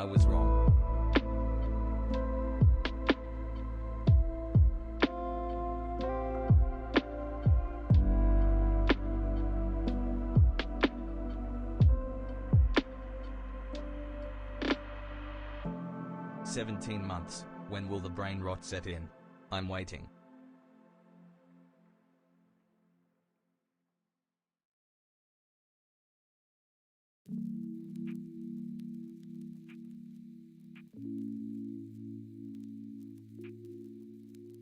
I was wrong. "17 months, when will the brain rot set in? I'm waiting."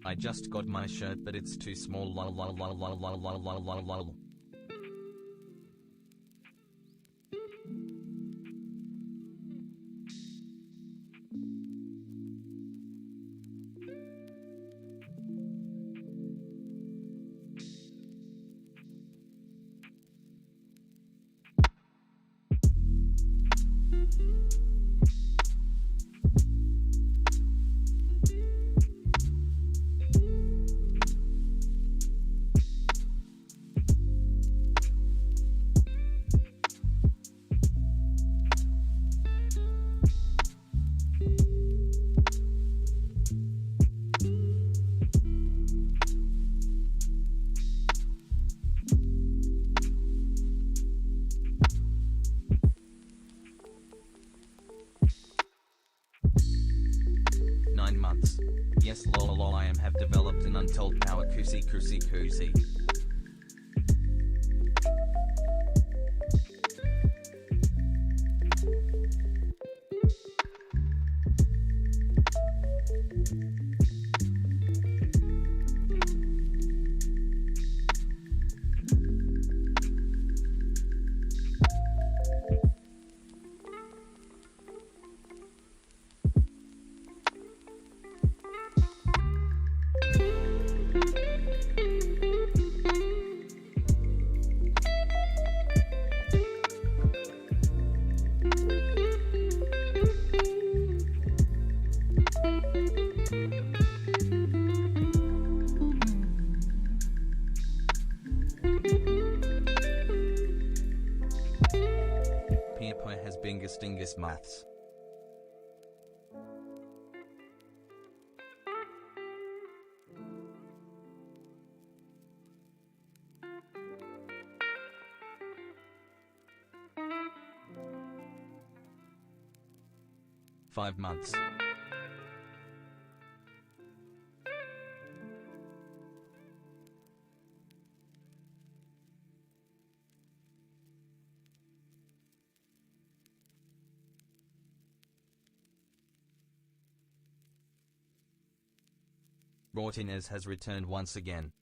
"I just got my shirt but it's too small lol lol lol lol lol lol lol lol lol." "Months. Yes lol lol I have developed an untold power koozie koozie koozie." Pierre has bingus dingus maths. "5 months. Martinez has returned once again.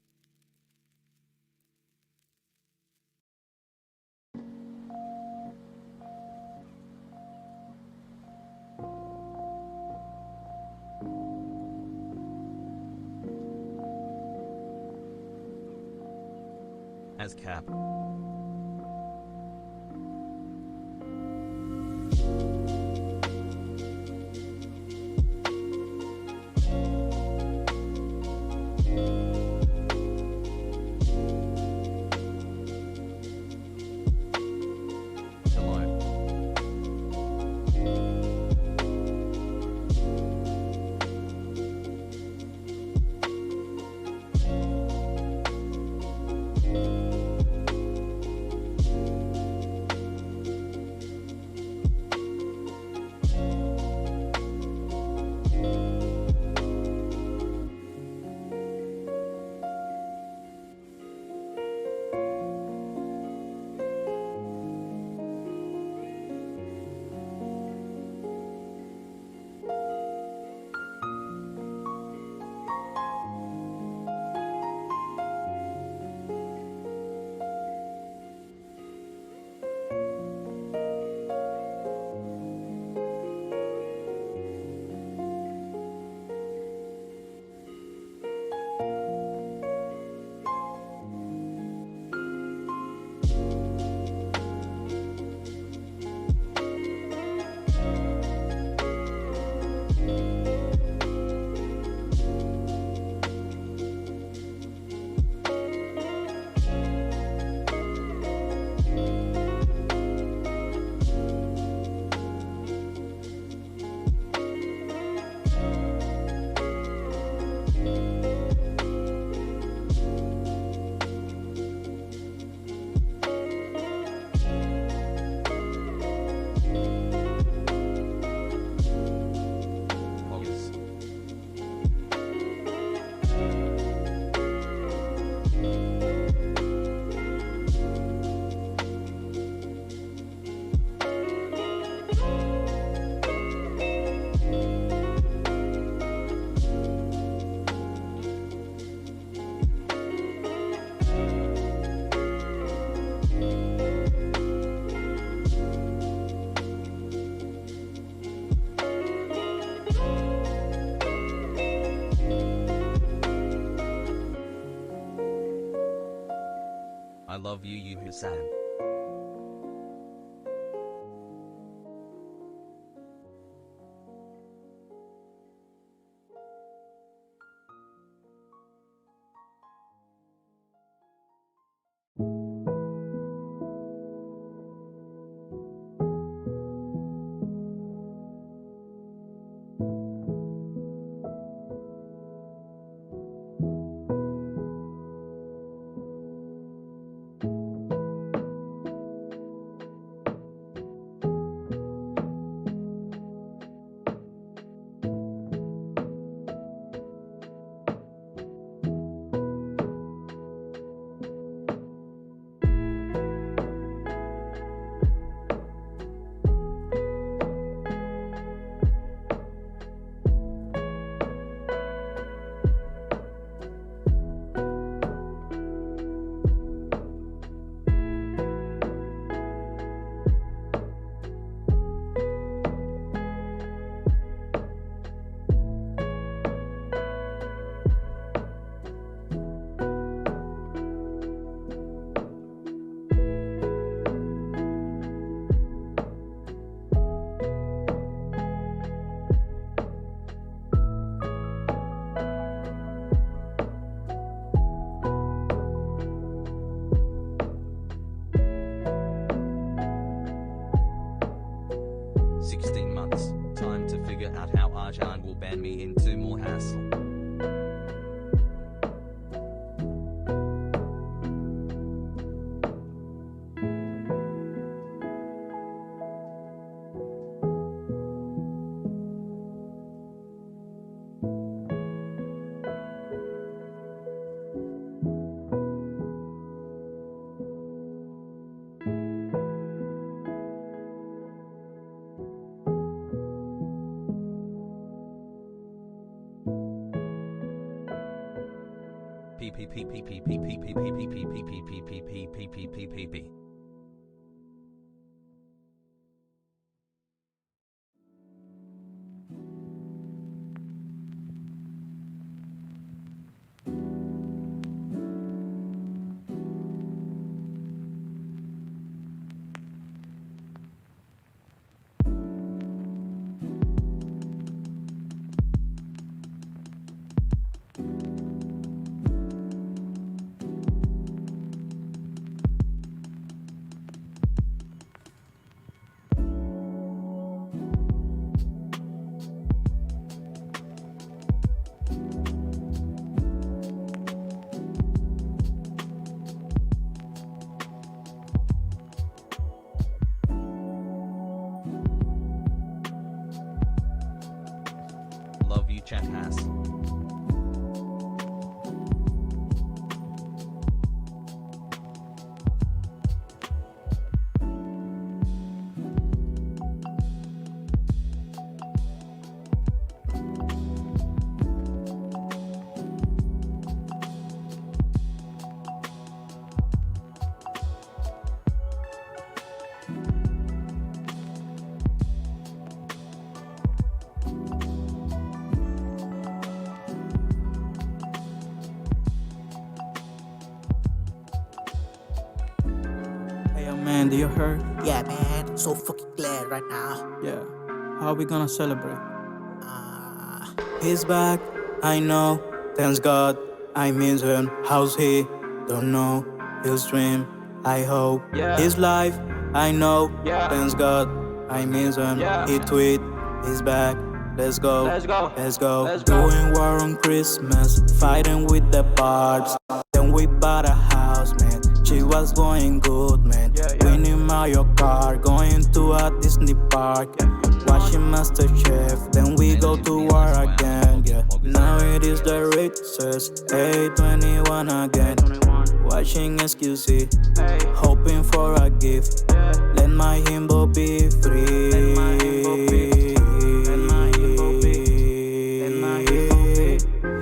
As Cap. love you Hasan. Time to figure out how Hasan will ban me into more hassle. Love you chat Has. Man, do you heard? Yeah, man, so fucking glad right now. Yeah. How are we gonna celebrate? He's back, I know. Thanks God, I miss him. How's he? Don't know. His dream, I hope. Yeah. His life, I know. Yeah. Thanks God, I miss him. Yeah. He tweet, he's back. Let's go. Let's go. Let's go. Let's go. Doing war on Christmas, fighting with the barbs. Then we bought a house, man. She was going good, man. Winning Mario Kart, going to a Disney park. Watching MasterChef, then we go to war again. Yeah. Now it is the Ritzers, 821 again. Watching XQC, hoping for a gift. Let my himbo be free.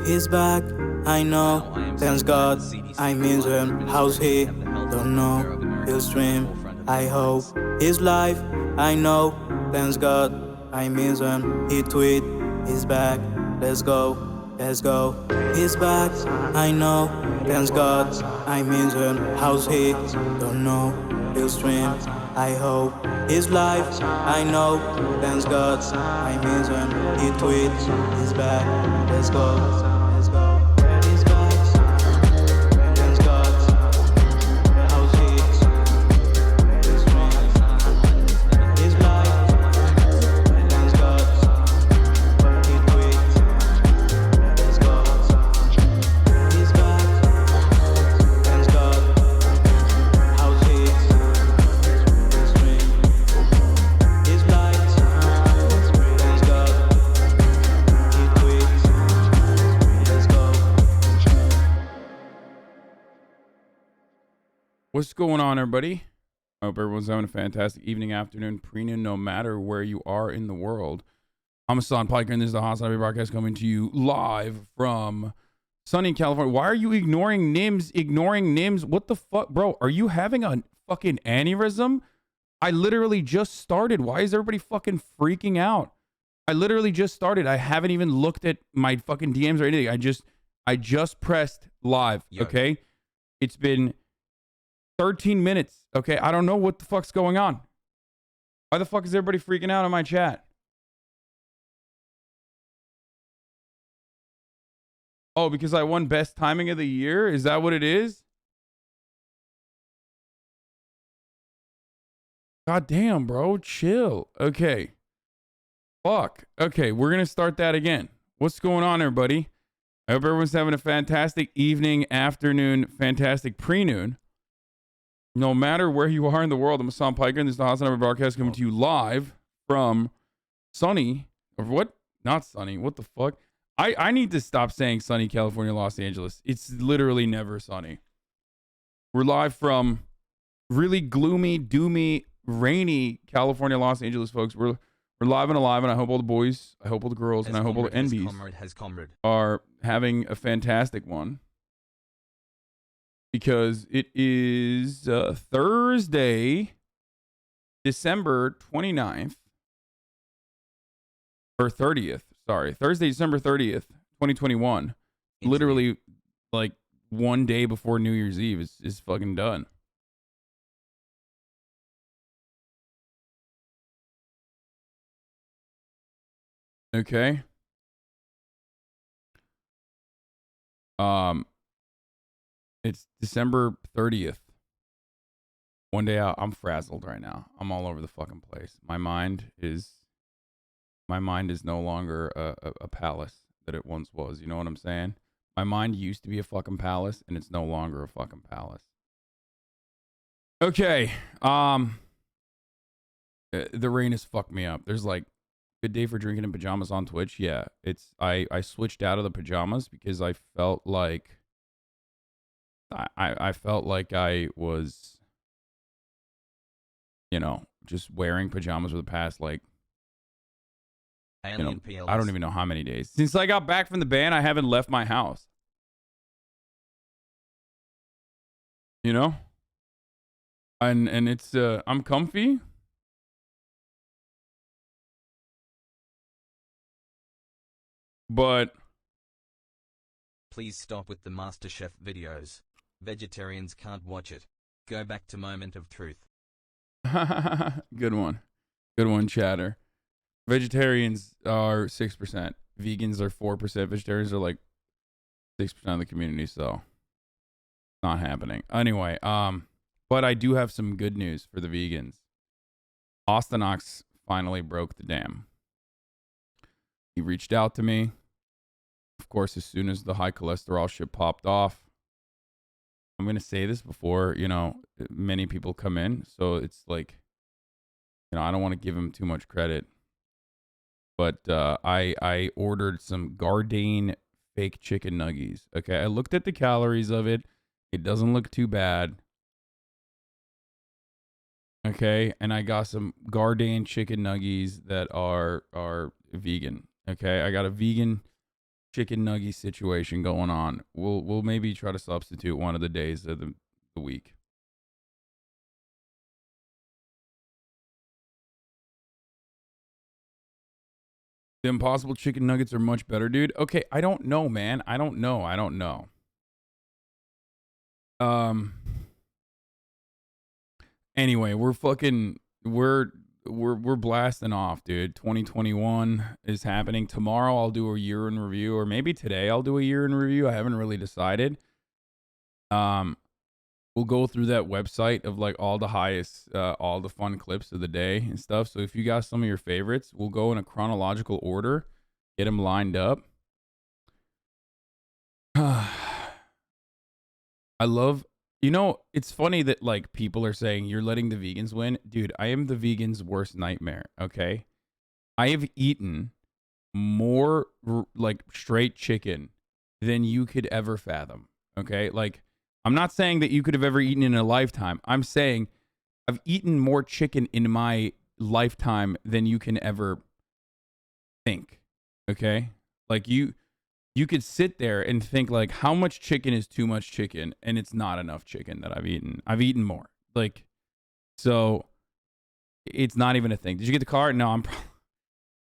He's back, I know. Thanks God, I miss him. How's he? Don't know. His dream, I hope. His life, I know. Thanks God, I miss him. He tweet, he's back. Let's go. let's go. He's back, I know, thanks God. I mean him, how's he? Don't know, he'll stream, I hope. His life, I know, thanks God. I mean him, he tweets, he's back, let's go. Let's go. He's back, thanks God. How's he? He'll stream, his life, thanks God. He tweets, let's go. He's back, thanks God. How's he? He'll stream, his life, thanks God. He tweets, let's go. What's going on, everybody? I hope everyone's having a fantastic evening, afternoon, pre-noon, no matter where you are in the world. I'm Hasan Piker, and this is the HasanAbi broadcast coming to you live from sunny California. Why are you ignoring Nims? Ignoring Nims? What the fuck? Bro, are you having a fucking aneurysm? I literally just started. Why is everybody fucking freaking out? I literally just started. I haven't even looked at my fucking DMs or anything. I just pressed live, Yo. okay? It's been 13 minutes, okay? I don't know what the fuck's going on. Why the fuck is everybody freaking out on my chat? Oh, because I won best timing of the year? Is that what it is? God damn, bro. Chill. Okay. Fuck. Okay, we're going to start that again. What's going on, everybody? I hope everyone's having a fantastic evening, afternoon, fantastic pre-noon. No matter where you are in the world, I'm Hasan Piker, and this is the HasanAbi broadcast coming to you live from sunny, or what? Not sunny. What the fuck? I need to stop saying sunny California, Los Angeles. It's literally never sunny. We're live from really gloomy, doomy, rainy California, Los Angeles, folks. We're live and alive, and I hope all the boys, I hope all the girls, and I hope all the NBs are having a fantastic one. Because it is Thursday, December 29th, or 30th, sorry. Thursday, December 30th, 2021. Literally, like, one day before New Year's Eve is fucking done. Okay. It's December 30th. One day out, I'm frazzled right now. I'm all over the fucking place. My mind is no longer a palace that it once was. You know what I'm saying? My mind used to be a fucking palace, and it's no longer a fucking palace. Okay. The rain has fucked me up. There's like, good day for drinking in pajamas on Twitch. Yeah, I switched out of the pajamas because I felt like I felt like I was, you know, just wearing pajamas for the past, like, I don't even know how many days. Since I got back from the band, I haven't left my house. You know? And it's, I'm comfy. But Please stop with the MasterChef videos. Vegetarians can't watch it. Go back to Moment of Truth. good one. Good one, chatter. Vegetarians are 6%. Vegans are 4%. Vegetarians are like 6% of the community, so not happening. Anyway, but I do have some good news for the vegans. Austin Ox finally broke the dam. He reached out to me. Of course, as soon as the high cholesterol shit popped off, I'm going to say this before, you know, many people come in. So it's like, you know, I don't want to give him too much credit. But I ordered some Gardein fake chicken nuggies. Okay, I looked at the calories of it. It doesn't look too bad. Okay, and I got some Gardein chicken nuggies that are vegan. Okay, I got a vegan chicken nugget situation going on. We'll maybe try to substitute one of the days of the week. The Impossible chicken nuggets are much better, dude. Okay, I don't know, man. I don't know. Anyway, we're blasting off, dude. 2021 is happening. Tomorrow I'll do a year in review, or maybe today I'll do a year in review. I haven't really decided. We'll go through that website of like all the highest, all the fun clips of the day and stuff. So if you got some of your favorites, we'll go in a chronological order, get them lined up. I love, it's funny that like people are saying you're letting the vegans win. Dude, I am the vegans' worst nightmare. Okay. I have eaten more like straight chicken than you could ever fathom. Okay. Like, I'm not saying that you could have ever eaten in a lifetime. I'm saying I've eaten more chicken in my lifetime than you can ever think. Okay? Like you could sit there and think like how much chicken is too much chicken, and it's not enough chicken that I've eaten. I've eaten more. Like, so it's not even a thing. Did you get the car? No,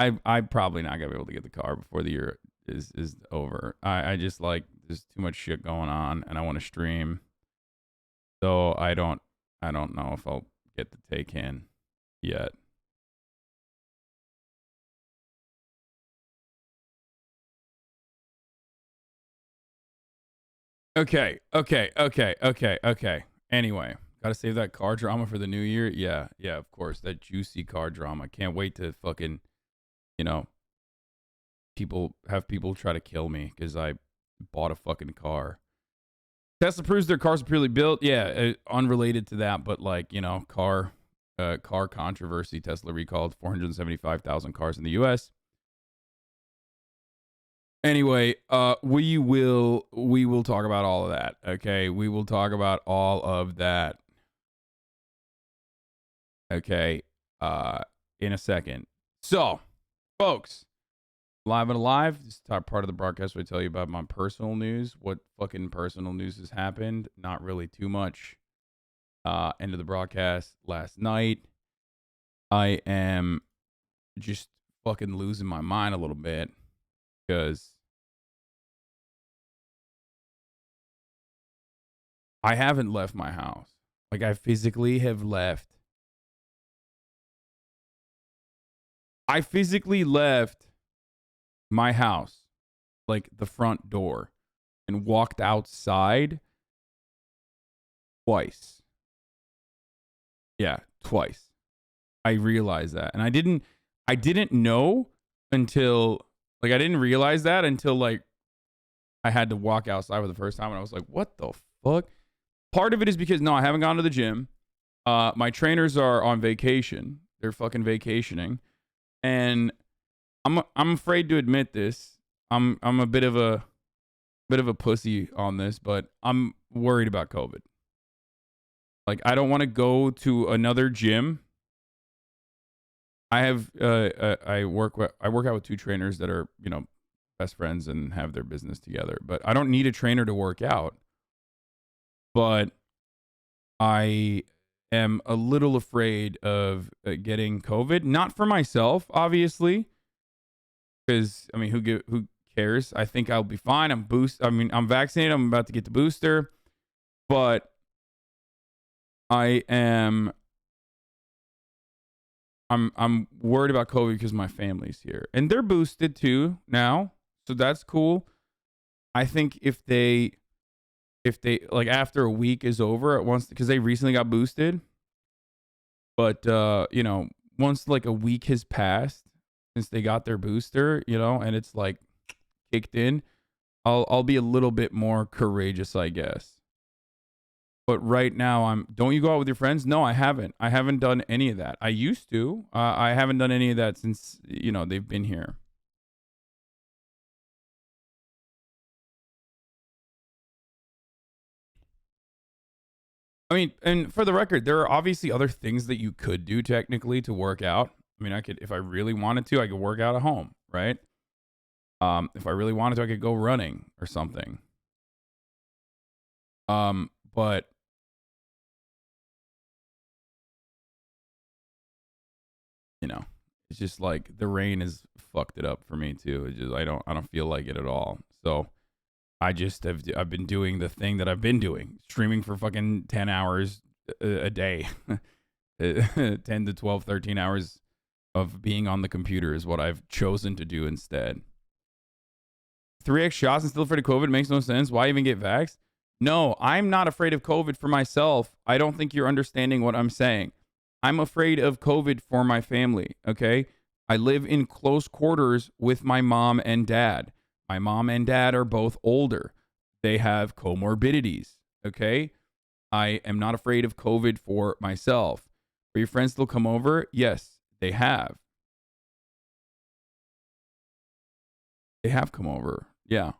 I'm probably not gonna be able to get the car before the year is over. I just like, there's too much shit going on and I want to stream. So I don't know if I'll get the take in yet. Okay. Anyway, gotta save that car drama for the new year. Yeah, of course. That juicy car drama. Can't wait to fucking, people try to kill me because I bought a fucking car. Tesla proves their cars are purely built. Yeah, unrelated to that, but like, car controversy. Tesla recalled 475,000 cars in the US. Anyway, we will talk about all of that. Okay, we will talk about all of that. Okay, in a second. So, folks, live and alive. This is the part of the broadcast where I tell you about my personal news. What fucking personal news has happened? Not really too much. End of the broadcast last night. I am just fucking losing my mind a little bit because I haven't left my house. Like, I physically have left. I physically left my house, like the front door, and walked outside twice. Yeah, twice. I realized that. And I didn't know until, like, I didn't realize that until, like, I had to walk outside for the first time, and I was like, what the fuck? Part of it is because, no, I haven't gone to the gym. My trainers are on vacation. They're fucking vacationing. And I'm afraid to admit this. I'm a bit of a pussy on this, but I'm worried about COVID. Like, I don't want to go to another gym. I have I work out with two trainers that are, best friends and have their business together, but I don't need a trainer to work out. But I am a little afraid of getting COVID, not for myself, obviously, because I mean, who cares? I think I'll be fine. I'm vaccinated. I'm about to get the booster, but I'm worried about COVID because my family's here and they're boosted too now, so that's cool. I think if they like after a week is over at once, because they recently got boosted, but once like a week has passed since they got their booster, and it's like kicked in, I'll be a little bit more courageous, I guess. But right now don't you go out with your friends? No, I haven't done any of that. I used to. I haven't done any of that since they've been here. I mean, and for the record, there are obviously other things that you could do technically to work out. I mean, I could, if I really wanted to, I could work out at home, right? If I really wanted to, I could go running or something. But It's just like the rain has fucked it up for me too. It's just I don't feel like it at all. So I've been doing the thing that I've been doing, streaming for fucking 10 hours a day. 10 to 12, 13 hours of being on the computer is what I've chosen to do instead. 3x shots and still afraid of COVID makes no sense. Why even get vaxxed? No, I'm not afraid of COVID for myself. I don't think you're understanding what I'm saying. I'm afraid of COVID for my family, okay? I live in close quarters with my mom and dad. My mom and dad are both older. They have comorbidities, okay? I am not afraid of COVID for myself. Are your friends still come over? Yes, they have. They have come over, yeah.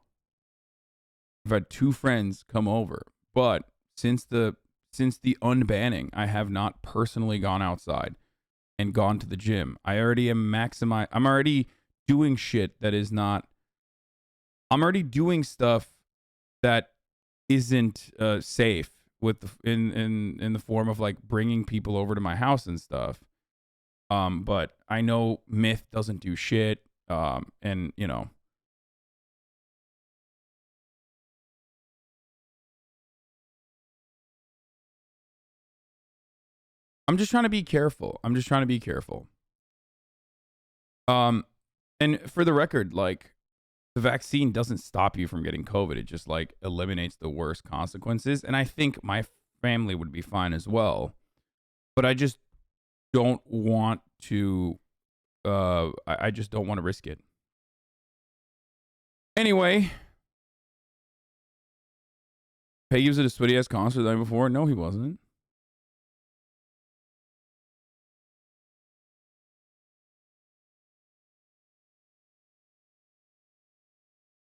I've had 2 friends come over, but since the unbanning, I have not personally gone outside and gone to the gym. I already am I'm already doing shit that is not. I'm already doing stuff that isn't safe with in the form of like bringing people over to my house and stuff. But I know myth doesn't do shit. And you know. I'm just trying to be careful. And for the record, like, the vaccine doesn't stop you from getting COVID. It just, like, eliminates the worst consequences. And I think my family would be fine as well. But I just don't want to, I just don't want to risk it. Anyway. Peggy was at a sweaty-ass concert the night before. No, he wasn't.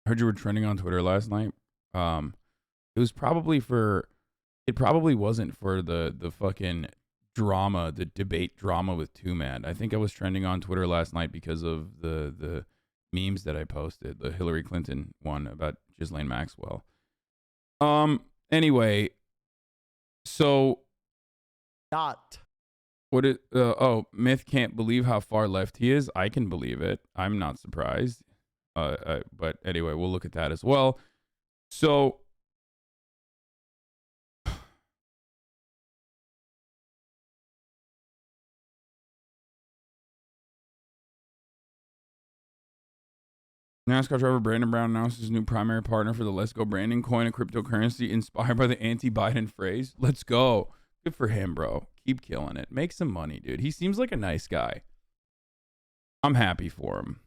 I heard you were trending on Twitter last night. It was probably it probably wasn't for the fucking drama, the debate drama with Two Man. I think I was trending on Twitter last night because of the memes that I posted, the Hillary Clinton one about Ghislaine Maxwell. Anyway, so Myth can't believe how far left he is. I can believe it. I'm not surprised. But anyway, we'll look at that as well. So NASCAR driver Brandon Brown announced his new primary partner for the Let's Go branding coin, a cryptocurrency inspired by the anti-Biden phrase. Let's go. Good for him, bro. Keep killing it. Make some money, dude. He seems like a nice guy. I'm happy for him.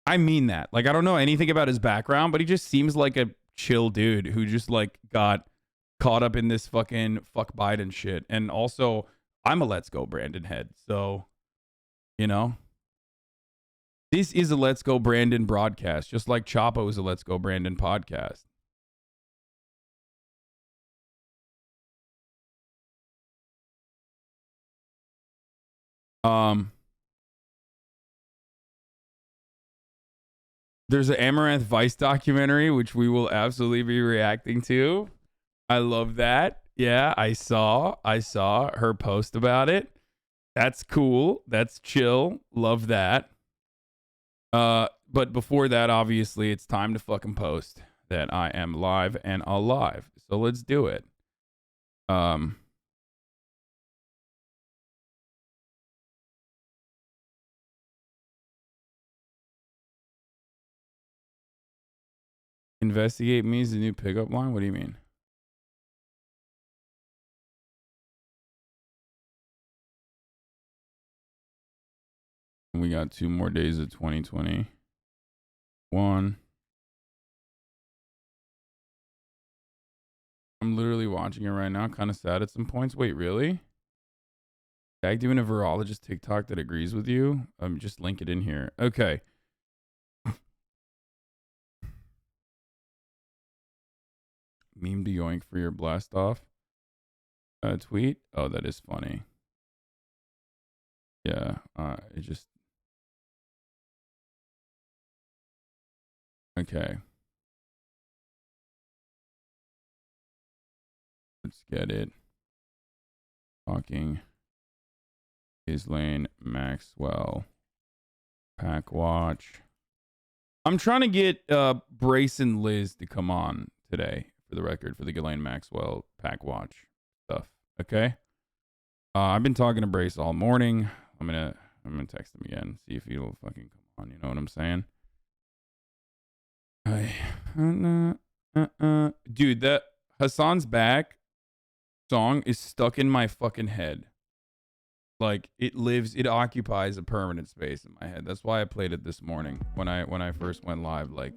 I mean that. Like, I don't know anything about his background, but he just seems like a chill dude who just, like, got caught up in this fucking fuck Biden shit. And also, I'm a Let's Go Brandon head. So, you know. This is a Let's Go Brandon broadcast, just like Chapo is a Let's Go Brandon podcast. There's an Amouranth Vice documentary, which we will absolutely be reacting to. I love that. Yeah, I saw her post about it. That's cool. That's chill. Love that. But before that, obviously, it's time to fucking post that I am live and alive. So let's do it. Investigate me is the new pickup line? What do you mean? We got 2 more days of 2021. I'm literally watching it right now. Kind of sad at some points. Wait, really? Tag doing a virologist TikTok that agrees with you? Just link it in here. Okay. Meme to yoink for your blast off tweet. Oh, that is funny. Yeah, it just. Okay. Let's get it. Talking Ghislaine Maxwell Pack watch. I'm trying to get Brace and Liz to come on today, for the record, for the Ghislaine Maxwell pack watch stuff. Okay. I've been talking to Brace all morning. I'm gonna text him again, see if he'll fucking come on. You know what I'm saying? Dude, that Hasan's Back song is stuck in my fucking head. Like it occupies a permanent space in my head. That's why I played it this morning when I first went live. Like,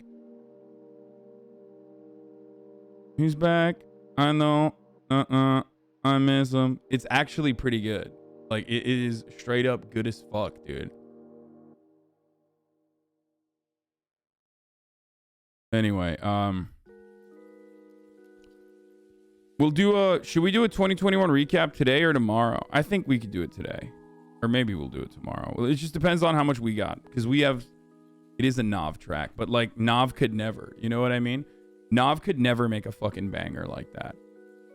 he's back. I know. I miss him. It's actually pretty good. Like it is straight up good as fuck, dude. Anyway, we'll do should we do a 2021 recap today or tomorrow? I think we could do it today. Or maybe we'll do it tomorrow. Well, it just depends on how much we got. Because it is a Nav track. But like, Nav could never. You know what I mean? Nav could never make a fucking banger like that.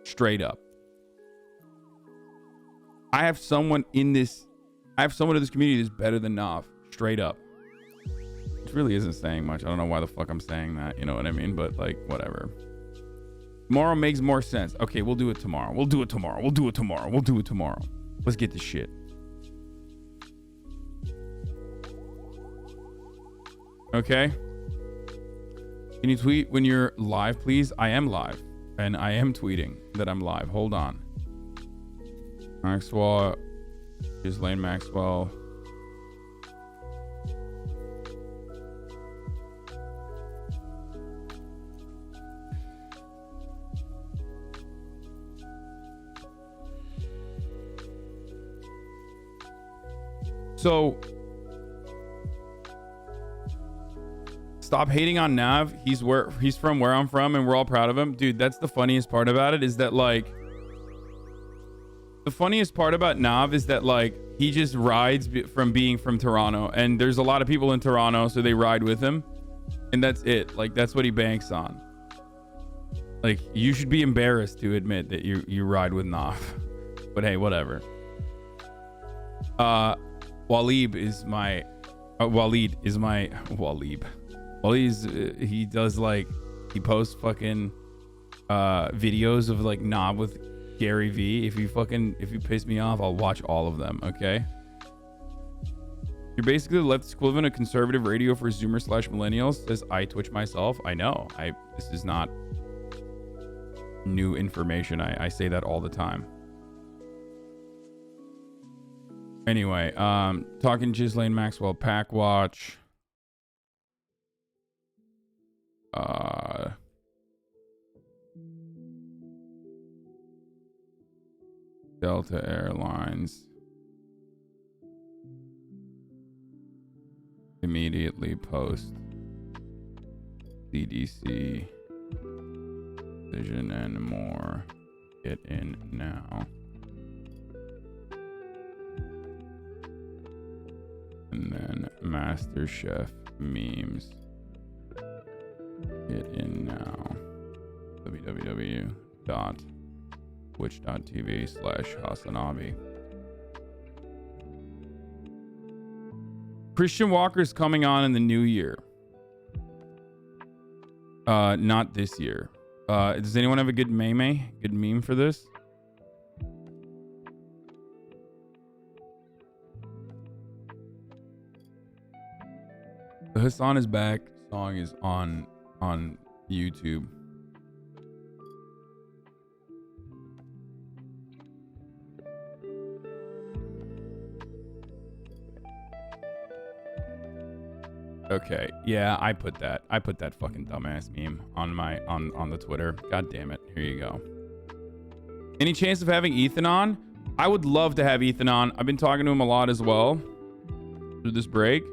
Straight up. I have someone in this community that's better than Nav. Straight up. Which really isn't saying much. I don't know why the fuck I'm saying that. You know what I mean? But like, whatever. Tomorrow makes more sense. Okay, we'll do it tomorrow. We'll do it tomorrow. We'll do it tomorrow. We'll do it tomorrow. Let's get this shit. Okay. Can you tweet when you're live, please? I am live. And I am tweeting that I'm live. Hold on. Maxwell. Ghislaine Maxwell. So, stop hating on Nav. He's from where I'm from, and we're all proud of him. Dude, that's the funniest part about it, is that like, the funniest part about Nav is that like, he just rides from being from Toronto, and there's a lot of people in Toronto, so they ride with him, and that's it. Like, that's what he banks on. Like, you should be embarrassed to admit that you ride with Nav. But hey, whatever. Walid is my he does like, he posts fucking videos of like Knob with Gary V. If you piss me off, I'll watch all of them. Okay, you're basically the left's equivalent of conservative radio for Zoomer / millennials. Says I Twitch myself. I know. This is not new information. I say that all the time. Anyway, talking Ghislaine Maxwell pack watch. Delta Airlines immediately post CDC decision and more. Get in now. And then MasterChef memes. Get in now. www.twitch.tv/HasanAbi. Christian Walker's coming on in the new year. Not this year. Does anyone have a good meme for this? The Hasan is Back song is on YouTube. Okay, yeah, I put that fucking dumbass meme on the Twitter. God damn it. Here you go. Any chance of having Ethan on? I would love to have Ethan on. I've been talking to him a lot as well through this break.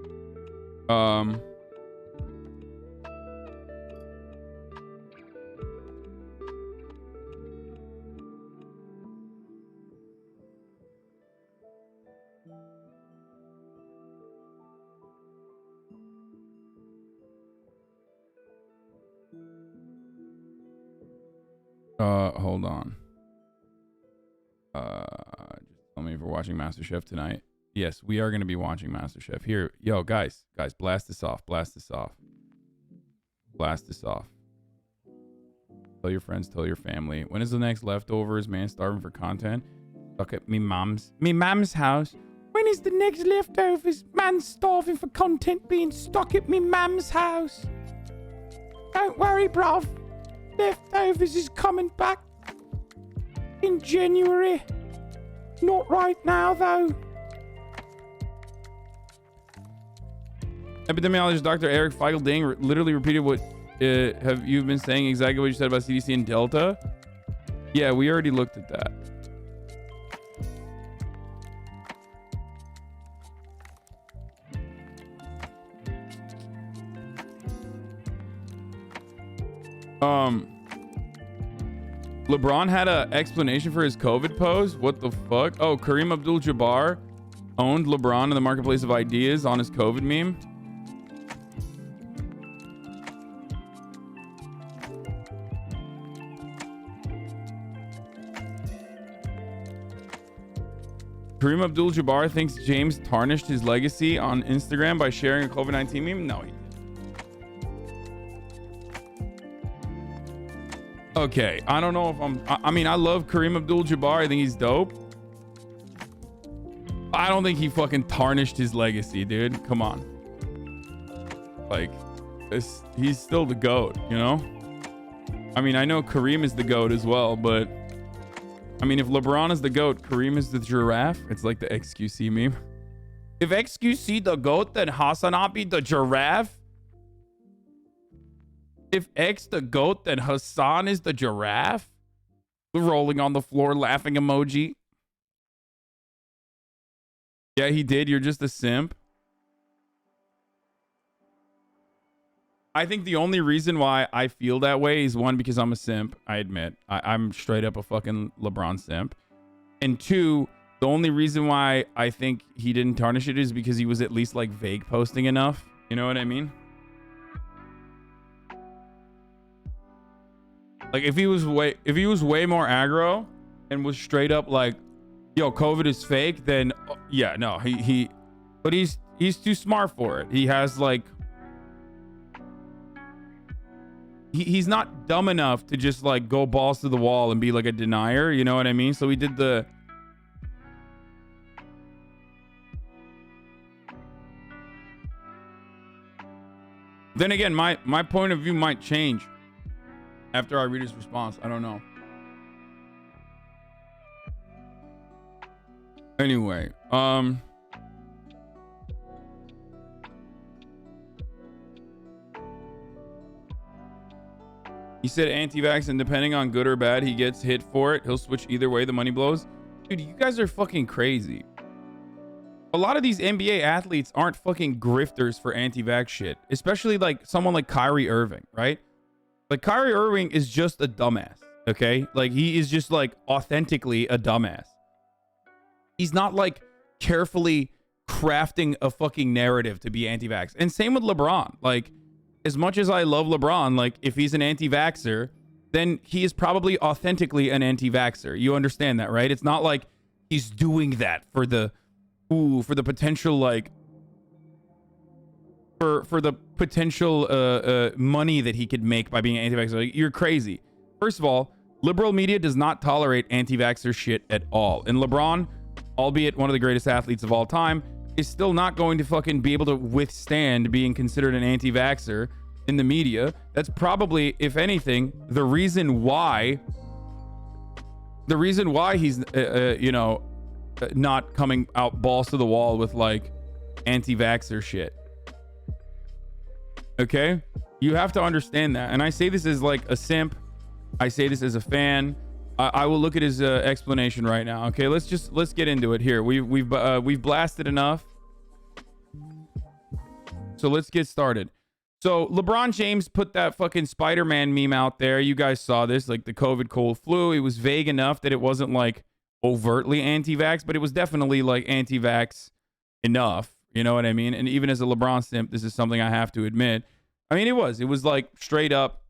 Hold on. Just tell me if we're watching MasterChef tonight. Yes, we are going to be watching MasterChef. Here, yo, guys, blast this off. Blast this off. Tell your friends, tell your family. When is the next leftovers? Man starving for content. Stuck at me mom's house. When is the next leftovers? Man starving for content being stuck at me mom's house. Don't worry, bruv. Leftovers is coming back in January. Not right now, though. Epidemiologist Dr. Eric Feigl-Ding literally repeated what have you been saying exactly what you said about CDC and Delta? Yeah, we already looked at that. LeBron had an explanation for his COVID pose. What the fuck? Oh, Kareem Abdul-Jabbar owned LeBron in the marketplace of ideas on his COVID meme. Kareem Abdul-Jabbar thinks James tarnished his legacy on Instagram by sharing a COVID-19 meme? No, he didn't. Okay, I don't know if I mean, I love Kareem Abdul-Jabbar. I think he's dope. I don't think he fucking tarnished his legacy, dude. Come on. Like, he's still the GOAT, you know? I mean, I know Kareem is the GOAT as well, but I mean, if LeBron is the GOAT, Kareem is the giraffe. It's like the XQC meme. If XQC the GOAT, then HasanAbi the giraffe. If X the GOAT, then Hasan is the giraffe. The rolling on the floor laughing emoji. Yeah, he did. You're just a simp. I think the only reason why I feel that way is one, because I'm a simp. I admit I'm straight up a fucking LeBron simp. And two, the only reason why I think he didn't tarnish it is because he was at least like vague posting enough. You know what I mean? Like if he was way more aggro and was straight up like, yo, COVID is fake, then yeah, no, but he's too smart for it. He has like, he's not dumb enough to just like go balls to the wall and be like a denier. You know what I mean? So he did the, then again, my point of view might change after I read his response. I don't know. Anyway, he said anti-vax, and depending on good or bad he gets hit for it, he'll switch either way the money blows. Dude, you guys are fucking crazy. A lot of these NBA athletes aren't fucking grifters for anti-vax shit, especially like someone like Kyrie Irving, right? Like Kyrie Irving is just a dumbass, okay? Like he is just like authentically a dumbass. He's not like carefully crafting a fucking narrative to be anti-vax. And same with LeBron. Like as much as I love LeBron, like if he's an anti-vaxxer, then he is probably authentically an anti-vaxxer. You understand that, right? It's not like he's doing that for the potential like for the potential money that he could make by being anti-vaxxer. Like, you're crazy. First of all, liberal media does not tolerate anti-vaxxer shit at all. And LeBron, albeit one of the greatest athletes of all time, is still not going to fucking be able to withstand being considered an anti-vaxxer in the media. That's probably, if anything, the reason why he's not coming out balls to the wall with like anti-vaxxer shit. Okay, you have to understand that. And I say this as like a simp. I say this as a fan. I will look at his explanation right now. Okay, let's get into it here. We've blasted enough, so let's get started. So LeBron James put that fucking Spider-Man meme out there. You guys saw this, like the COVID cold flu. It was vague enough that it wasn't like overtly anti-vax, but it was definitely like anti-vax enough. You know what I mean? And even as a LeBron simp, this is something I have to admit. I mean, it was like straight up,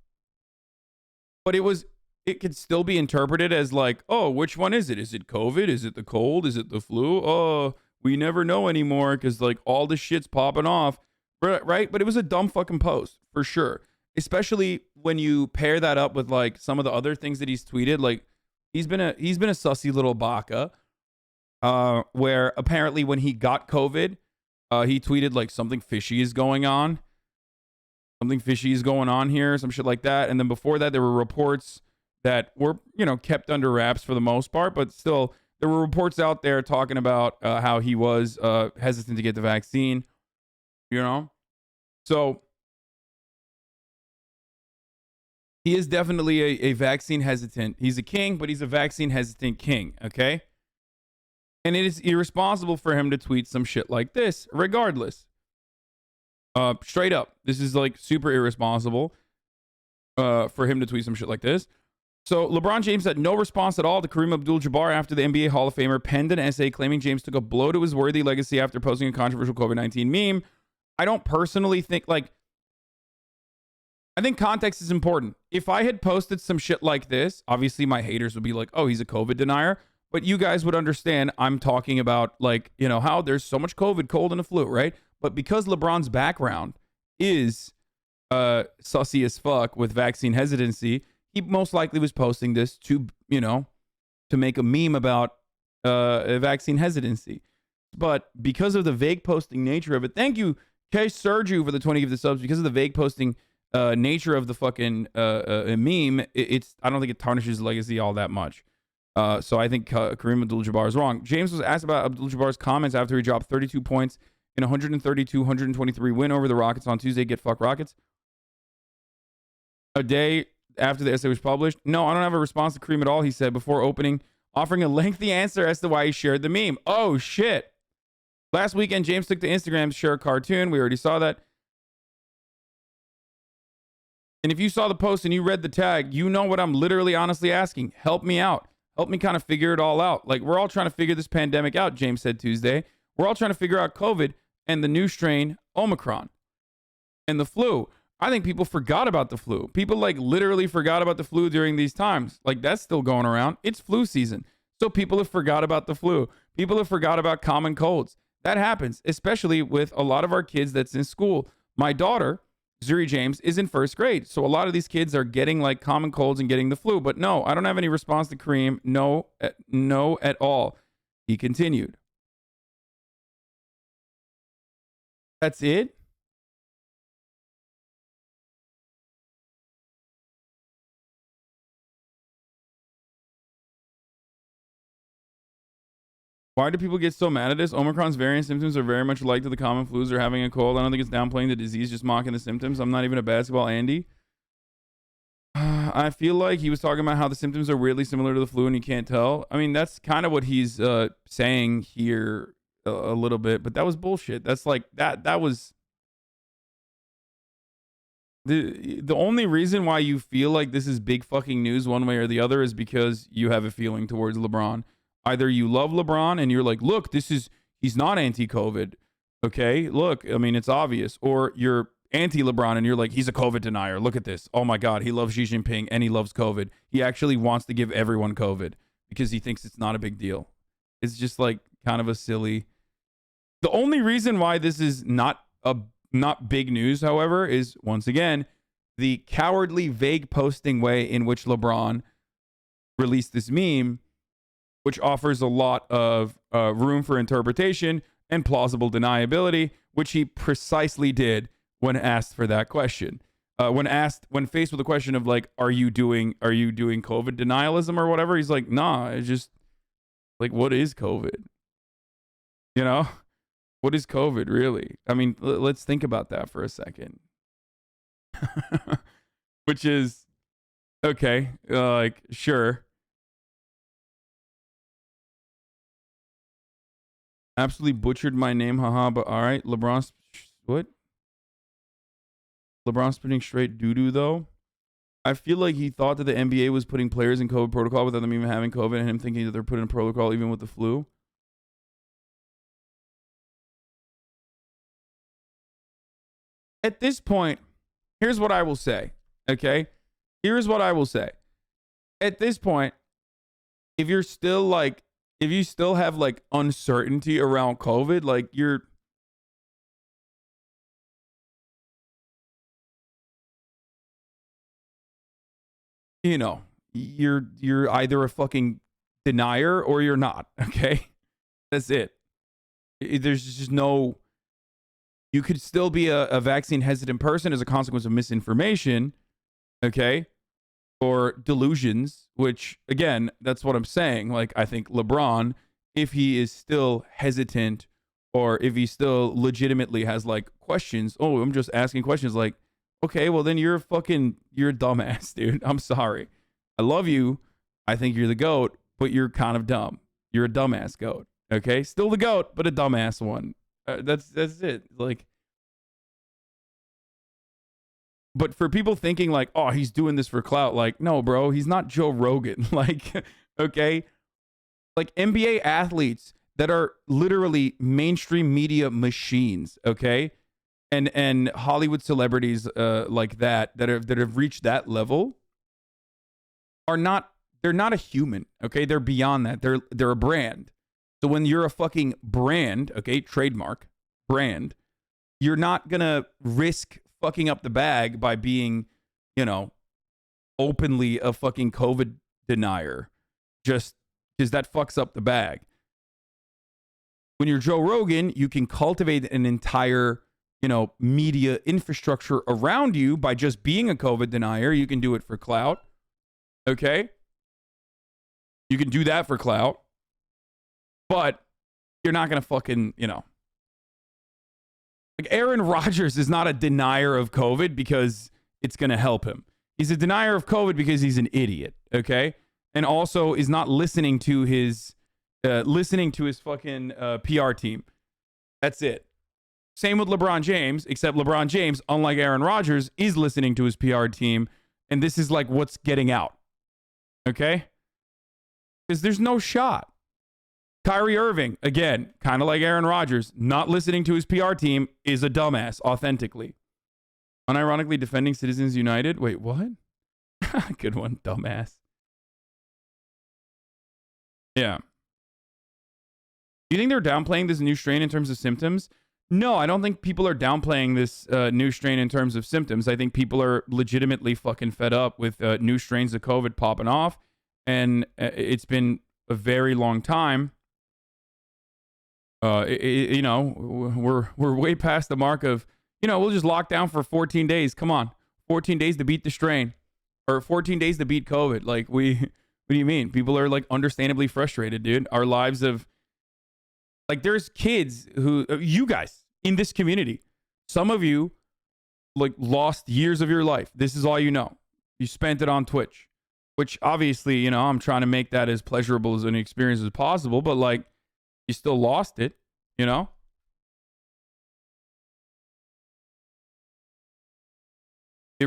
but it could still be interpreted as like, oh, which one is it? Is it COVID? Is it the cold? Is it the flu? Oh, we never know anymore because like all this shit's popping off, right? But it was a dumb fucking post for sure, especially when you pair that up with like some of the other things that he's tweeted. Like he's been a sussy little baka, where apparently when he got COVID, he tweeted like something fishy is going on. Something fishy is going on here, some shit like that. And then before that, there were reports that were, kept under wraps for the most part, but still, there were reports out there talking about how he was hesitant to get the vaccine, So he is definitely a vaccine hesitant. He's a king, but he's a vaccine hesitant king, okay? And it is irresponsible for him to tweet some shit like this, regardless. Straight up, this is like super irresponsible for him to tweet some shit like this. So LeBron James had no response at all to Kareem Abdul-Jabbar after the NBA Hall of Famer penned an essay claiming James took a blow to his worthy legacy after posting a controversial COVID-19 meme. I don't personally think I think context is important. If I had posted some shit like this, obviously my haters would be like, oh, he's a COVID denier. But you guys would understand I'm talking about how there's so much COVID, cold, and the flu, right? But because LeBron's background is sussy as fuck with vaccine hesitancy, he most likely was posting this to make a meme about vaccine hesitancy. But because of the vague posting nature of it, thank you, K Sergio, for the 20 of the subs. Because of the vague posting nature of the fucking meme, I don't think it tarnishes legacy all that much. So I think Kareem Abdul-Jabbar is wrong. James was asked about Abdul-Jabbar's comments after he dropped 32 points in 132-123 win over the Rockets on Tuesday. Get fuck Rockets. A day after the essay was published. No, I don't have a response to Kareem at all, he said before offering a lengthy answer as to why he shared the meme. Oh, shit. Last weekend, James took to Instagram to share a cartoon. We already saw that. And if you saw the post and you read the tag, you know what I'm literally honestly asking. Help me out. Help me kind of figure it all out. Like, we're all trying to figure this pandemic out, James said Tuesday. We're all trying to figure out COVID and the new strain, Omicron, and the flu. I think people forgot about the flu. People literally forgot about the flu during these times. Like, that's still going around. It's flu season. So people have forgot about the flu. People have forgot about common colds. That happens, especially with a lot of our kids that's in school. My daughter, Zuri James, is in first grade. So a lot of these kids are getting common colds and getting the flu. But no, I don't have any response to Kareem. No at all. He continued. That's it? Why do people get so mad at this? Omicron's variant symptoms are very much like to the common flus or having a cold. I don't think it's downplaying the disease, just mocking the symptoms. I'm not even a basketball Andy. I feel like he was talking about how the symptoms are weirdly similar to the flu and you can't tell. I mean, that's kind of what he's saying here a little bit, but that was bullshit. That's that was... The only reason why you feel like this is big fucking news one way or the other is because you have a feeling towards LeBron. Either you love LeBron and you're like, look, he's not anti-COVID. Okay, look, I mean, it's obvious. Or you're anti-LeBron and you're like, he's a COVID denier. Look at this. Oh my God, he loves Xi Jinping and he loves COVID. He actually wants to give everyone COVID because he thinks it's not a big deal. It's just kind of a silly... The only reason why this is not big news, however, is once again the cowardly, vague posting way in which LeBron released this meme, which offers a lot of room for interpretation and plausible deniability, which he precisely did when asked for that question. When faced with the question of are you doing COVID denialism or whatever, he's like, nah, it's just what is COVID? What is COVID really? I mean, let's think about that for a second. Which is, okay, sure. Absolutely butchered my name, haha, but all right. LeBron's, what? LeBron spitting straight doo-doo, though. I feel like he thought that the NBA was putting players in COVID protocol without them even having COVID and him thinking that they're putting in protocol even with the flu. At this point, here's what I will say, okay? Here's what I will say. At this point, if you're still if you still have like uncertainty around COVID, like you're you're either a fucking denier or you're not. Okay, that's it. There's just no. You could still be a vaccine hesitant person as a consequence of misinformation, okay, or delusions. Which again, that's what I'm saying. Like I think LeBron, if he is still hesitant, or if he still legitimately has like questions. Oh, I'm just asking questions. Like, okay, well then you're a dumbass, dude. I'm sorry. I love you. I think you're the GOAT, but you're kind of dumb. You're a dumbass GOAT. Okay, still the GOAT, but a dumbass one. That's it. Like, but for people thinking like, oh, he's doing this for clout. Like, no, bro, he's not Joe Rogan. Like, okay, like NBA athletes that are literally mainstream media machines. Okay, and Hollywood celebrities like that have reached that level are not. They're not a human. Okay, they're beyond that. They're a brand. So when you're a fucking brand, okay, trademark brand, you're not going to risk fucking up the bag by being, openly a fucking COVID denier just because that fucks up the bag. When you're Joe Rogan, you can cultivate an entire, media infrastructure around you by just being a COVID denier. You can do it for clout. Okay? You can do that for clout. But you're not going to fucking, like Aaron Rodgers is not a denier of COVID because it's going to help him. He's a denier of COVID because he's an idiot, okay? And also is not listening to his fucking PR team. That's it. Same with LeBron James, except LeBron James, unlike Aaron Rodgers, is listening to his PR team. And this is like what's getting out, okay? Because there's no shot. Kyrie Irving, again, kind of like Aaron Rodgers, not listening to his PR team, is a dumbass, authentically. Unironically defending Citizens United. Wait, what? Good one, dumbass. Yeah. Do you think they're downplaying this new strain in terms of symptoms? No, I don't think people are downplaying this new strain in terms of symptoms. I think people are legitimately fucking fed up with new strains of COVID popping off. And it's been a very long time. We're way past the mark of, we'll just lock down for 14 days. Come on. 14 days to beat the strain, or 14 days to beat COVID. Like what do you mean? People are like understandably frustrated, dude. Our lives have, like, there's kids who, you guys in this community, some of you like lost years of your life. This is all you know. You spent it on Twitch, which obviously, I'm trying to make that as pleasurable as an experience as possible, but like, you still lost it, It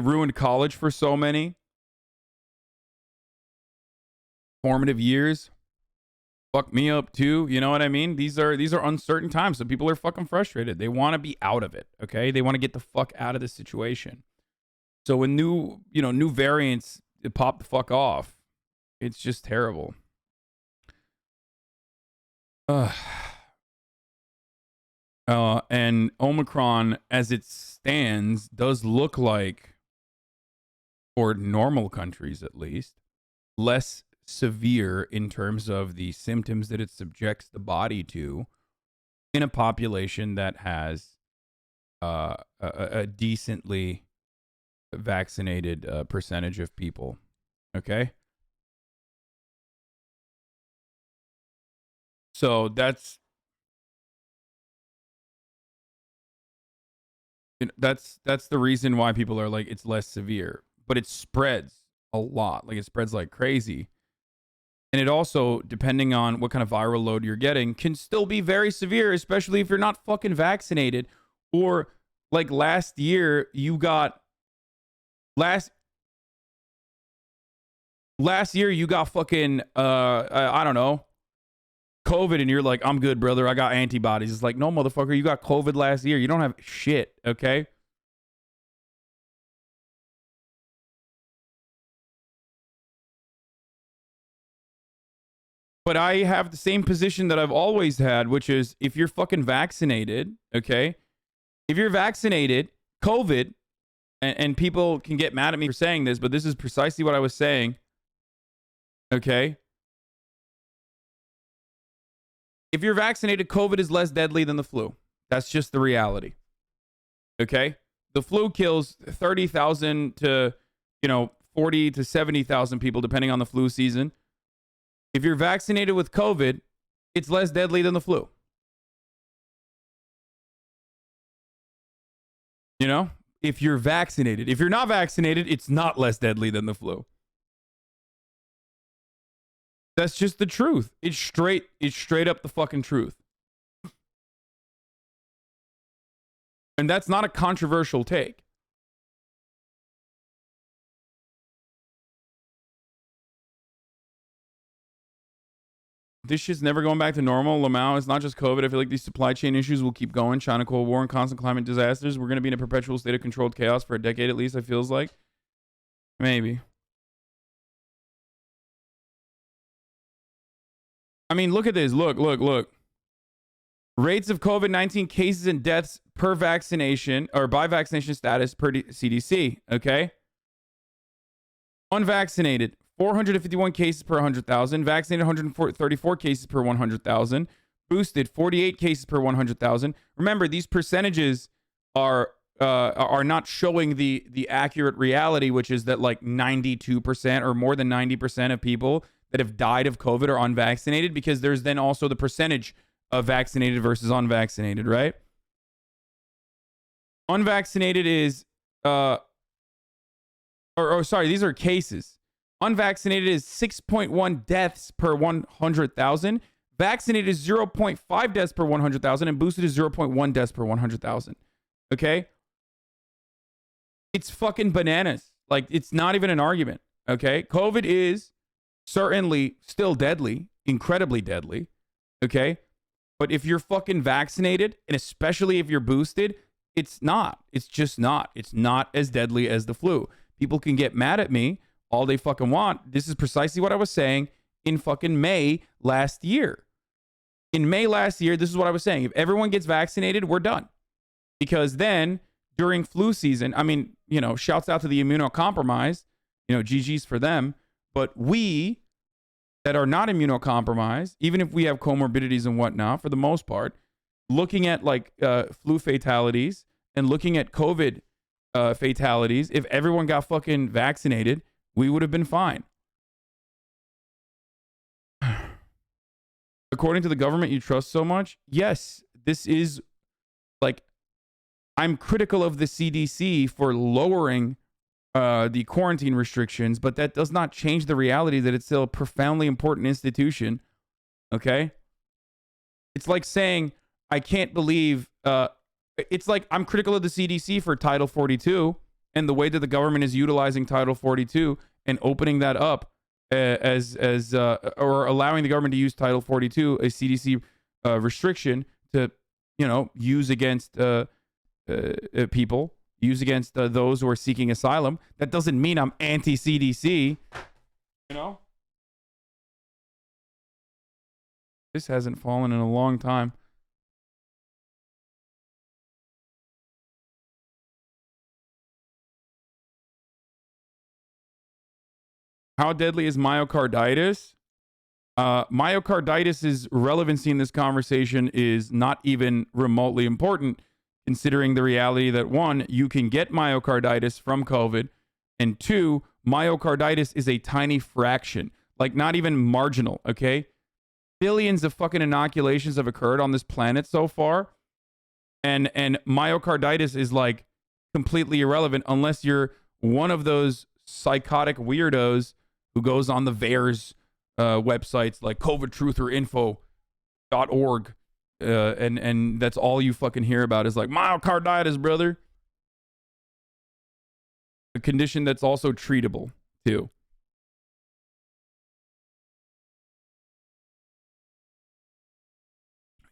ruined college for so many. Formative years. Fuck me up too. You know what I mean? These are uncertain times. So people are fucking frustrated. They want to be out of it. Okay. They want to get the fuck out of the situation. So when new variants pop the fuck off, it's just terrible. And Omicron, as it stands, does look like, for normal countries at least, less severe in terms of the symptoms that it subjects the body to in a population that has a decently vaccinated percentage of people. Okay? So that's the reason why people are like, it's less severe, but it spreads a lot. Like, it spreads like crazy. And it also, depending on what kind of viral load you're getting, can still be very severe, especially if you're not fucking vaccinated. Or like last year you got fucking I don't know, COVID, and you're like, I'm good, brother, I got antibodies. It's like, no, motherfucker, you got COVID last year. You don't have shit, okay? but I have the same position that I've always had, which is if you're fucking vaccinated, okay? If you're vaccinated, COVID, and people can get mad at me for saying this, but this is precisely what I was saying, okay? If you're vaccinated, COVID is less deadly than the flu. That's just the reality, okay? The flu kills 30,000 to, 40 to 70,000 people, depending on the flu season. If you're vaccinated with COVID, it's less deadly than the flu. If you're vaccinated. If you're not vaccinated, it's not less deadly than the flu. That's just the truth. It's straight up the fucking truth. And that's not a controversial take. This shit's never going back to normal. LMao, it's not just COVID. I feel like these supply chain issues will keep going. China, Cold War, and constant climate disasters. We're going to be in a perpetual state of controlled chaos for a decade at least, it feels like. Maybe. I mean, look at this. Look. Rates of COVID-19 cases and deaths per vaccination, or by vaccination status per CDC, okay? Unvaccinated, 451 cases per 100,000. Vaccinated, 134 cases per 100,000. Boosted, 48 cases per 100,000. Remember, these percentages are not showing the accurate reality, which is that like 92% or more than 90% of people that have died of COVID are unvaccinated, because there's then also the percentage of vaccinated versus unvaccinated, right? Unvaccinated is, sorry, these are cases. Unvaccinated is 6.1 deaths per 100,000. Vaccinated is 0.5 deaths per 100,000. And boosted is 0.1 deaths per 100,000. Okay? It's fucking bananas. Like, it's not even an argument. Okay? COVID is certainly still deadly, incredibly deadly. Okay? But if you're fucking vaccinated, and especially if you're boosted, it's not. It's just not. It's not as deadly as the flu. People can get mad at me all they fucking want. This is precisely what I was saying in fucking May last year. In May last year, this is what I was saying. If everyone gets vaccinated, we're done. Because then, during flu season, I mean, shouts out to the immunocompromised, GG's for them. But we that are not immunocompromised, even if we have comorbidities and whatnot, for the most part, looking at like flu fatalities and looking at COVID fatalities, if everyone got fucking vaccinated, we would have been fine. According to the government you trust so much, yes, this is like, I'm critical of the CDC for lowering the quarantine restrictions, but that does not change the reality that it's still a profoundly important institution. Okay? It's like saying, I can't believe, it's like I'm critical of the CDC for Title 42 and the way that the government is utilizing Title 42 and opening that up or allowing the government to use Title 42, a CDC restriction to, use against people, use against those who are seeking asylum. That doesn't mean I'm anti-CDC, This hasn't fallen in a long time. How deadly is myocarditis? Myocarditis' relevancy in this conversation is not even remotely important, considering the reality that, one, you can get myocarditis from COVID, and two, myocarditis is a tiny fraction, like not even marginal, okay? Billions of fucking inoculations have occurred on this planet so far, and myocarditis is like completely irrelevant unless you're one of those psychotic weirdos who goes on the VAERS websites like covidtruthorinfo.org, and that's all you fucking hear about is like myocarditis, brother. A condition that's also treatable too.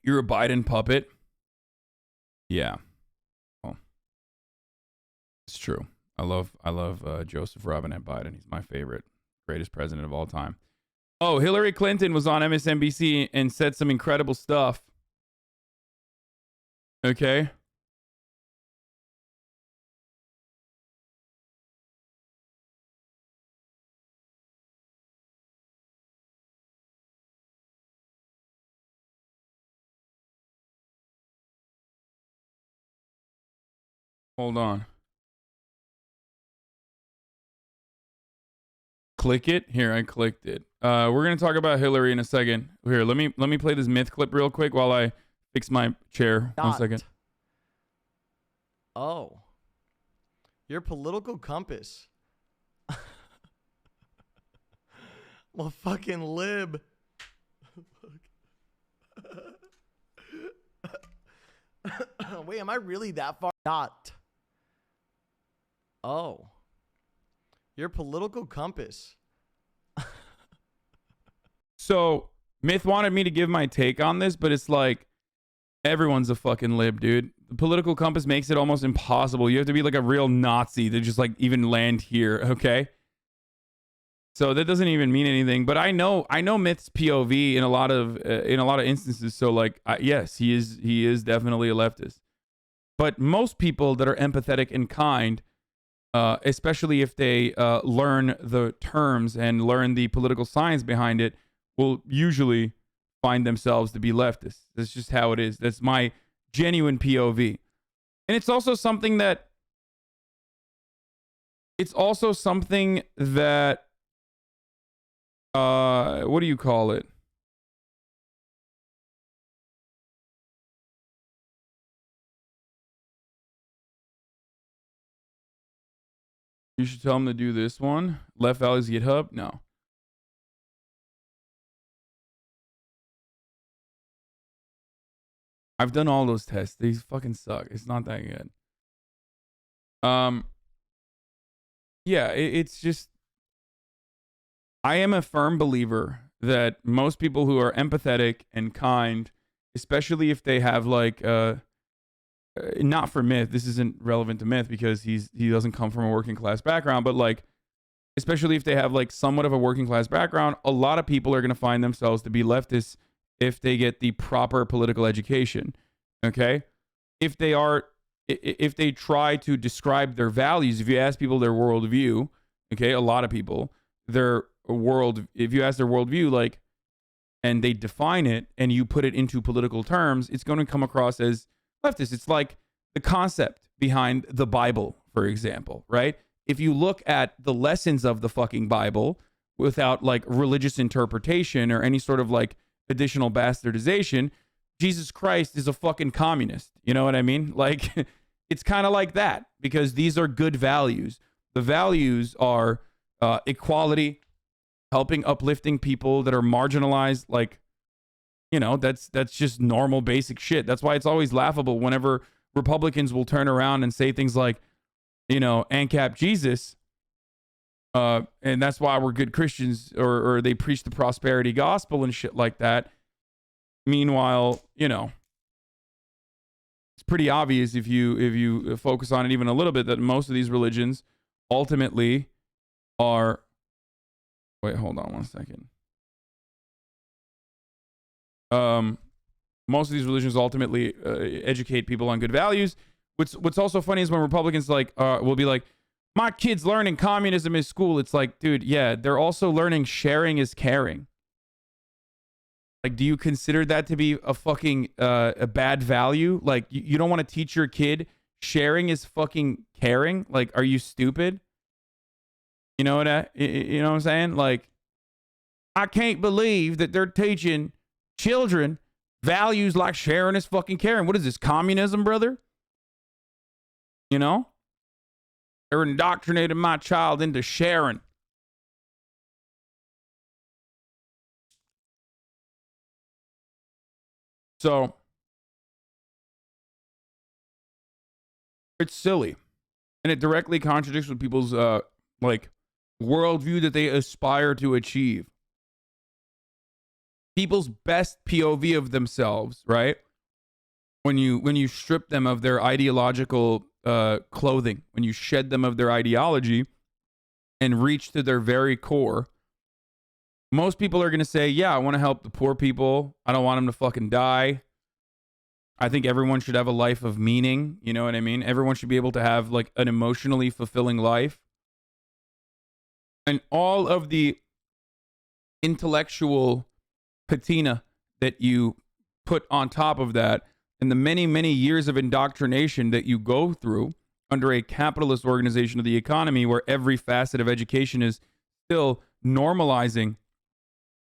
You're a Biden puppet? Yeah. Well, it's true. I love Joseph Robinette Biden. He's my favorite, greatest president of all time. Oh, Hillary Clinton was on MSNBC and said some incredible stuff. Okay. Hold on. Click it. Here, I clicked it. We're gonna talk about Hillary in a second. Here, let me play this myth clip real quick while I fix my chair. 1 second. Oh. Your political compass. Well, fucking lib. Wait, am I really that far? Dot. Oh. Your political compass. So, Myth wanted me to give my take on this, but it's like, everyone's a fucking lib, dude. The political compass makes it almost impossible. You have to be like a real Nazi to just like even land here, okay? So that doesn't even mean anything. But I know Myth's POV in a lot of instances. So like, yes, he is definitely a leftist. But most people that are empathetic and kind, especially if they learn the terms and learn the political science behind it, will usually find themselves to be leftists. That's just how it is. That's my genuine POV. And it's also something that what do you call it? You should tell them to do this one. Left Valley's GitHub? No. I've done all those tests. These fucking suck. It's not that good. Yeah, it's just, I am a firm believer that most people who are empathetic and kind, especially if they have like not for Myth, this isn't relevant to Myth because he doesn't come from a working class background, but like, especially if they have like somewhat of a working class background, a lot of people are going to find themselves to be leftists if they get the proper political education. Okay? If they try to describe their values, if you ask people their worldview, okay, a lot of people, if you ask their worldview, like, and they define it and you put it into political terms, it's going to come across as leftist. It's like the concept behind the Bible, for example, right? If you look at the lessons of the fucking Bible without like religious interpretation or any sort of like additional bastardization, Jesus Christ is a fucking communist. You know what I mean? Like, it's kind of like that because these are good values. The values are equality, helping, uplifting people that are marginalized. Like, you know, that's just normal, basic shit. That's why it's always laughable whenever Republicans will turn around and say things like, you know, ANCAP Jesus, and that's why we're good Christians, or they preach the prosperity gospel and shit like that. Meanwhile, you know, it's pretty obvious if you focus on it even a little bit that most of these religions ultimately are. Wait, hold on 1 second. Most of these religions ultimately educate people on good values. What's also funny is when Republicans like will be like, my kid's learning communism in school. It's like, dude, yeah, they're also learning sharing is caring. Like, do you consider that to be a fucking a bad value? Like, you don't want to teach your kid sharing is fucking caring? Like, are you stupid? You know what I'm saying? Like, I can't believe that they're teaching children values like sharing is fucking caring. What is this, communism, brother? You know? They're indoctrinating my child into sharing. So, it's silly. And it directly contradicts with people's, like, worldview that they aspire to achieve. People's best POV of themselves, right? When you strip them of their ideological clothing, when you shed them of their ideology and reach to their very core, Most people are going to say, yeah, I want to help the poor people. I don't want them to fucking die. I think everyone should have a life of meaning. You know what I mean? Everyone should be able to have like an emotionally fulfilling life. And all of the intellectual patina that you put on top of that and the many, many years of indoctrination that you go through under a capitalist organization of the economy where every facet of education is still normalizing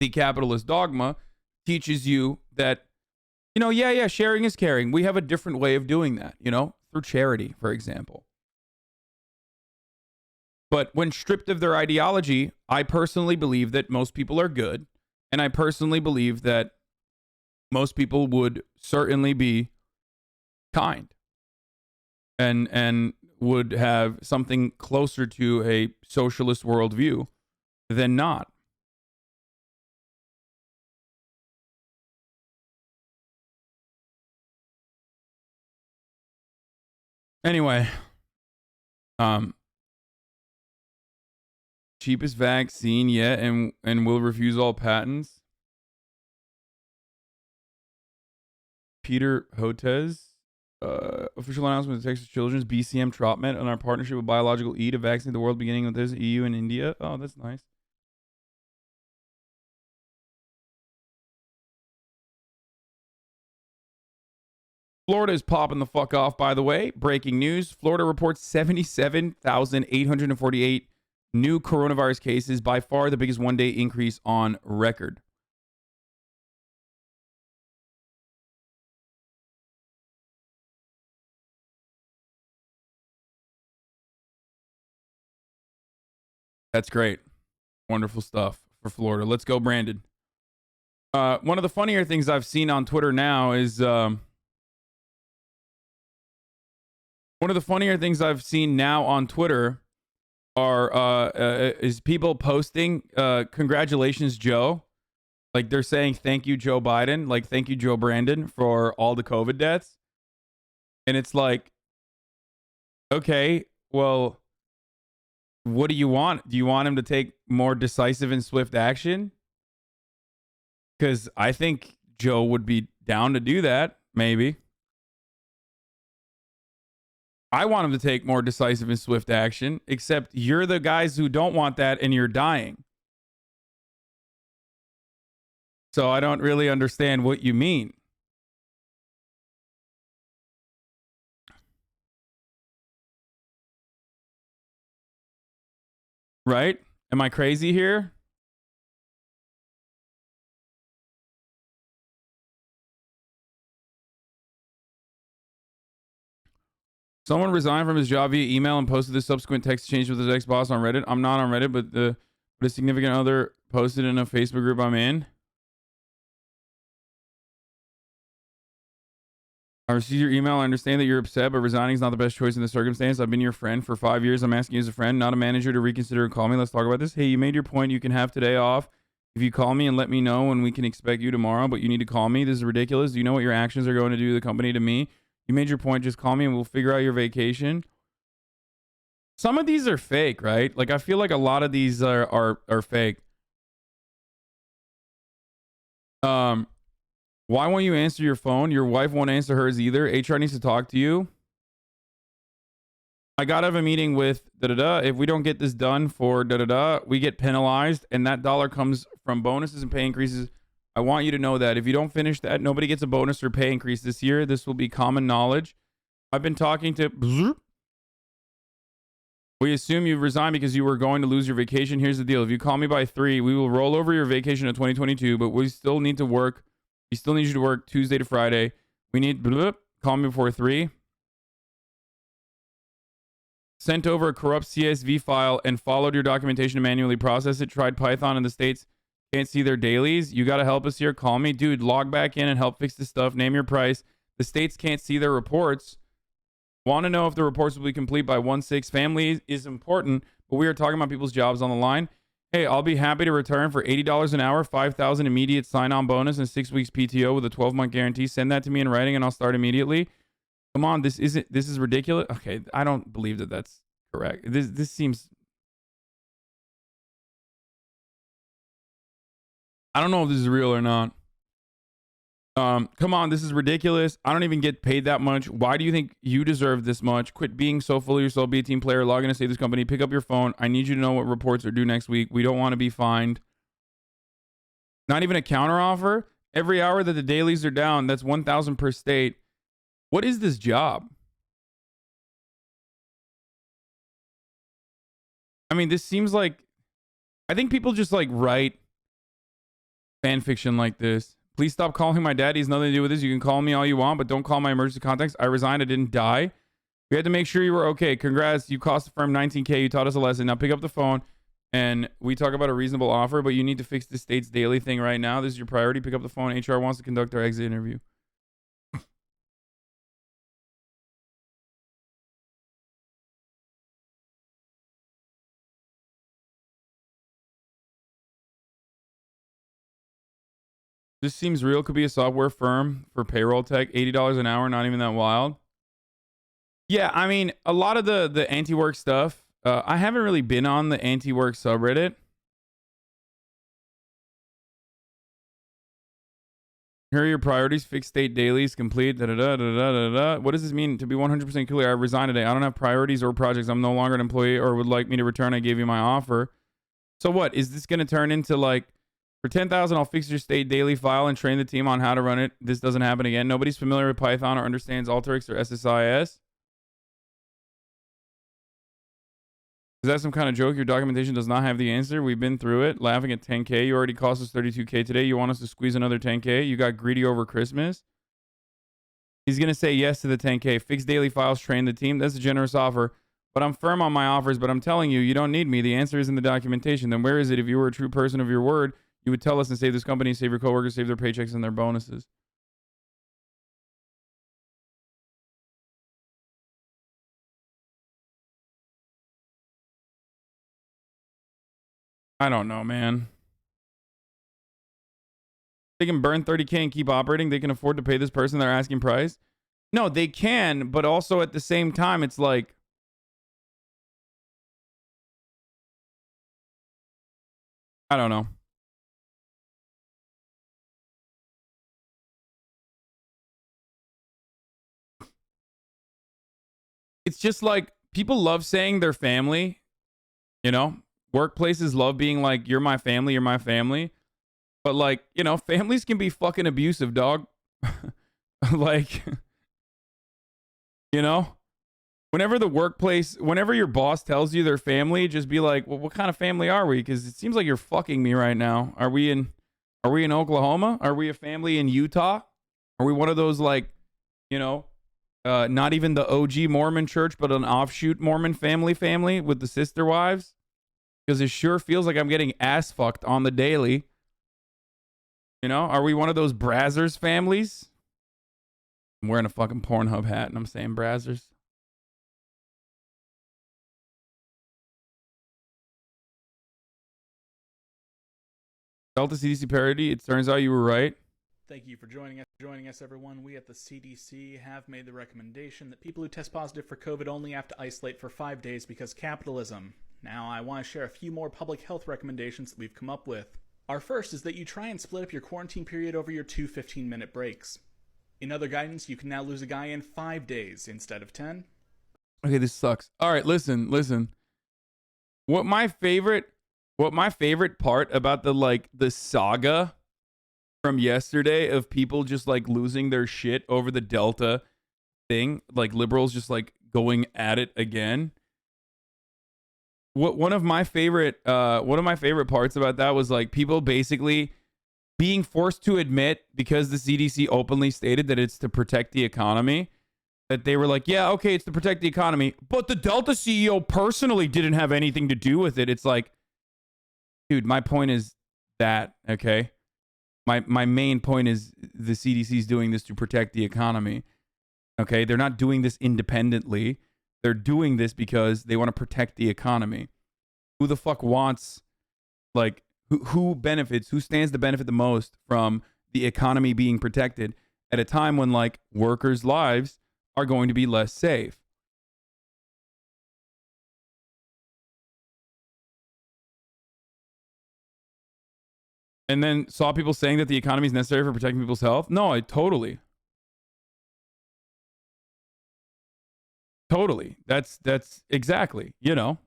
the capitalist dogma teaches you that, you know, yeah, sharing is caring. We have a different way of doing that, you know, through charity, for example. But when stripped of their ideology, I personally believe that most people are good. And I personally believe that most people would certainly be kind and would have something closer to a socialist worldview than not. Anyway, cheapest vaccine yet and will refuse all patents. Peter Hotez, official announcement of Texas Children's BCM TropMed on our partnership with Biological E to vaccinate the world, beginning with this EU and India. Oh, that's nice. Florida is popping the fuck off, by the way. Breaking news. Florida reports 77,848 new coronavirus cases, by far the biggest one-day increase on record. That's great. Wonderful stuff for Florida. Let's go, Brandon. One of the funnier things I've seen on Twitter now is... One of the funnier things I've seen now on Twitter is people posting, congratulations, Joe. Like they're saying, thank you, Joe Biden. Like, thank you, Joe Brandon, for all the COVID deaths. And it's like, okay, well, what do you want? Do you want him to take more decisive and swift action? Because I think Joe would be down to do that, maybe. I want him to take more decisive and swift action, except you're the guys who don't want that and you're dying. So I don't really understand what you mean. Right? Am I crazy here? Someone resigned from his job via email and posted the subsequent text exchange with his ex-boss on Reddit. I'm not on Reddit, but a significant other posted in a Facebook group I'm in. I received your email. I understand that you're upset, but resigning is not the best choice in the circumstance. I've been your friend for 5 years. I'm asking you as a friend, not a manager, to reconsider and call me. Let's talk about this. Hey, you made your point. You can have today off. If you call me and let me know when we can expect you tomorrow, but you need to call me. This is ridiculous. Do you know what your actions are going to do to the company, to me? You made your point. Just call me and we'll figure out your vacation. Some of these are fake, right? Like, I feel like a lot of these are fake. Why won't you answer your phone? Your wife won't answer hers either. HR needs to talk to you. I gotta have a meeting with da-da-da. If we don't get this done for da-da-da, we get penalized, and that dollar comes from bonuses and pay increases. I want you to know that if you don't finish that, nobody gets a bonus or pay increase this year. This will be common knowledge. I've been talking to... We assume you resigned because you were going to lose your vacation. Here's the deal. If you call me by 3, we will roll over your vacation to 2022, but we still need to work. We still need you to work Tuesday to Friday. We need... Call me before 3. Sent over a corrupt CSV file and followed your documentation to manually process it. Tried Python in the States. Can't see their dailies. You got to help us here. Call me. Dude, log back in and help fix this stuff. Name your price. The states can't see their reports. Want to know if the reports will be complete by 1/6. Family is important, but we are talking about people's jobs on the line. Hey, I'll be happy to return for $80 an hour, $5,000 immediate sign-on bonus, and 6 weeks PTO with a 12-month guarantee. Send that to me in writing, and I'll start immediately. Come on, this is ridiculous. Okay, I don't believe that that's correct. This seems... I don't know if this is real or not. Come on, this is ridiculous. I don't even get paid that much. Why do you think you deserve this much? Quit being so full of yourself. Be a team player. Log in to save this company. Pick up your phone. I need you to know what reports are due next week. We don't want to be fined. Not even a counter offer. Every hour that the dailies are down, that's 1,000 per state. What is this job? I mean, this seems like, I think people just like write fan fiction like this. Please stop calling my dad. He has nothing to do with this. You can call me all you want, but don't call my emergency contacts. I resigned. I didn't die. We had to make sure you were okay. Congrats. You cost the firm $19K. You taught us a lesson. Now pick up the phone and we talk about a reasonable offer, but you need to fix the state's daily thing right now. This is your priority. Pick up the phone. HR wants to conduct our exit interview. This seems real. Could be a software firm for payroll tech. $80 an hour. Not even that wild. Yeah, I mean, a lot of the anti-work stuff. I haven't really been on the anti-work subreddit. Here are your priorities. Fixed state dailies. Complete. Da, da, da, da, da, da, da. What does this mean? To be 100% clear, I resigned today. I don't have priorities or projects. I'm no longer an employee or would like me to return. I gave you my offer. So what? Is this going to turn into like, for 10,000, I'll fix your state daily file and train the team on how to run it. This doesn't happen again. Nobody's familiar with Python or understands Alteryx or SSIS. Is that some kind of joke? Your documentation does not have the answer. We've been through it. Laughing at 10K. You already cost us 32K today. You want us to squeeze another 10K? You got greedy over Christmas? He's going to say yes to the 10K. Fix daily files, train the team. That's a generous offer. But I'm firm on my offers. But I'm telling you, you don't need me. The answer is in the documentation. Then where is it? If you were a true person of your word, you would tell us and save this company, save your coworkers, save their paychecks and their bonuses. I don't know, man. They can burn 30K and keep operating. They can afford to pay this person their asking price. No, they can, but also at the same time, it's like, I don't know. It's just like people love saying they're family, you know? Workplaces love being like, you're my family, you're my family. But like, you know, families can be fucking abusive, dog. Like, you know? Whenever the workplace, whenever your boss tells you they're family, just be like, well, what kind of family are we? Because it seems like you're fucking me right now. Are we in Oklahoma? Are we a family in Utah? Are we one of those like, you know, not even the OG Mormon church, but an offshoot Mormon family with the sister wives? Because it sure feels like I'm getting ass fucked on the daily. You know, are we one of those Brazzers families? I'm wearing a fucking Pornhub hat and I'm saying Brazzers. Delta CDC parody. It turns out you were right. Thank you for joining us, everyone. We at the CDC have made the recommendation that people who test positive for COVID only have to isolate for 5 days because capitalism. Now, I want to share a few more public health recommendations that we've come up with. Our first is that you try and split up your quarantine period over your 2 15-minute breaks. In other guidance, you can now lose a guy in 5 days instead of 10. Okay, this sucks. All right, listen. What my favorite part about the saga from yesterday of people just like losing their shit over the Delta thing, like liberals just like going at it again. One of my favorite parts about that was like people basically being forced to admit, because the CDC openly stated that it's to protect the economy, that they were like, yeah, okay, it's to protect the economy, but the Delta CEO personally didn't have anything to do with it. It's like, dude, my point is that, okay? My main point is the CDC is doing this to protect the economy. Okay? They're not doing this independently. They're doing this because they want to protect the economy. Who the fuck wants, like, who benefits, who stands to benefit the most from the economy being protected at a time when, like, workers' lives are going to be less safe? and then saw people saying that the economy is necessary for protecting people's health. No, I totally. That's exactly, you know,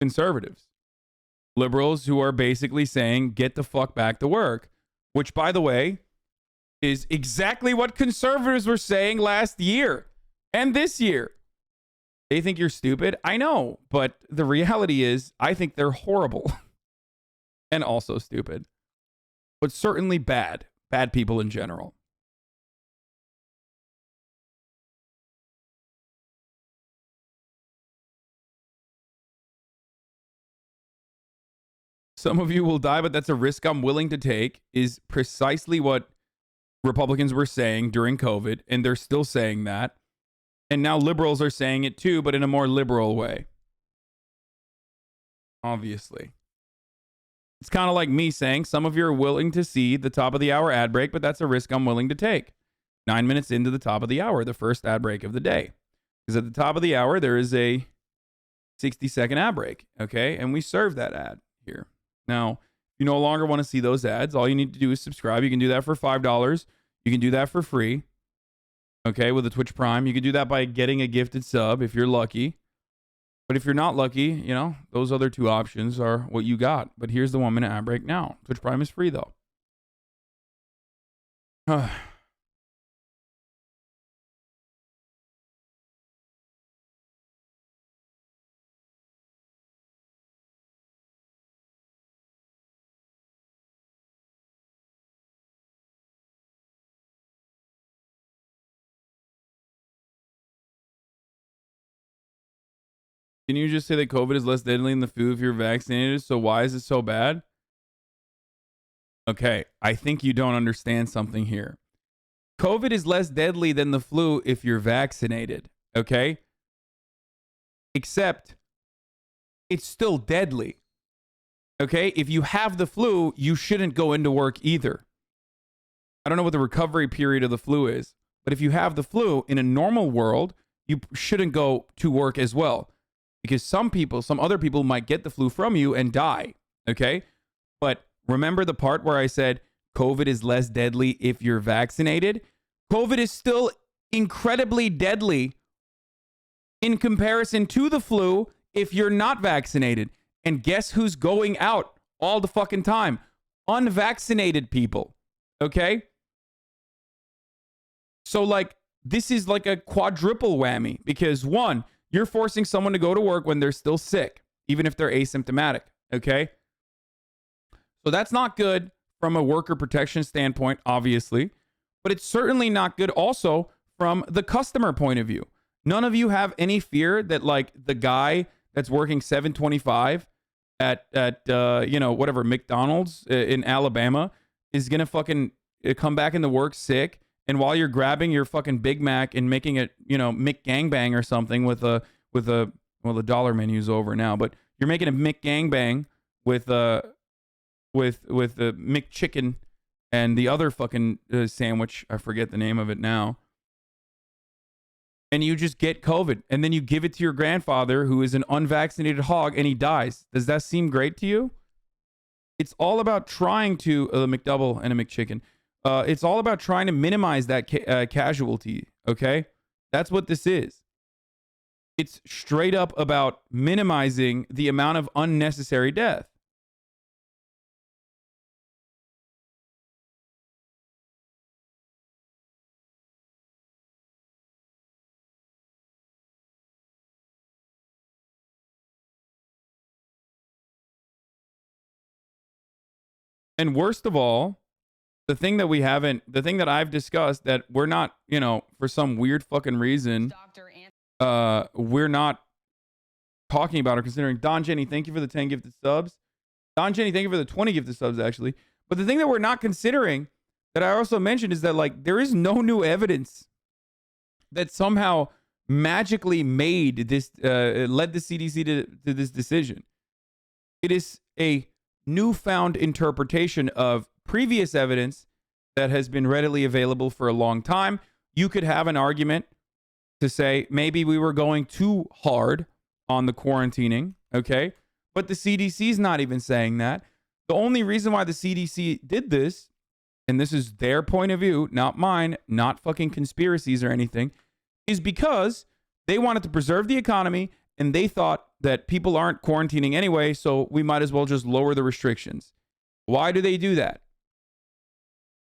conservatives. Liberals who are basically saying, get the fuck back to work, which, by the way, is exactly what conservatives were saying last year and this year. They think you're stupid. I know, but the reality is I think they're horrible and also stupid, but certainly bad people in general. Some of you will die, but that's a risk I'm willing to take, is precisely what Republicans were saying during COVID, and they're still saying that. And now liberals are saying it too, but in a more liberal way. Obviously. It's kind of like me saying some of you are willing to see the top of the hour ad break, but that's a risk I'm willing to take. 9 minutes into the top of the hour, the first ad break of the day. Because at the top of the hour, there is a 60-second ad break, okay? And we serve that ad here. Now, if you no longer want to see those ads, all you need to do is subscribe. You can do that for $5. You can do that for free. Okay, with a Twitch Prime. You can do that by getting a gifted sub if you're lucky. But if you're not lucky, you know, those other two options are what you got. But here's the 1 minute ad break now. Twitch Prime is free though. Can you just say that COVID is less deadly than the flu if you're vaccinated? So why is it so bad? Okay, I think you don't understand something here. COVID is less deadly than the flu if you're vaccinated, okay? Except it's still deadly, okay? If you have the flu, you shouldn't go into work either. I don't know what the recovery period of the flu is, but if you have the flu in a normal world, you shouldn't go to work as well. Because some other people might get the flu from you and die, okay? But remember the part where I said COVID is less deadly if you're vaccinated? COVID is still incredibly deadly in comparison to the flu if you're not vaccinated. And guess who's going out all the fucking time? Unvaccinated people, okay? So, like, this is like a quadruple whammy because, one, you're forcing someone to go to work when they're still sick, even if they're asymptomatic, okay? So that's not good from a worker protection standpoint, obviously, but it's certainly not good also from the customer point of view. None of you have any fear that, like, the guy that's working 725 at you know, whatever, McDonald's in Alabama is going to fucking come back into work sick. And while you're grabbing your fucking Big Mac and making it, you know, McGangbang or something with well, the dollar menu's over now, but you're making a McGangbang with the McChicken and the other fucking sandwich. I forget the name of it now. And you just get COVID and then you give it to your grandfather who is an unvaccinated hog and he dies. Does that seem great to you? It's all about trying to, a McDouble and a McChicken. It's all about trying to minimize that casualty, okay? That's what this is. It's straight up about minimizing the amount of unnecessary death. And worst of all, the thing that I've discussed that we're not, you know, for some weird fucking reason, we're not talking about or considering. Don Jenny, thank you for the 10 gifted subs. Don Jenny, thank you for the 20 gifted subs, actually. But the thing that we're not considering, that I also mentioned, is that, like, there is no new evidence that somehow magically made this, led the CDC to this decision. It is a newfound interpretation of previous evidence that has been readily available for a long time. You could have an argument to say maybe we were going too hard on the quarantining, okay? But the CDC is not even saying that. The only reason why the CDC did this, and this is their point of view, not mine, not fucking conspiracies or anything, is because they wanted to preserve the economy and they thought that people aren't quarantining anyway, so we might as well just lower the restrictions. Why do they do that?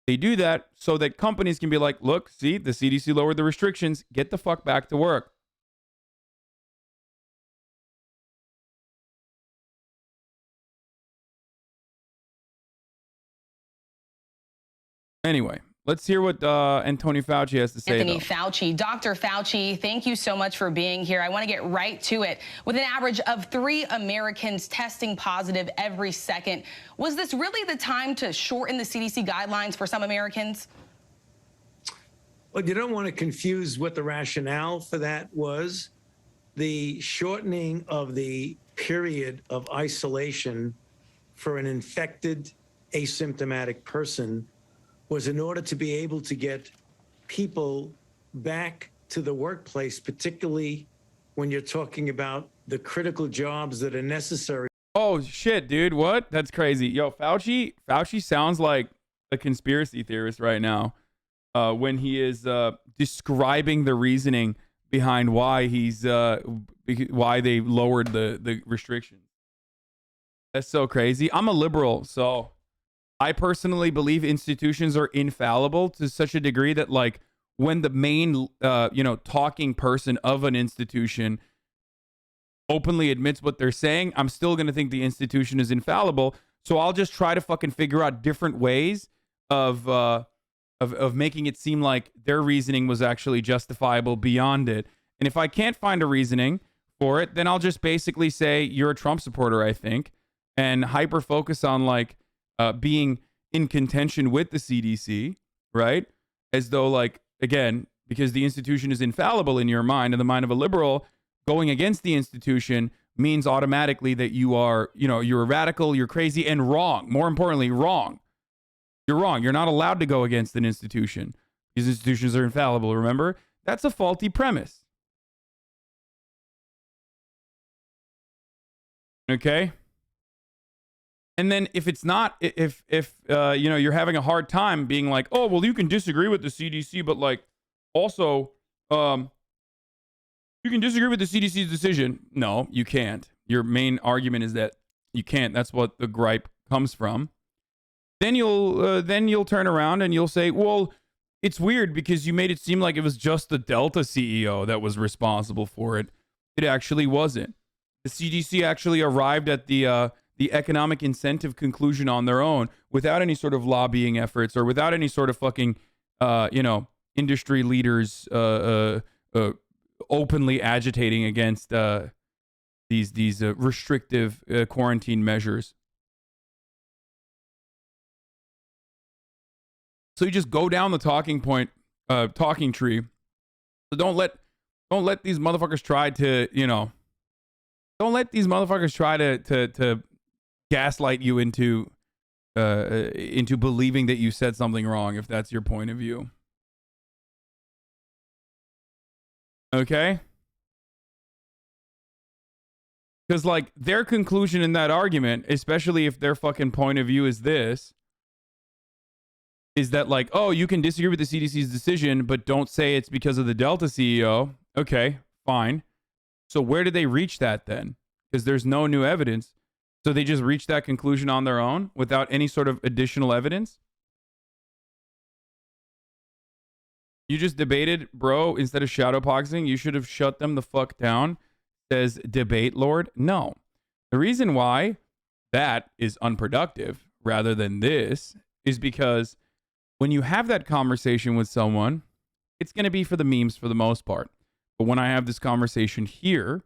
They do that so that companies can be like, look, see, the CDC lowered the restrictions. Get the fuck back to work. Anyway, let's hear what Anthony Fauci has to say. Anthony Fauci, Dr. Fauci, thank you so much for being here. I want to get right to it. With an average of 3 Americans testing positive every second, was this really the time to shorten the CDC guidelines for some Americans? Well, you don't want to confuse what the rationale for that was. The shortening of the period of isolation for an infected, asymptomatic person was in order to be able to get people back to the workplace, particularly when you're talking about the critical jobs that are necessary. Oh, shit, dude. What? That's crazy. Yo, Fauci sounds like a conspiracy theorist right now when he is describing the reasoning behind why why they lowered the restrictions. That's so crazy. I'm a liberal, so I personally believe institutions are infallible to such a degree that, like, when the main, talking person of an institution openly admits what they're saying, I'm still going to think the institution is infallible. So I'll just try to fucking figure out different ways of making it seem like their reasoning was actually justifiable beyond it. And if I can't find a reasoning for it, then I'll just basically say you're a Trump supporter, I think, and hyper focus on, like, being in contention with the CDC, right? As though, like, again, because the institution is infallible in your mind and the mind of a liberal, going against the institution means automatically that you are, you're a radical, you're crazy, and wrong. More importantly, wrong. You're wrong. You're not allowed to go against an institution because institutions are infallible, remember? That's a faulty premise. Okay? And then if it's not, if you're having a hard time being like, oh, well, you can disagree with the CDC, but, like, also, you can disagree with the CDC's decision. No, you can't. Your main argument is that you can't. That's what the gripe comes from. Then you'll turn around and you'll say, well, it's weird because you made it seem like it was just the Delta CEO that was responsible for it. It actually wasn't. The CDC actually arrived at the economic incentive conclusion on their own without any sort of lobbying efforts or without any sort of fucking, industry leaders openly agitating against these restrictive quarantine measures. So you just go down the talking tree. So don't let these motherfuckers try to, don't let these motherfuckers try to gaslight you into believing that you said something wrong if that's your point of view. Okay? Because, like, their conclusion in that argument, especially if their fucking point of view is this, is that, like, oh, you can disagree with the CDC's decision, but don't say it's because of the Delta CEO. Okay, fine. So where did they reach that then? Because there's no new evidence. So they just reached that conclusion on their own without any sort of additional evidence? You just debated, bro, instead of shadowboxing. You should have shut them the fuck down, says Debate Lord. No. The reason why that is unproductive rather than this is because when you have that conversation with someone, it's going to be for the memes for the most part. But when I have this conversation here,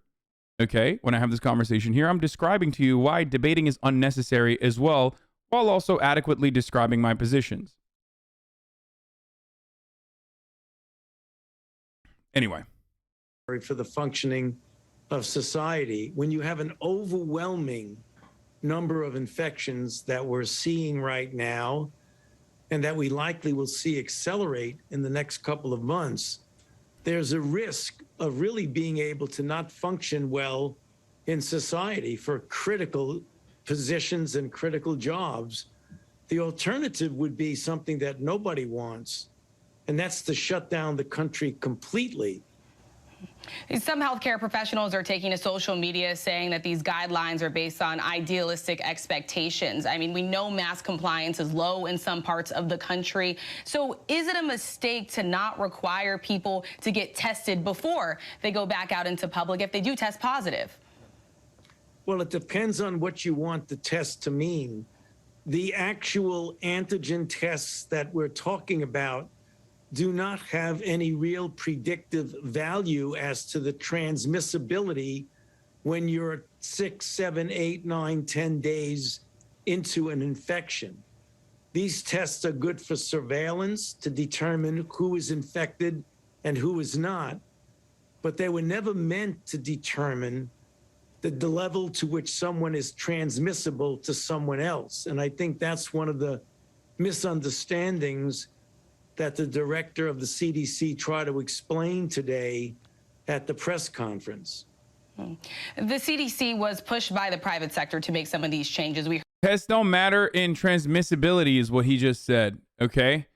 okay, when I have this conversation here, I'm describing to you why debating is unnecessary as well, while also adequately describing my positions. Anyway. For the functioning of society, when you have an overwhelming number of infections that we're seeing right now, and that we likely will see accelerate in the next couple of months, there's a risk of really being able to not function well in society for critical positions and critical jobs. The alternative would be something that nobody wants, and that's to shut down the country completely. Some healthcare professionals are taking to social media saying that these guidelines are based on idealistic expectations. I mean, we know mask compliance is low in some parts of the country. So is it a mistake to not require people to get tested before they go back out into public if they do test positive? Well, it depends on what you want the test to mean. The actual antigen tests that we're talking about do not have any real predictive value as to the transmissibility when you're 6, 7, 8, 9, 10 days into an infection. These tests are good for surveillance to determine who is infected and who is not, but they were never meant to determine the level to which someone is transmissible to someone else. And I think that's one of the misunderstandings that the director of the CDC tried to explain today at the press conference. The CDC was pushed by the private sector to make some of these changes. Tests don't matter in transmissibility is what he just said, okay?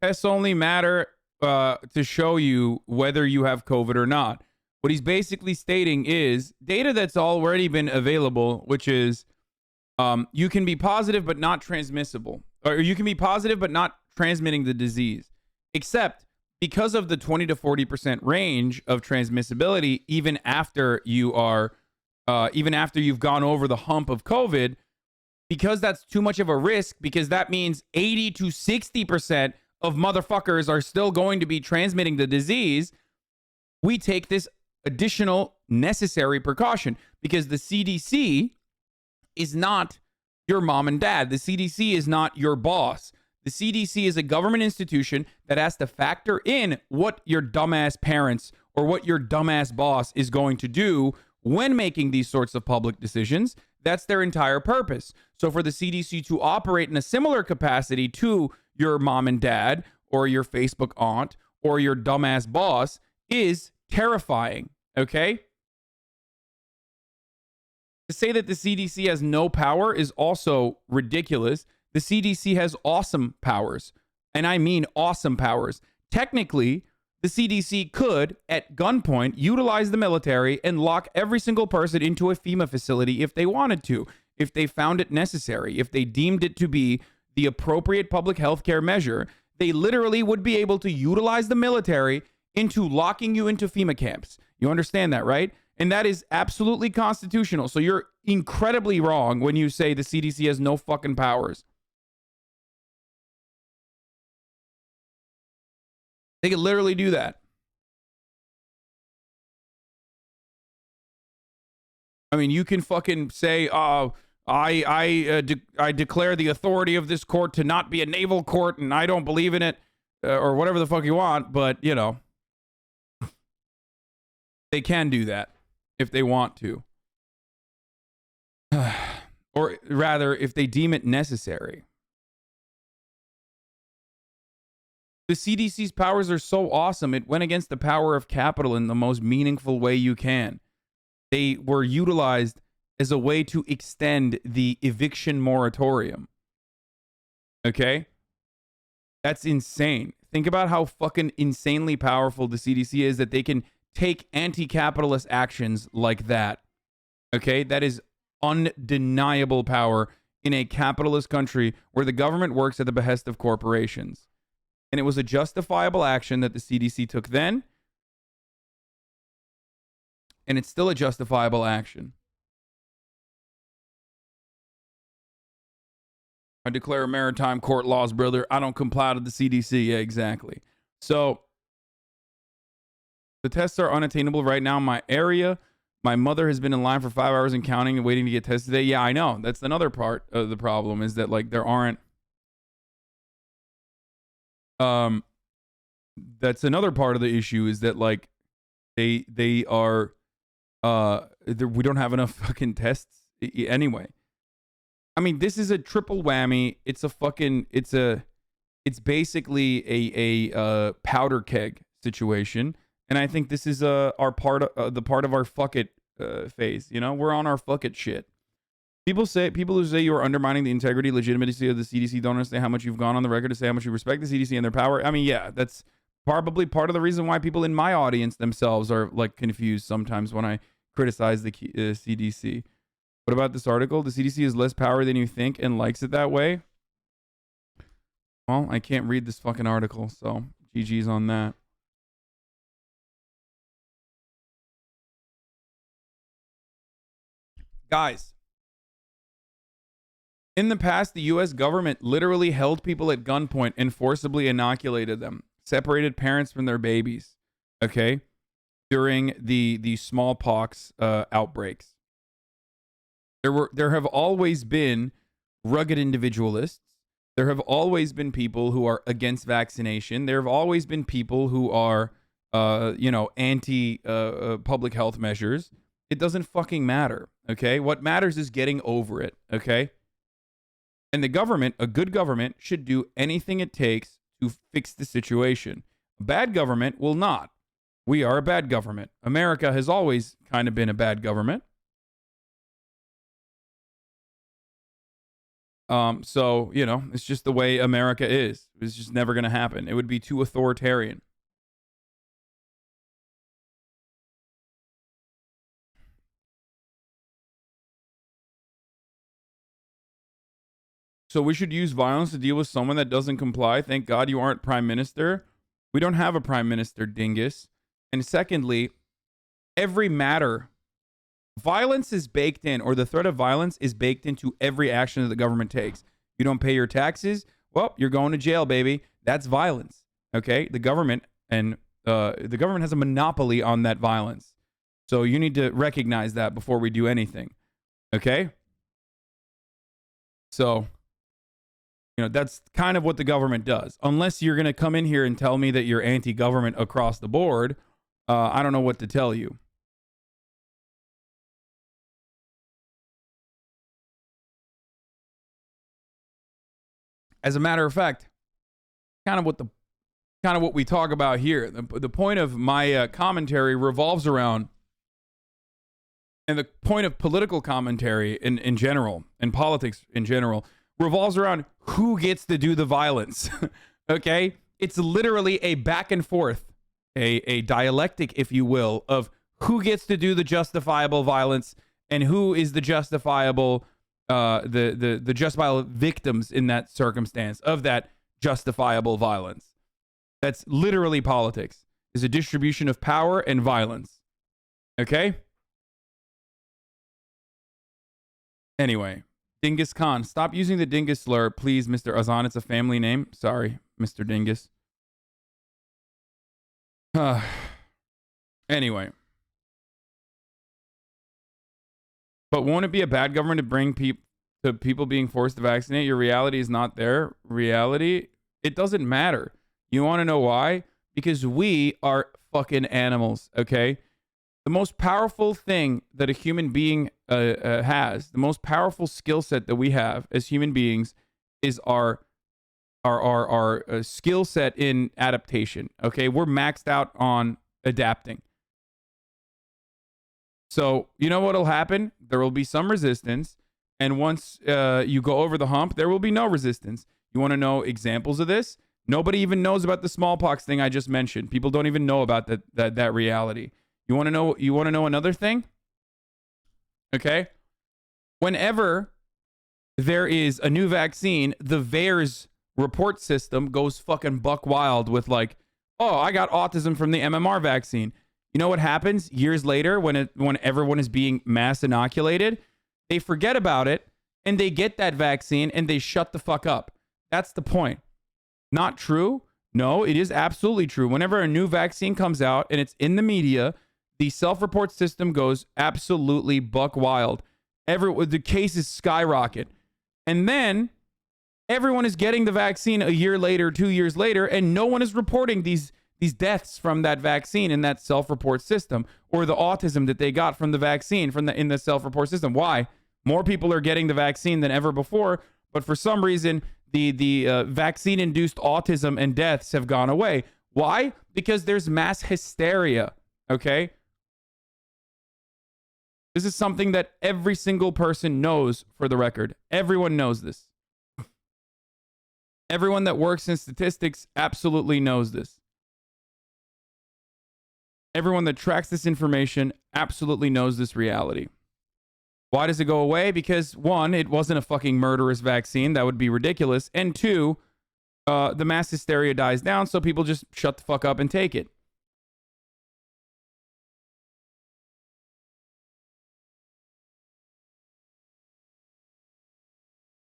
Tests only matter to show you whether you have COVID or not. What he's basically stating is data that's already been available, which is you can be positive but not transmissible. Or you can be positive but not transmitting the disease. Except because of the 20 to 40% range of transmissibility, even after you are, even after you've gone over the hump of COVID, because that's too much of a risk, because that means 80 to 60% of motherfuckers are still going to be transmitting the disease, we take this additional necessary precaution because the CDC is not your mom and dad. The CDC is not your boss. The CDC is a government institution that has to factor in what your dumbass parents or what your dumbass boss is going to do when making these sorts of public decisions. That's their entire purpose. So for the CDC to operate in a similar capacity to your mom and dad or your Facebook aunt or your dumbass boss is terrifying, okay? To say that the CDC has no power is also ridiculous. The CDC has awesome powers, and I mean awesome powers. Technically, the CDC could, at gunpoint, utilize the military and lock every single person into a FEMA facility if they wanted to, if they found it necessary, if they deemed it to be the appropriate public health care measure. They literally would be able to utilize the military into locking you into FEMA camps. You understand that, right? And that is absolutely constitutional. So you're incredibly wrong when you say the CDC has no fucking powers. They could literally do that. I mean, you can fucking say, I declare the authority of this court to not be a naval court and I don't believe in it, or whatever the fuck you want, but, you know, they can do that if they want to. Or rather, if they deem it necessary. The CDC's powers are so awesome, it went against the power of capital in the most meaningful way you can. They were utilized as a way to extend the eviction moratorium. Okay? That's insane. Think about how fucking insanely powerful the CDC is that they can take anti-capitalist actions like that. Okay? That is undeniable power in a capitalist country where the government works at the behest of corporations. And it was a justifiable action that the CDC took then. And it's still a justifiable action. I declare maritime court laws, brother. I don't comply to the CDC. Yeah, exactly. So the tests are unattainable right now in my area. My mother has been in line for 5 hours and counting and waiting to get tested today. Yeah, I know. That's another part of the problem is that, like, there aren't. That's another part of the issue is that, like, they are, we don't have enough fucking tests anyway. I mean, this is a triple whammy. It's basically a powder keg situation. And I think this is our part of the part of our fuck it phase. You know, we're on our fuck it shit. People who say you are undermining the integrity, legitimacy of the CDC don't understand how much you've gone on the record to say how much you respect the CDC and their power. I mean, yeah, that's probably part of the reason why people in my audience themselves are like confused sometimes when I criticize the CDC. What about this article? The CDC has less power than you think and likes it that way. Well, I can't read this fucking article, so GG's on that. Guys, in the past, the U.S. government literally held people at gunpoint and forcibly inoculated them, separated parents from their babies, okay, during the smallpox outbreaks. There have always been rugged individualists. There have always been people who are against vaccination. There have always been people who are, anti public health measures. It doesn't fucking matter, okay? What matters is getting over it, okay? And the government, a good government, should do anything it takes to fix the situation. A bad government will not. We are a bad government. America has always kind of been a bad government. So, it's just the way America is. It's just never going to happen. It would be too authoritarian. So we should use violence to deal with someone that doesn't comply. Thank God you aren't prime minister. We don't have a prime minister, dingus. And secondly, every matter, violence is baked in, or the threat of violence is baked into every action that the government takes. You don't pay your taxes, well, you're going to jail, baby. That's violence. Okay? The government has a monopoly on that violence. So you need to recognize that before we do anything. Okay? So, that's kind of what the government does. Unless you're going to come in here and tell me that you're anti-government across the board, I don't know what to tell you. As a matter of fact, kind of what we talk about here. The point of my commentary revolves around, and the point of political commentary in general, and politics in general, revolves around who gets to do the violence. Okay? It's literally a back and forth, a dialectic, if you will, of who gets to do the justifiable violence and who is the justifiable the justifiable victims in that circumstance of that justifiable violence. That's literally politics. Is a distribution of power and violence. Okay? Anyway, Dingus Khan, stop using the Dingus slur, please, Mr. Hasan. It's a family name. Sorry, Mr. Dingus. Anyway. But won't it be a bad government to bring people being forced to vaccinate? Your reality is not their reality. It doesn't matter. You want to know why? Because we are fucking animals, okay? The most powerful thing that a human being has, the most powerful skill set that we have as human beings is our skill set in adaptation, okay? We're maxed out on adapting. So, you know what'll happen? There will be some resistance, and once you go over the hump, there will be no resistance. You want to know examples of this? Nobody even knows about the smallpox thing I just mentioned. People don't even know about that reality. You want to know another thing? Okay? Whenever there is a new vaccine, the VAERS report system goes fucking buck wild with like, oh, I got autism from the MMR vaccine. You know what happens years later when everyone is being mass inoculated? They forget about it and they get that vaccine and they shut the fuck up. That's the point. Not true? No, it is absolutely true. Whenever a new vaccine comes out and it's in the media, the self-report system goes absolutely buck wild. The cases skyrocket. And then everyone is getting the vaccine a year later, 2 years later, and no one is reporting these deaths from that vaccine in that self-report system, or the autism that they got from the vaccine in the self-report system. Why? More people are getting the vaccine than ever before, but for some reason, the vaccine-induced autism and deaths have gone away. Why? Because there's mass hysteria, okay? This is something that every single person knows, for the record. Everyone knows this. Everyone that works in statistics absolutely knows this. Everyone that tracks this information absolutely knows this reality. Why does it go away? Because one, it wasn't a fucking murderous vaccine. That would be ridiculous. And two, the mass hysteria dies down, so people just shut the fuck up and take it.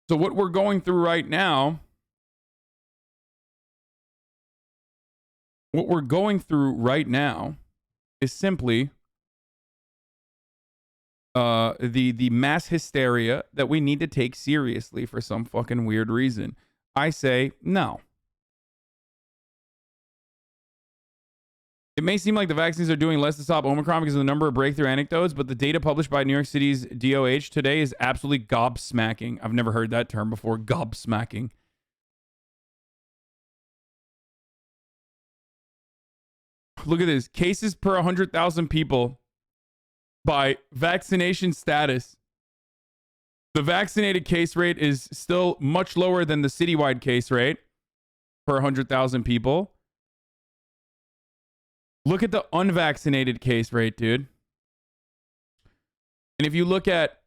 So what we're going through right now, is simply the mass hysteria that we need to take seriously for some fucking weird reason. I say no. It may seem like the vaccines are doing less to stop Omicron because of the number of breakthrough anecdotes, but the data published by New York City's DOH today is absolutely gobsmacking. I've never heard that term before, gobsmacking. Look at this. Cases per 100,000 people by vaccination status. The vaccinated case rate is still much lower than the citywide case rate per 100,000 people. Look at the unvaccinated case rate, dude. And if you look at,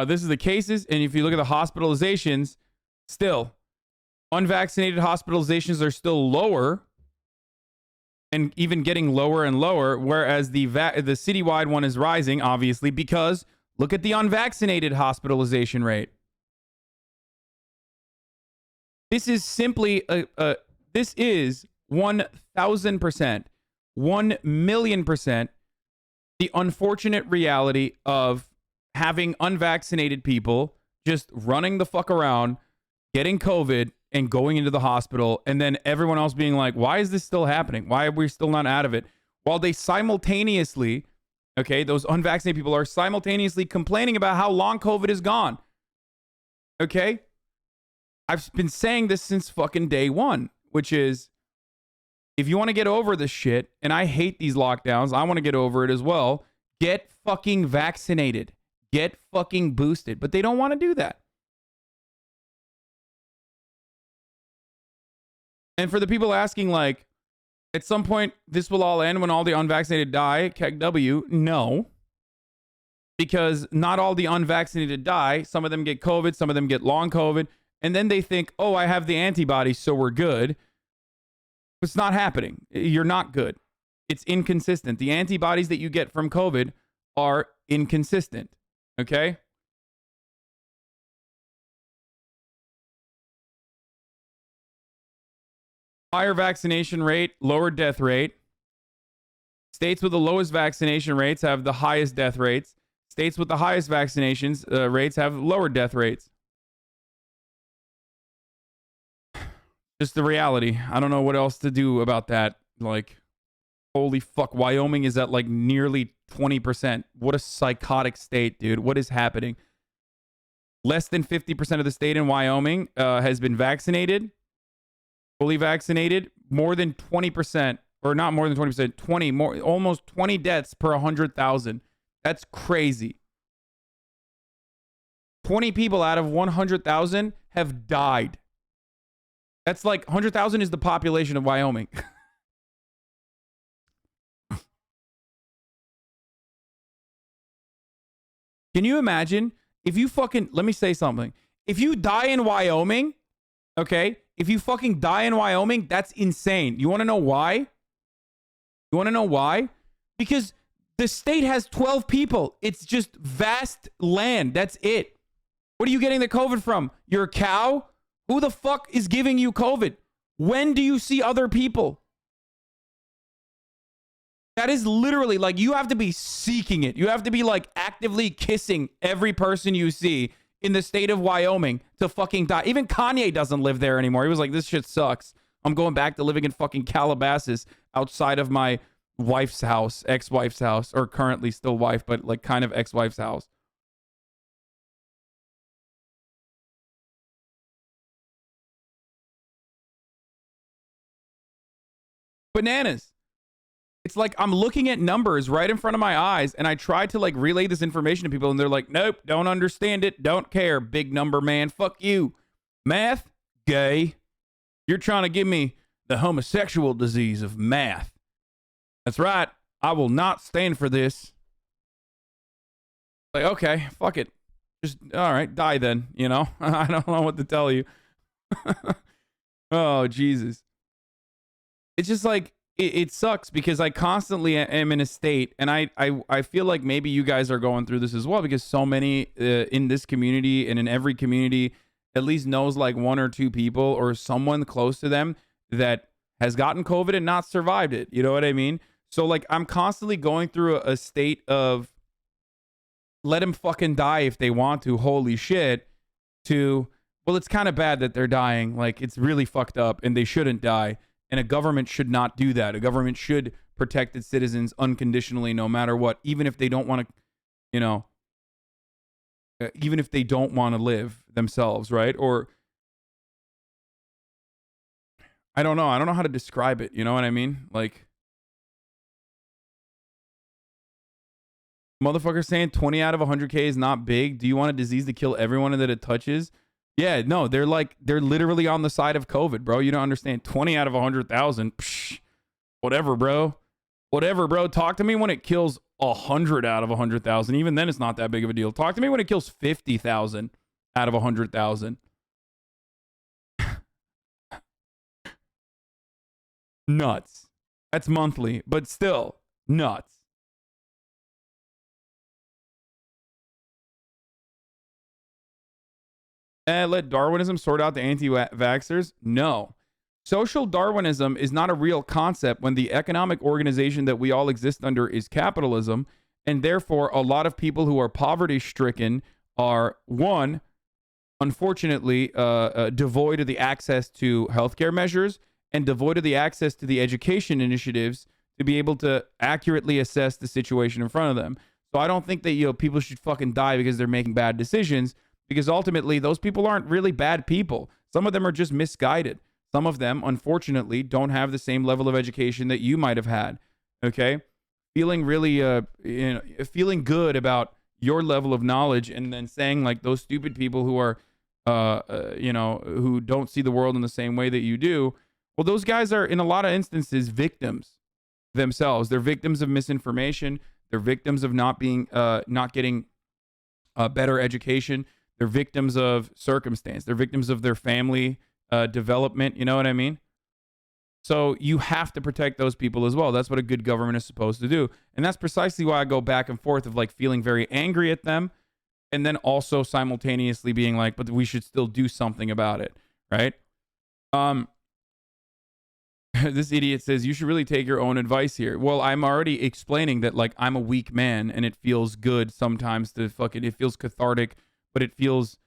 this is the cases, and if you look at the hospitalizations, still, unvaccinated hospitalizations are still lower and even getting lower and lower, whereas the citywide one is rising, obviously, because look at the unvaccinated hospitalization rate. This is simply, this is 1,000%. 1,000,000% the unfortunate reality of having unvaccinated people just running the fuck around, getting COVID and going into the hospital, and then everyone else being like, why is this still happening? Why are we still not out of it? While they simultaneously, okay, those unvaccinated people are simultaneously complaining about how long COVID is gone. Okay? I've been saying this since fucking day one, which is, if you want to get over this shit, and I hate these lockdowns, I want to get over it as well, get fucking vaccinated. Get fucking boosted. But they don't want to do that. And for the people asking, like, at some point, this will all end when all the unvaccinated die, KEKW, no. Because not all the unvaccinated die. Some of them get COVID, some of them get long COVID, and then they think, oh, I have the antibodies, so we're good. It's not happening. You're not good. It's inconsistent. The antibodies that you get from COVID are inconsistent. Okay? Higher vaccination rate, lower death rate. States with the lowest vaccination rates have the highest death rates. States with the highest vaccinations rates have lower death rates. Just the reality. I don't know what else to do about that. Like, holy fuck, Wyoming is at like nearly 20%. What a psychotic state, dude. What is happening? Less than 50% of the state in Wyoming has been vaccinated, fully vaccinated. More than 20%, or not more than 20%, 20 more, almost 20 deaths per 100,000. That's crazy. 20 people out of 100,000 have died. That's like 100,000 is the population of Wyoming. Can you imagine if you fucking, let me say something. If you die in Wyoming, okay? If you fucking die in Wyoming, that's insane. You want to know why? You want to know why? Because the state has 12 people. It's just vast land. That's it. What are you getting the COVID from? You're a cow? Who the fuck is giving you COVID? When do you see other people? That is literally like, you have to be seeking it. You have to be like actively kissing every person you see in the state of Wyoming to fucking die. Even Kanye doesn't live there anymore. He was like, this shit sucks. I'm going back to living in fucking Calabasas outside of my wife's house, ex-wife's house, or currently still wife, but like kind of ex-wife's house. Bananas. It's like I'm looking at numbers right in front of my eyes, and I try to like relay this information to people, and they're like, nope, don't understand it, don't care, big number man, fuck you. Math, gay. You're trying to give me the homosexual disease of math. That's right. I will not stand for this. Like, okay, fuck it. Just, all right, die then, you know? I don't know what to tell you. Oh, Jesus. It's just like, it sucks because I constantly am in a state, and I feel like maybe you guys are going through this as well, because so many in this community and in every community at least knows like one or two people or someone close to them that has gotten COVID and not survived it. You know what I mean? So like I'm constantly going through a state of let them fucking die if they want to, holy shit, to, well, it's kind of bad that they're dying. Like it's really fucked up and they shouldn't die. And a government should not do that. A government should protect its citizens unconditionally, no matter what, even if they don't want to, you know, even if they don't want to live themselves, right? Or I don't know. I don't know how to describe it. You know what I mean? Like, motherfucker saying 20 out of 100K is not big. Do you want a disease to kill everyone that it touches? Yeah, no, they're literally on the side of COVID, bro. You don't understand. 20 out of 100,000. Whatever, bro. Whatever, bro. Talk to me when it kills 100 out of 100,000. Even then, it's not that big of a deal. Talk to me when it kills 50,000 out of 100,000. Nuts. That's monthly, but still nuts. Let Darwinism sort out the anti-vaxxers? No. Social Darwinism is not a real concept when the economic organization that we all exist under is capitalism, and therefore a lot of people who are poverty-stricken are, one, unfortunately, devoid of the access to healthcare measures and devoid of the access to the education initiatives to be able to accurately assess the situation in front of them. So I don't think that, you know, people should fucking die because they're making bad decisions, because ultimately those people aren't really bad people. Some of them are just misguided. Some of them, unfortunately, don't have the same level of education that you might have had. Okay, feeling really, feeling good about your level of knowledge, and then saying like those stupid people who are, who don't see the world in the same way that you do. Well, those guys are in a lot of instances victims themselves. They're victims of misinformation. They're victims of not getting better education. They're victims of circumstance. They're victims of their family development. You know what I mean? So you have to protect those people as well. That's what a good government is supposed to do. And that's precisely why I go back and forth of like feeling very angry at them, and then also simultaneously being like, but we should still do something about it. Right? This idiot says you should really take your own advice here. Well, I'm already explaining that like I'm a weak man and it feels good sometimes to it feels cathartic, but it feels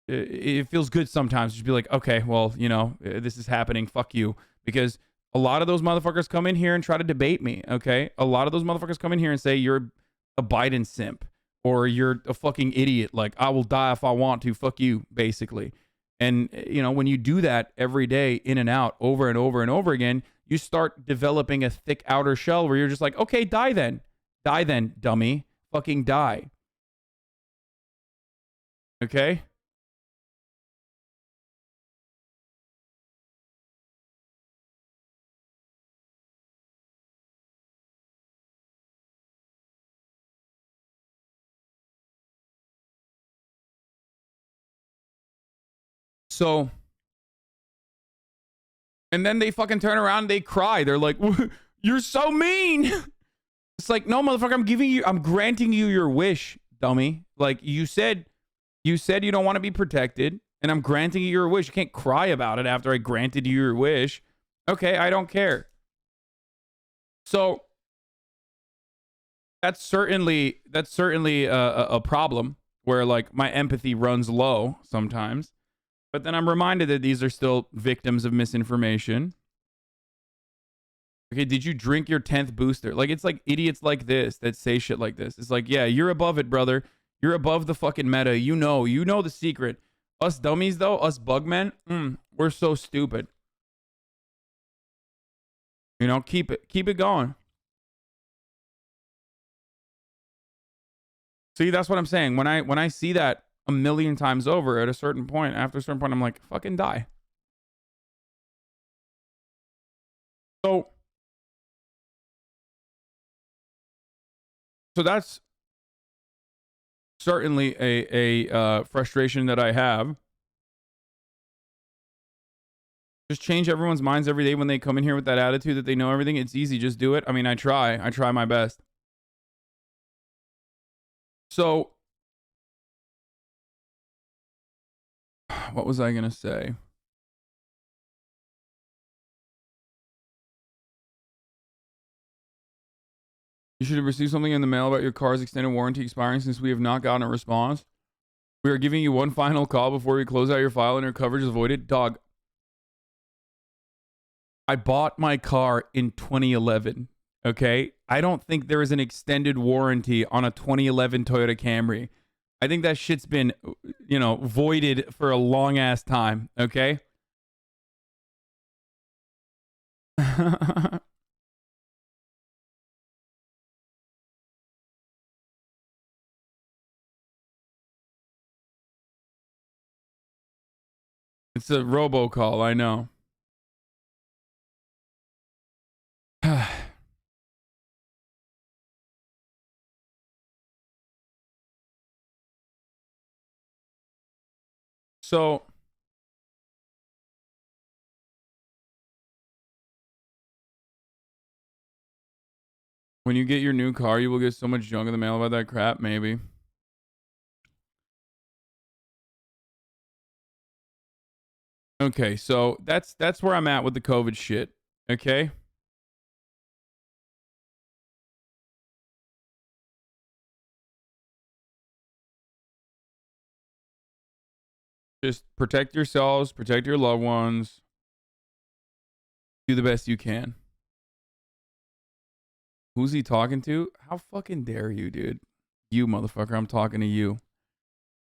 good sometimes to be like, okay, well, you know, this is happening. Fuck you. Because a lot of those motherfuckers come in here and try to debate me. Okay. A lot of those motherfuckers come in here and say you're a Biden simp or you're a fucking idiot. Like, I will die if I want to. Fuck you, basically. And, you know, when you do that every day in and out over and over and over again, you start developing a thick outer shell where you're just like, okay, die then. Die then, dummy. Fucking die. Okay? So, and then they fucking turn around and they cry. They're like, you're so mean. It's like, no, motherfucker, I'm granting you your wish, dummy. Like, you said you don't want to be protected, and I'm granting you your wish. You can't cry about it after I granted you your wish. Okay, I don't care. So that's certainly a problem where like my empathy runs low sometimes. But then I'm reminded that these are still victims of misinformation. Okay, did you drink your 10th booster? Like, it's like idiots like this that say shit like this. It's like, yeah, you're above it, brother. You're above the fucking meta. You know the secret. Us dummies, though, us bugmen, we're so stupid. You know, keep it going. See, that's what I'm saying. When I see that a million times over at a certain point, after a certain point, I'm like, fucking die. So that's certainly a frustration that I have. Just change everyone's minds every day when they come in here with that attitude that they know everything. It's easy. Just do it. I mean, I try my best. So what was I going to say? You should have received something in the mail about your car's extended warranty expiring since we have not gotten a response. We are giving you one final call before we close out your file and your coverage is voided. Dog, I bought my car in 2011, okay? I don't think there is an extended warranty on a 2011 Toyota Camry. I think that shit's been, voided for a long-ass time, okay? It's a robocall, I know. So when you get your new car, you will get so much junk in the mail about that crap, maybe. Okay, so that's where I'm at with the COVID shit. Okay? Just protect yourselves, protect your loved ones. Do the best you can. Who's he talking to? How fucking dare you, dude? You motherfucker, I'm talking to you.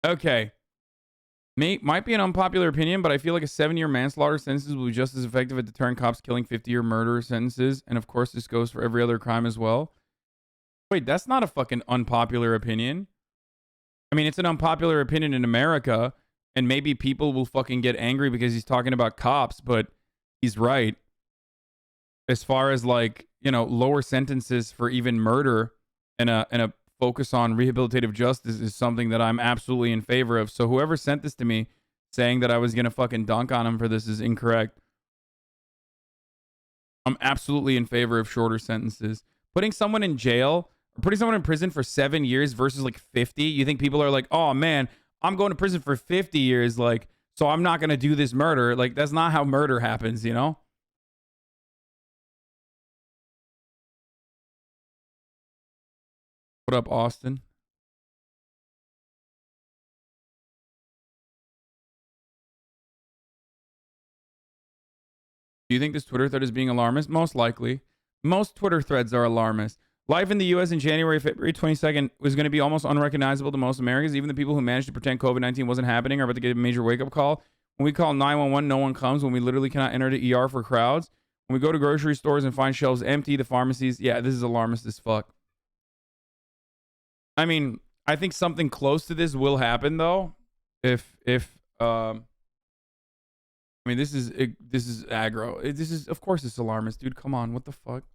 Okay. Might be an unpopular opinion, but I feel like a 7-year manslaughter sentence will be just as effective at deterring cops killing 50-year murder sentences. And of course, this goes for every other crime as well. Wait, that's not a fucking unpopular opinion. I mean, it's an unpopular opinion in America, and maybe people will fucking get angry because he's talking about cops, but he's right. As far as like, lower sentences for even murder and a focus on rehabilitative justice is something that I'm absolutely in favor of. So whoever sent this to me saying that I was going to fucking dunk on him for this is incorrect. I'm absolutely in favor of shorter sentences. Putting someone in jail or putting someone in prison for 7 years versus like 50. You think people are like, oh man, I'm going to prison for 50 years. Like, so I'm not going to do this murder. Like, that's not how murder happens, What up, Austin? Do you think this Twitter thread is being alarmist? Most likely. Most Twitter threads are alarmist. Life in the U.S. in January, February 22nd was going to be almost unrecognizable to most Americans. Even the people who managed to pretend COVID-19 wasn't happening are about to get a major wake-up call. When we call 911, no one comes. When we literally cannot enter the ER for crowds. When we go to grocery stores and find shelves empty, the pharmacies, yeah, this is alarmist as fuck. I mean, I think something close to this will happen though. I mean, this is aggro. This is, of course, it's alarmist, dude. Come on, what the fuck?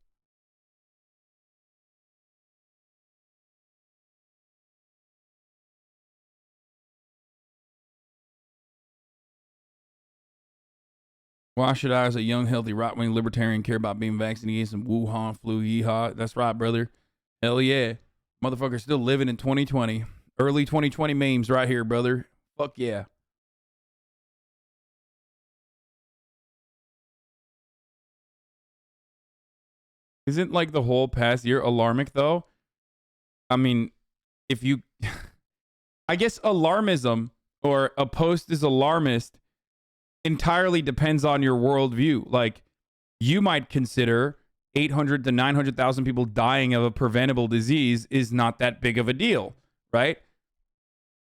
Why should I, as a young, healthy, right-wing libertarian, care about being vaccinated against some Wuhan flu? Yeehaw. That's right, brother. Hell yeah. Motherfucker still living in 2020. Early 2020 memes right here, brother. Fuck yeah. Isn't like the whole past year alarmic though? I mean, if you... I guess alarmism or a post is alarmist entirely depends on your worldview. Like, you might consider 800 to 900,000 people dying of a preventable disease is not that big of a deal, right?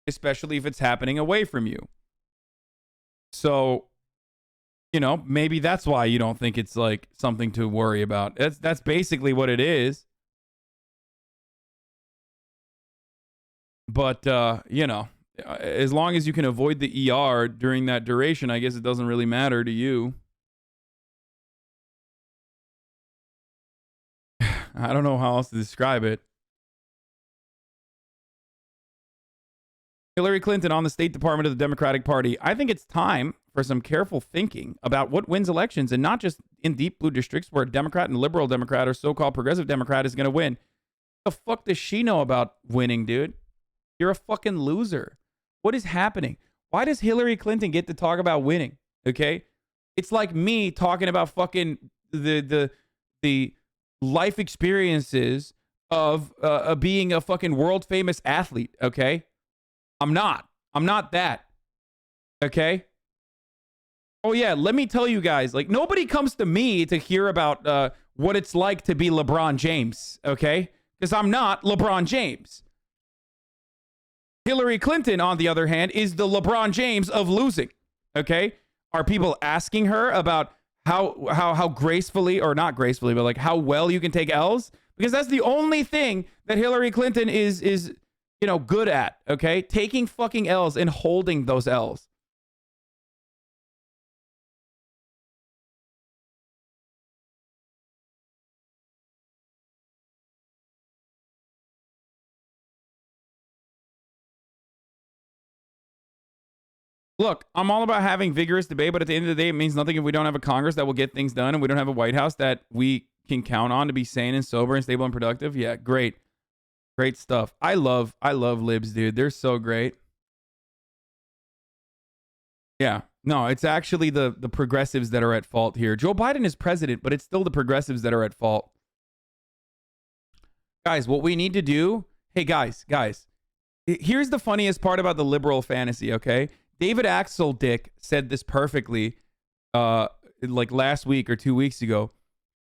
Especially if it's happening away from you. So, maybe that's why you don't think it's like something to worry about. That's basically what it is. But, you know, as long as you can avoid the ER during that duration, I guess it doesn't really matter to you. I don't know how else to describe it. Hillary Clinton on the State Department of the Democratic Party. I think it's time for some careful thinking about what wins elections, and not just in deep blue districts where a Democrat and liberal Democrat or so-called progressive Democrat is going to win. What the fuck does she know about winning, dude? You're a fucking loser. What is happening? Why does Hillary Clinton get to talk about winning? Okay? It's like me talking about fucking the life experiences of being a fucking world famous athlete, okay? I'm not that. Okay? Oh yeah, let me tell you guys, like, nobody comes to me to hear about what it's like to be LeBron James, okay? Because I'm not LeBron James. Hillary Clinton, on the other hand, is the LeBron James of losing, okay? Are people asking her about how gracefully, or not gracefully, but like how well you can take L's? Because that's the only thing that Hillary Clinton is you know, good at, okay? Taking fucking L's and holding those L's. Look, I'm all about having vigorous debate, but at the end of the day, it means nothing if we don't have a Congress that will get things done, and we don't have a White House that we can count on to be sane and sober and stable and productive. Yeah, great. Great stuff. I love libs, dude. They're so great. Yeah. No, it's actually the progressives that are at fault here. Joe Biden is president, but it's still the progressives that are at fault. Guys, what we need to do... Hey, guys. Here's the funniest part about the liberal fantasy, okay? David Axeldick said this perfectly like last week or 2 weeks ago,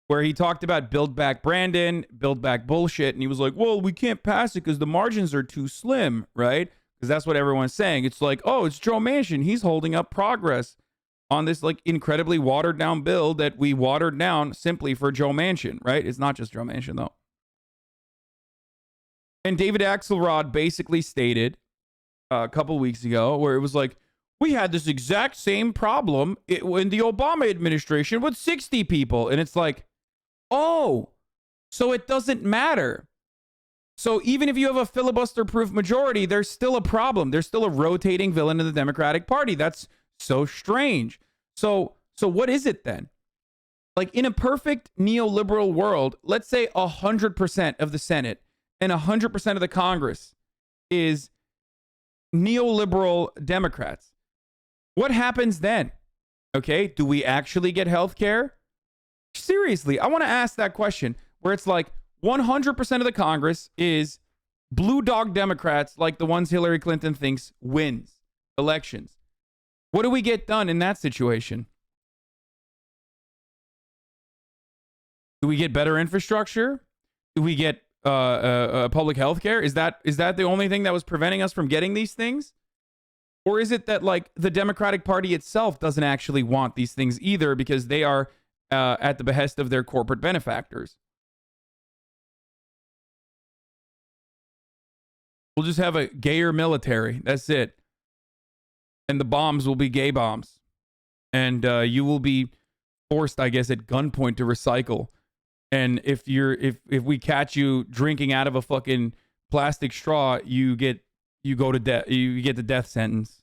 where he talked about build back Brandon, build back bullshit, and he was like, well, we can't pass it because the margins are too slim, right? Because that's what everyone's saying. It's like, oh, it's Joe Manchin. He's holding up progress on this like incredibly watered down bill that we watered down simply for Joe Manchin, right? It's not just Joe Manchin, though. And David Axelrod basically stated a couple weeks ago where it was like, we had this exact same problem in the Obama administration with 60 people. And it's like, oh, so it doesn't matter. So even if you have a filibuster-proof majority, there's still a problem. There's still a rotating villain in the Democratic Party. That's so strange. So what is it then? Like in a perfect neoliberal world, let's say 100% of the Senate and 100% of the Congress is neoliberal Democrats. What happens then? Okay, do we actually get health care? Seriously, I want to ask that question where it's like 100% of the Congress is blue dog Democrats like the ones Hillary Clinton thinks wins elections. What do we get done in that situation? Do we get better infrastructure? Do we get public health care? Is that the only thing that was preventing us from getting these things? Or is it that like the Democratic Party itself doesn't actually want these things either because they are at the behest of their corporate benefactors? We'll just have a gayer military. That's it. And the bombs will be gay bombs. And you will be forced, I guess, at gunpoint to recycle. And if we catch you drinking out of a fucking plastic straw, you get the death sentence.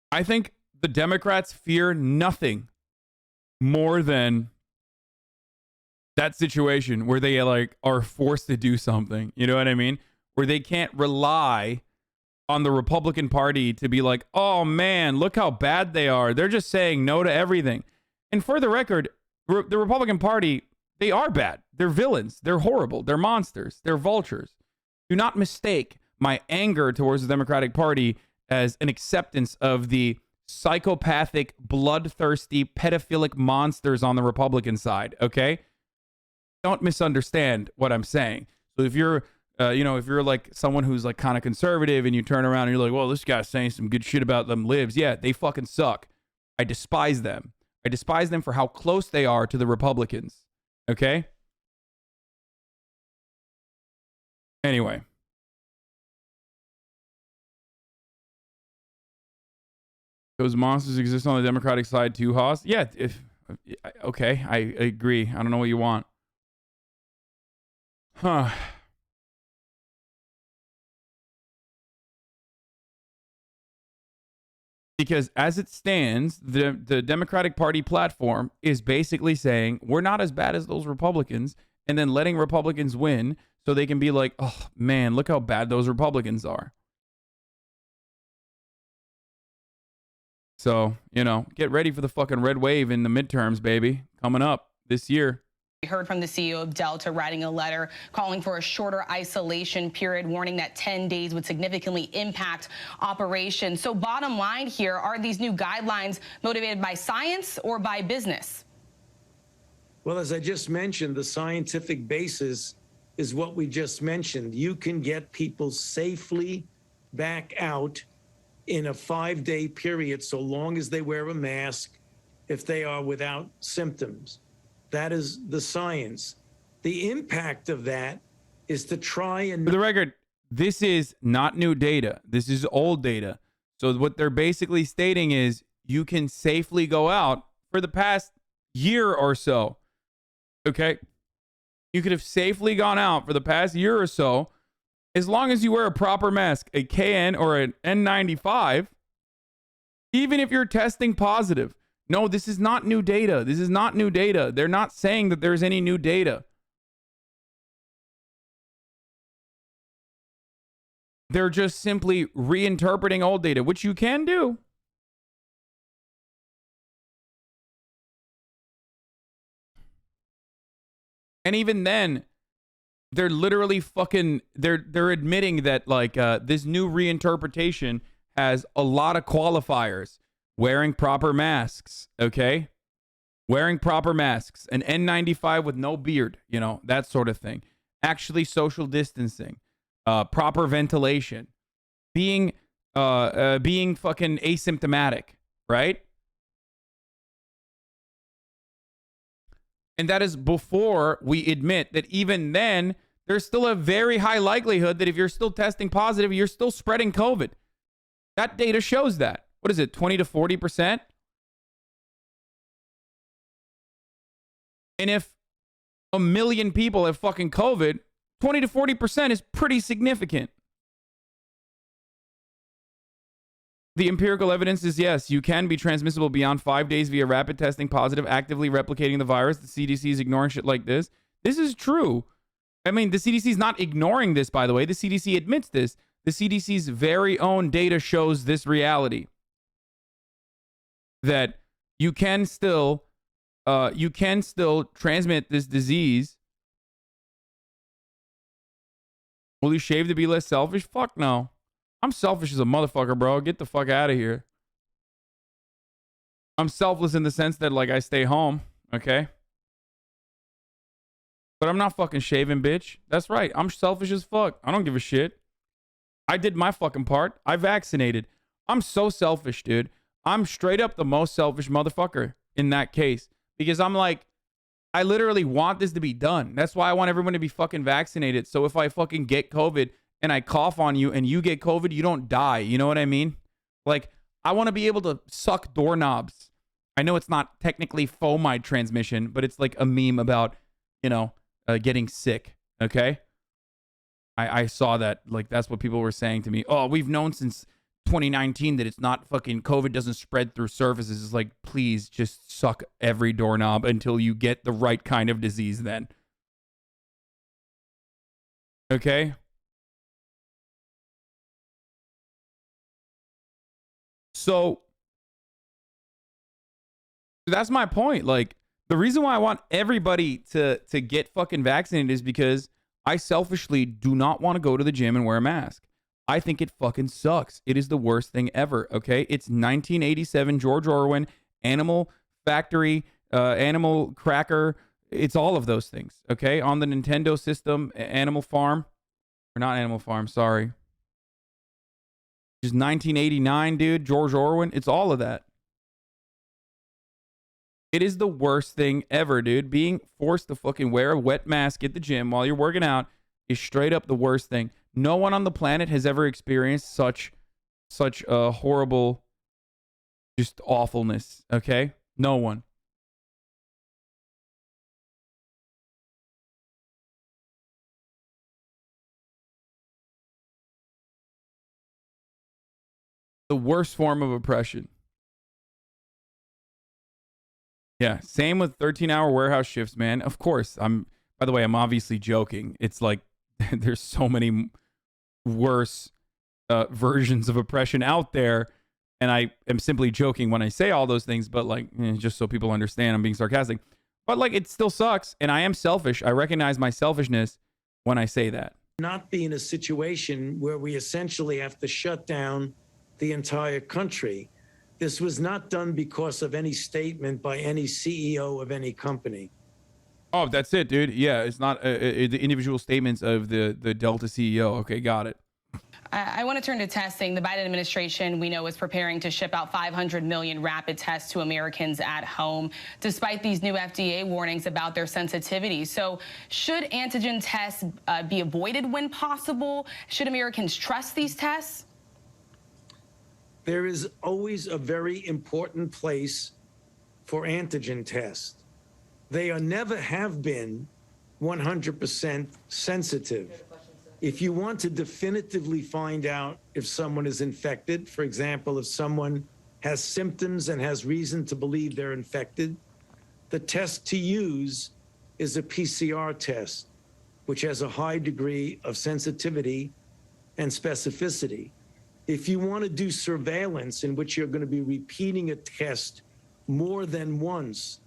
I think the Democrats fear nothing more than that situation where they like are forced to do something. You know what I mean? Where they can't rely on the Republican Party to be like, oh man, look how bad they are. They're just saying no to everything. And for the record, the Republican Party, they are bad. They're villains. They're horrible. They're monsters. They're vultures. Do not mistake my anger towards the Democratic Party as an acceptance of the psychopathic, bloodthirsty, pedophilic monsters on the Republican side, okay? Don't misunderstand what I'm saying. So if you're You know, if you're like someone who's like kind of conservative and you turn around and you're like, well, this guy's saying some good shit about them libs. Yeah, they fucking suck. I despise them. I despise them for how close they are to the Republicans. Okay? Anyway. Those monsters exist on the Democratic side too, Haas? Yeah, okay, I agree. I don't know what you want. Huh. Because as it stands, the Democratic Party platform is basically saying we're not as bad as those Republicans, and then letting Republicans win so they can be like, oh man, look how bad those Republicans are. So, you know, get ready for the fucking red wave in the midterms, baby, coming up this year. We heard from the CEO of Delta writing a letter calling for a shorter isolation period, warning that 10 days would significantly impact operations. So bottom line here, are these new guidelines motivated by science or by business? Well, as I just mentioned, the scientific basis is what we just mentioned. You can get people safely back out in a 5-day period, so long as they wear a mask, if they are without symptoms. That is the science. The impact of that is to try and... For the record, this is not new data. This is old data. So what they're basically stating is you can safely go out for the past year or so. Okay? You could have safely gone out for the past year or so as long as you wear a proper mask, a KN or an N95, even if you're testing positive. No, this is not new data. This is not new data. They're not saying that there's any new data. They're just simply reinterpreting old data, which you can do. And even then, they're literally fucking, they're admitting that like this new reinterpretation has a lot of qualifiers. Wearing proper masks, okay? Wearing proper masks. An N95 with no beard, you know, that sort of thing. Actually social distancing. Proper ventilation. Being fucking asymptomatic, right? And that is before we admit that even then, there's still a very high likelihood that if you're still testing positive, you're still spreading COVID. That data shows that. What is it, 20 to 40%? And if 1 million people have fucking COVID, 20 to 40% is pretty significant. The empirical evidence is yes, you can be transmissible beyond 5 days via rapid testing positive, actively replicating the virus. The CDC is ignoring shit like this. This is true. I mean, the CDC is not ignoring this, by the way. The CDC admits this. The CDC's very own data shows this reality. That you can still transmit this disease. Will you shave to be less selfish? Fuck no. I'm selfish as a motherfucker, bro. Get the fuck out of here. I'm selfless in the sense that like I stay home, okay? But I'm not fucking shaving, bitch. That's right. I'm selfish as fuck. I don't give a shit. I did my fucking part. I vaccinated. I'm so selfish, dude. I'm straight up the most selfish motherfucker in that case. Because I'm like, I literally want this to be done. That's why I want everyone to be fucking vaccinated. So if I fucking get COVID and I cough on you and you get COVID, you don't die. You know what I mean? Like, I want to be able to suck doorknobs. I know it's not technically fomite transmission, but it's like a meme about, you know, getting sick. Okay? I saw that. Like, that's what people were saying to me. Oh, we've known since 2019 that it's not fucking COVID doesn't spread through surfaces. It's like, please just suck every doorknob until you get the right kind of disease then. Okay? So that's my point. Like, the reason why I want everybody to get fucking vaccinated is because I selfishly do not want to go to the gym and wear a mask. I think it fucking sucks. It is the worst thing ever, okay? It's 1987, George Orwell, Animal Factory, Animal Cracker. It's all of those things, okay? On the Nintendo system, Animal Farm, Or not Animal Farm, sorry. Just 1989, dude. George Orwell. It's all of that. It is the worst thing ever, dude. Being forced to fucking wear a wet mask at the gym while you're working out is straight up the worst thing. No one on the planet has ever experienced such a horrible, just awfulness, okay? No one. The worst form of oppression. Yeah, same with 13-hour warehouse shifts, man. Of course, by the way, I'm obviously joking. It's like there's so many worse versions of oppression out there, and I am simply joking when I say all those things, but like, just so people understand, I'm being sarcastic. But like, it still sucks, and I am selfish. I recognize my selfishness when I say that. Not be in a situation where we essentially have to shut down the entire country. This was not done because of any statement by any CEO of any company. Oh, that's it, dude. Yeah, it's not the individual statements of the Delta CEO. Okay, got it. I want to turn to testing. The Biden administration, we know, is preparing to ship out 500 million rapid tests to Americans at home, despite these new FDA warnings about their sensitivity. So should antigen tests be avoided when possible? Should Americans trust these tests? There is always a very important place for antigen tests. They never have been 100% sensitive. If you want to definitively find out if someone is infected, for example, if someone has symptoms and has reason to believe they're infected, the test to use is a PCR test, which has a high degree of sensitivity and specificity. If you want to do surveillance in which you're going to be repeating a test more than once,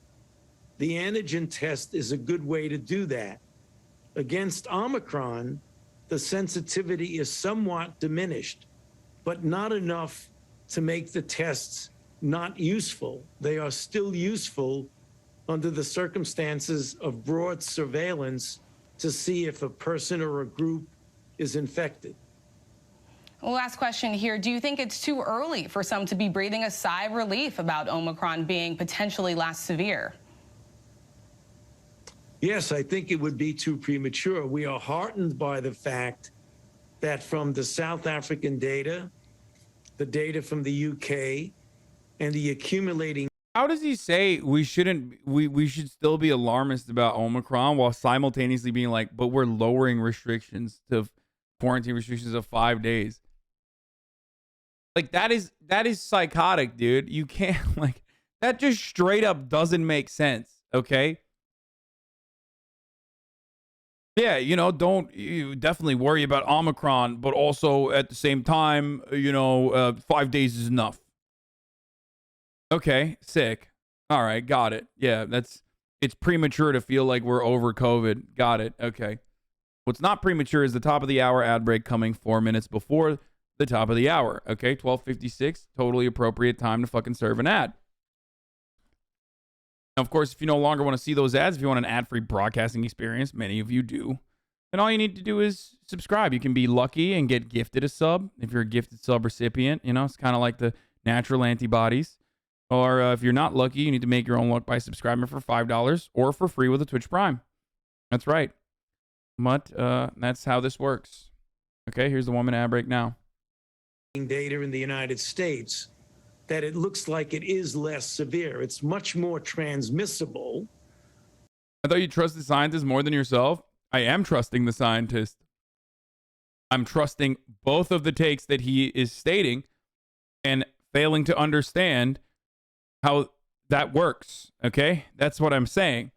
the antigen test is a good way to do that. Against Omicron, the sensitivity is somewhat diminished, but not enough to make the tests not useful. They are still useful under the circumstances of broad surveillance to see if a person or a group is infected. Last question here. Do you think it's too early for some to be breathing a sigh of relief about Omicron being potentially less severe? Yes, I think it would be too premature. We are heartened by the fact that from the South African data, the data from the UK, and the accumulating... How does he say we shouldn't, we should still be alarmist about Omicron while simultaneously being like, but we're lowering restrictions to quarantine restrictions of 5 days? Like, that is psychotic, dude. You can't, like, that just straight up doesn't make sense, okay? Yeah, you know, don't you definitely worry about Omicron, but also at the same time, 5 days is enough. Okay, sick. All right, got it. Yeah, it's premature to feel like we're over COVID. Got it. Okay. What's not premature is the top of the hour ad break coming 4 minutes before the top of the hour. Okay, 12:56, totally appropriate time to fucking serve an ad. Now, of course, if you no longer want to see those ads, if you want an ad-free broadcasting experience, many of you do, then all you need to do is subscribe. You can be lucky and get gifted a sub. If you're a gifted sub recipient, it's kind of like the natural antibodies. Or if you're not lucky, you need to make your own luck by subscribing for $5 or for free with a Twitch Prime. That's right. But that's how this works. Okay, here's the 1 minute ad break now. Data in the United States that it looks like it is less severe. It's much more transmissible. I thought you trust the scientist more than yourself. I am trusting the scientist. I'm trusting both of the takes that he is stating and failing to understand how that works. Okay? That's what I'm saying.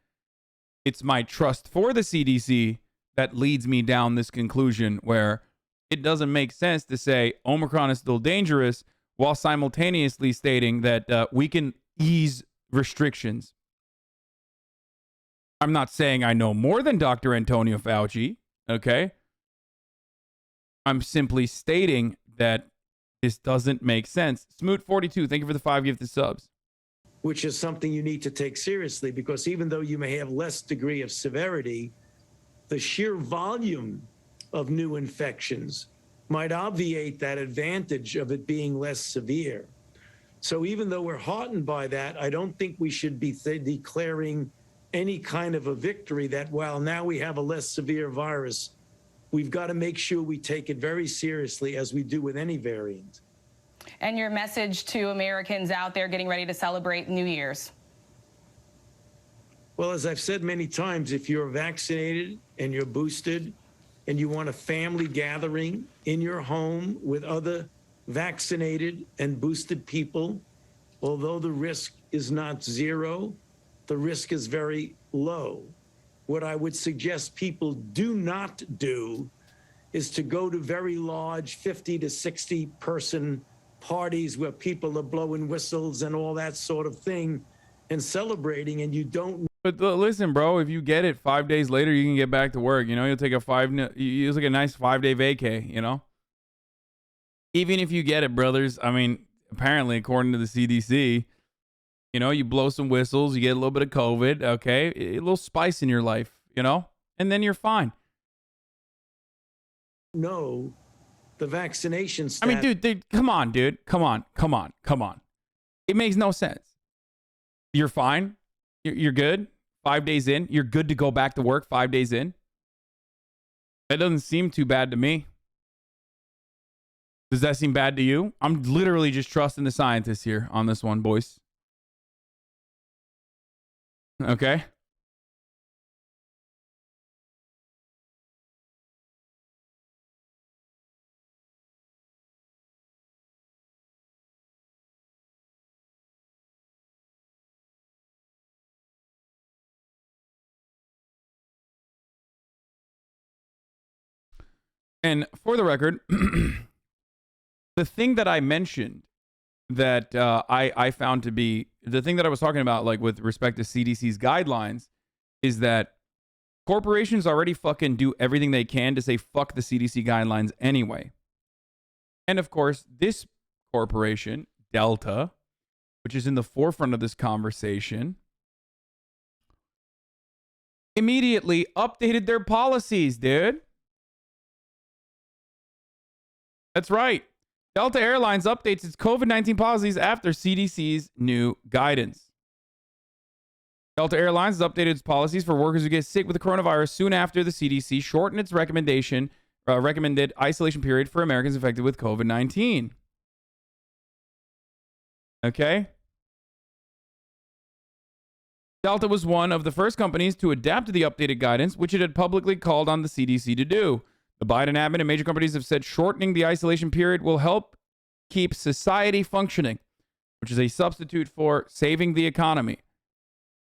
It's my trust for the CDC that leads me down this conclusion where it doesn't make sense to say Omicron is still dangerous while simultaneously stating that we can ease restrictions. I'm not saying I know more than Dr. Antonio Fauci, okay? I'm simply stating that this doesn't make sense. Smoot42, thank you for the 5 gifted subs. Which is something you need to take seriously, because even though you may have less degree of severity, the sheer volume of new infections might obviate that advantage of it being less severe. So even though we're heartened by that, I don't think we should be declaring any kind of a victory that, well, now we have a less severe virus. We've got to make sure we take it very seriously, as we do with any variant. And your message to Americans out there getting ready to celebrate New Year's? Well, as I've said many times, if you're vaccinated and you're boosted and you want a family gathering in your home with other vaccinated and boosted people, although the risk is not zero, the risk is very low. What I would suggest people do not do is to go to very large 50 to 60 person parties where people are blowing whistles and all that sort of thing and celebrating, and you don't. But listen, bro, if you get it 5 days later, you can get back to work. You know, you'll take you'll take a nice 5-day vacay, you know? Even if you get it, brothers, I mean, apparently, according to the CDC, you know, you blow some whistles, you get a little bit of COVID, okay? A little spice in your life, you know? And then you're fine. No, the vaccination stat. I mean, dude, come on, dude. Come on. It makes no sense. You're fine. You're good. 5 days in. You're good to go back to work 5 days in. That doesn't seem too bad to me. Does that seem bad to you? I'm literally just trusting the scientists here on this one, boys. Okay? And for the record, the thing that I mentioned that I found to be the thing that I was talking about, like with respect to CDC's guidelines, is that corporations already fucking do everything they can to say fuck the CDC guidelines anyway. And of course, this corporation, Delta, which is in the forefront of this conversation, immediately updated their policies, dude. That's right. Delta Airlines updates its COVID-19 policies after CDC's new guidance. Delta Airlines has updated its policies for workers who get sick with the coronavirus soon after the CDC shortened its recommended isolation period for Americans infected with COVID-19. Okay? Delta was one of the first companies to adapt to the updated guidance, which it had publicly called on the CDC to do. The Biden admin and major companies have said shortening the isolation period will help keep society functioning, which is a substitute for saving the economy.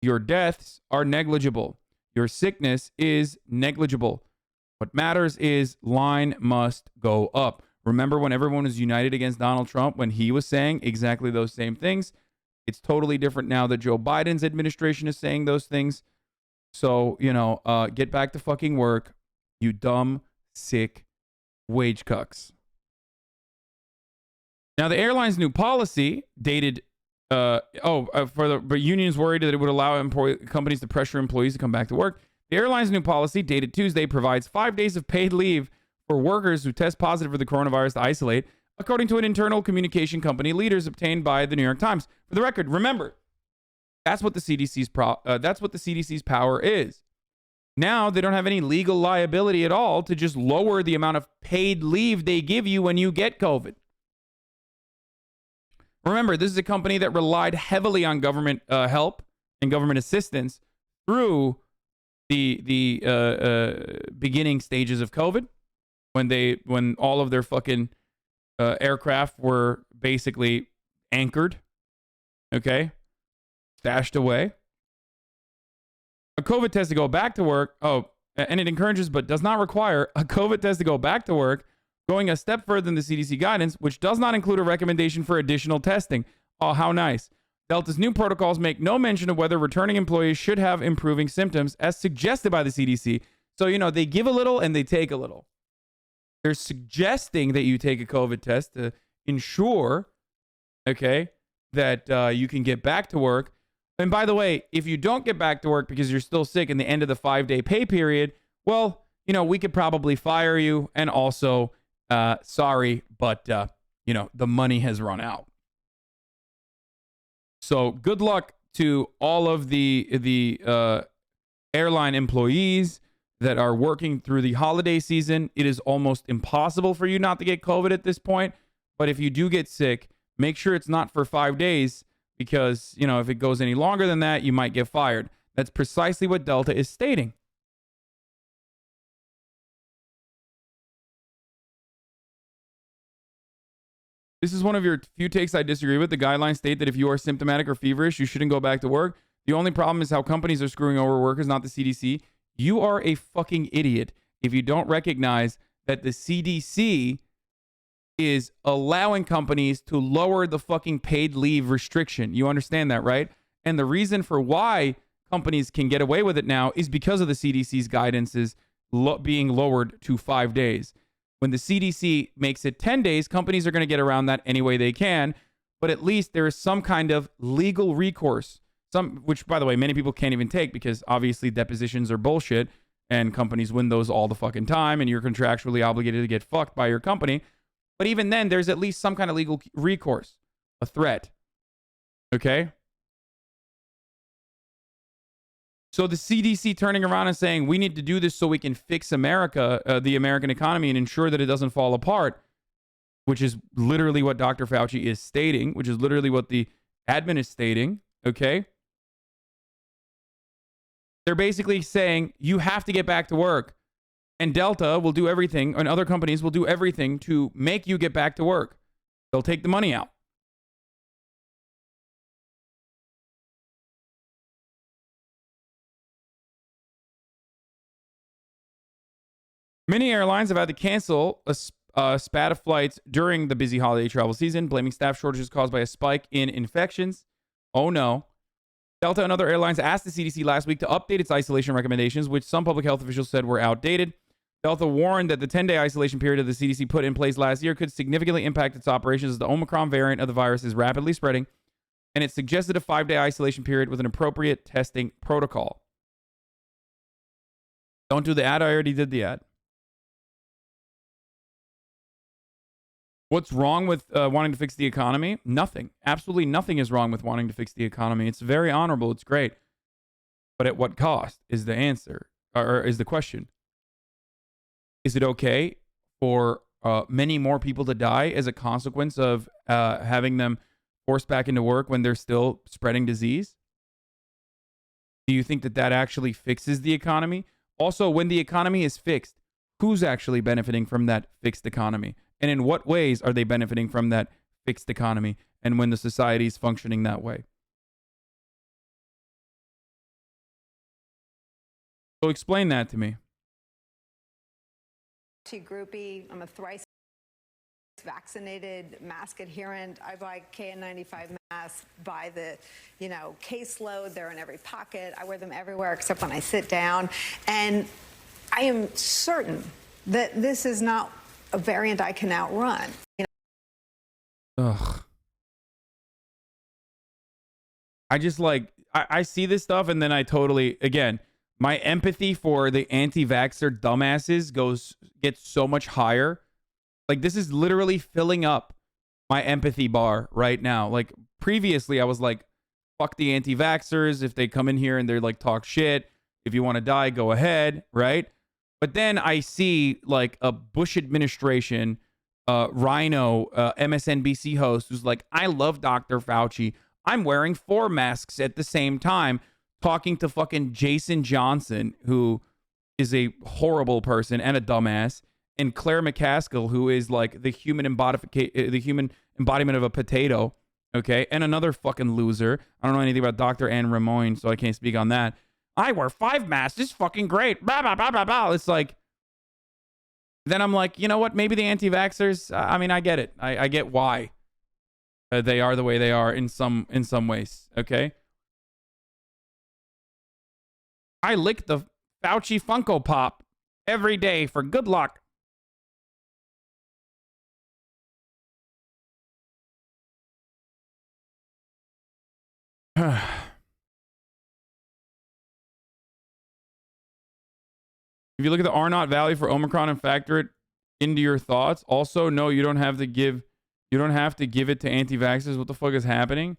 Your deaths are negligible. Your sickness is negligible. What matters is line must go up. Remember when everyone was united against Donald Trump when he was saying exactly those same things? It's totally different now that Joe Biden's administration is saying those things. So, get back to fucking work, you dumb, sick wage cucks. Now, the airline's new policy dated, but unions worried that it would allow companies to pressure employees to come back to work. The airline's new policy dated Tuesday provides 5 days of paid leave for workers who test positive for the coronavirus to isolate, according to an internal communication company leaders obtained by the New York Times. For the record, remember, that's what the CDC's power is. Now they don't have any legal liability at all to just lower the amount of paid leave they give you when you get COVID. Remember, this is a company that relied heavily on government help and government assistance through the beginning stages of COVID, when all of their fucking aircraft were basically anchored, okay, stashed away. A COVID test to go back to work. And it encourages but does not require a COVID test to go back to work, going a step further than the CDC guidance, which does not include a recommendation for additional testing. Oh, how nice. Delta's new protocols make no mention of whether returning employees should have improving symptoms as suggested by the CDC. So, they give a little and they take a little. They're suggesting that you take a COVID test to ensure, okay, that you can get back to work. And by the way, if you don't get back to work because you're still sick in the end of the 5-day pay period, well, you know, we could probably fire you. And also, sorry, but, you know, the money has run out. So good luck to all of the airline employees that are working through the holiday season. It is almost impossible for you not to get COVID at this point. But if you do get sick, make sure it's not for 5 days, because, you know, if it goes any longer than that, you might get fired. That's precisely what Delta is stating. This is one of your few takes I disagree with. The guidelines state that if you are symptomatic or feverish, you shouldn't go back to work. The only problem is how companies are screwing over workers, not the CDC. You are a fucking idiot if you don't recognize that the CDC is allowing companies to lower the fucking paid leave restriction. You understand that, right? And the reason for why companies can get away with it now is because of the CDC's guidances being lowered to 5 days. When the CDC makes it 10 days, companies are going to get around that any way they can. But at least there is some kind of legal recourse, which, by the way, many people can't even take, because obviously depositions are bullshit and companies win those all the fucking time and you're contractually obligated to get fucked by your company. But even then, there's at least some kind of legal recourse, a threat. Okay? So the CDC turning around and saying, we need to do this so we can fix America, the American economy, and ensure that it doesn't fall apart, which is literally what Dr. Fauci is stating, which is literally what the admin is stating, okay? They're basically saying, you have to get back to work. And Delta will do everything, and other companies will do everything to make you get back to work. They'll take the money out. Many airlines have had to cancel a spat of flights during the busy holiday travel season, blaming staff shortages caused by a spike in infections. Oh no. Delta and other airlines asked the CDC last week to update its isolation recommendations, which some public health officials said were outdated. Delta warned that the 10-day isolation period the CDC put in place last year could significantly impact its operations as the Omicron variant of the virus is rapidly spreading, and it suggested a 5-day isolation period with an appropriate testing protocol. Don't do the ad. I already did the ad. What's wrong with wanting to fix the economy? Nothing. Absolutely nothing is wrong with wanting to fix the economy. It's very honorable. It's great. But at what cost is the answer, or is the question. Is it okay for many more people to die as a consequence of having them forced back into work when they're still spreading disease? Do you think that that actually fixes the economy? Also, when the economy is fixed, who's actually benefiting from that fixed economy? And in what ways are they benefiting from that fixed economy? And when the society is functioning that way? So explain that to me. Groupie. I'm a thrice vaccinated mask adherent. I buy KN95 masks by the, caseload. They're in every pocket. I wear them everywhere except when I sit down. And I am certain that this is not a variant I can outrun. Ugh. I just I see this stuff and then I totally, again, my empathy for the anti-vaxxer dumbasses gets so much higher. Like, this is literally filling up my empathy bar right now. Like, previously I was like, fuck the anti-vaxxers. If they come in here and they're like, talk shit. If you want to die, go ahead, right? But then I see like a Bush administration, Rhino, MSNBC host who's like, I love Dr. Fauci. I'm wearing 4 masks at the same time, talking to fucking Jason Johnson, who is a horrible person and a dumbass, and Claire McCaskill, who is like the human embodiment of a potato, okay, and another fucking loser. I don't know anything about Dr. Anne Ramoyne, so I can't speak on that. I wear 5 masks. It's fucking great. Blah, blah, blah, blah, blah. It's like, then I'm like, you know what? Maybe the anti-vaxxers, I mean, I get it. I get why they are the way they are in some ways, okay? I lick the Fauci Funko Pop every day for good luck. If you look at the R naught value for Omicron and factor it into your thoughts, also, no, you don't have to give it to anti-vaxxers. What the fuck is happening?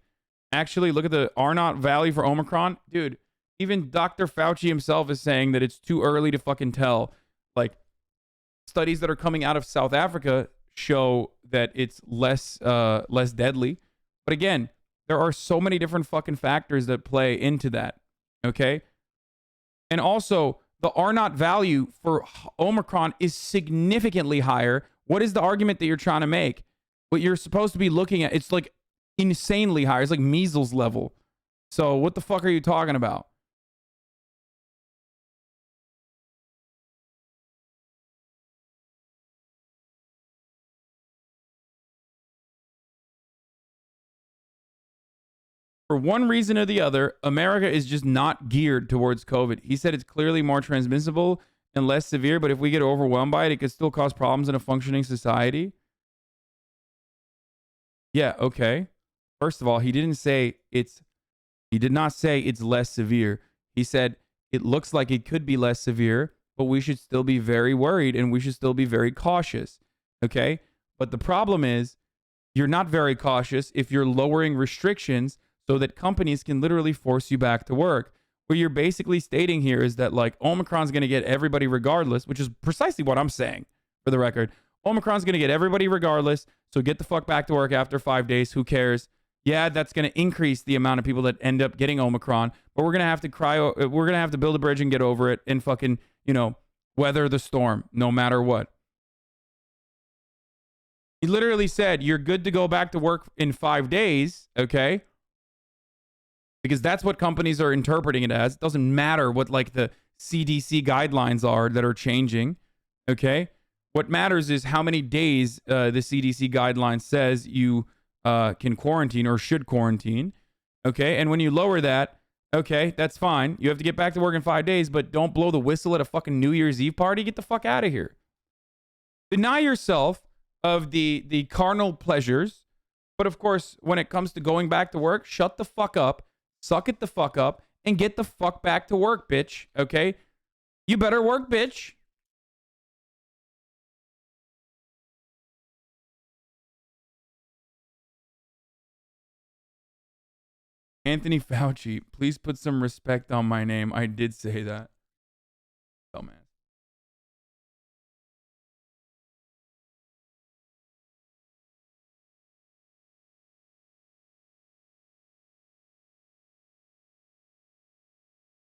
Actually, look at the R naught value for Omicron. Dude, even Dr. Fauci himself is saying that it's too early to fucking tell. Like, studies that are coming out of South Africa show that it's less deadly. But again, there are so many different fucking factors that play into that. Okay? And also, the R naught value for Omicron is significantly higher. What is the argument that you're trying to make? What you're supposed to be looking at, it's like insanely higher. It's like measles level. So what the fuck are you talking about? For one reason or the other, America is just not geared towards COVID. He said it's clearly more transmissible and less severe, but if we get overwhelmed by it, it could still cause problems in a functioning society. Yeah, okay. First of all, he did not say it's less severe. He said it looks like it could be less severe, but we should still be very worried and we should still be very cautious. Okay? But the problem is you're not very cautious if you're lowering restrictions so that companies can literally force you back to work. What you're basically stating here is that, like, Omicron's going to get everybody regardless, which is precisely what I'm saying, for the record. Omicron's going to get everybody regardless, so get the fuck back to work after 5 days. Who cares? Yeah, that's going to increase the amount of people that end up getting Omicron, but we're going to have to build a bridge and get over it and fucking, weather the storm no matter what. He literally said, you're good to go back to work in 5 days, okay? Because that's what companies are interpreting it as. It doesn't matter what, like, the CDC guidelines are that are changing, okay? What matters is how many days the CDC guideline says you can quarantine or should quarantine, okay? And when you lower that, okay, that's fine. You have to get back to work in 5 days, but don't blow the whistle at a fucking New Year's Eve party. Get the fuck out of here. Deny yourself of the carnal pleasures, but of course, when it comes to going back to work, shut the fuck up. Suck it the fuck up and get the fuck back to work, bitch. Okay? You better work, bitch. Anthony Fauci, please put some respect on my name. I did say that. Oh, man.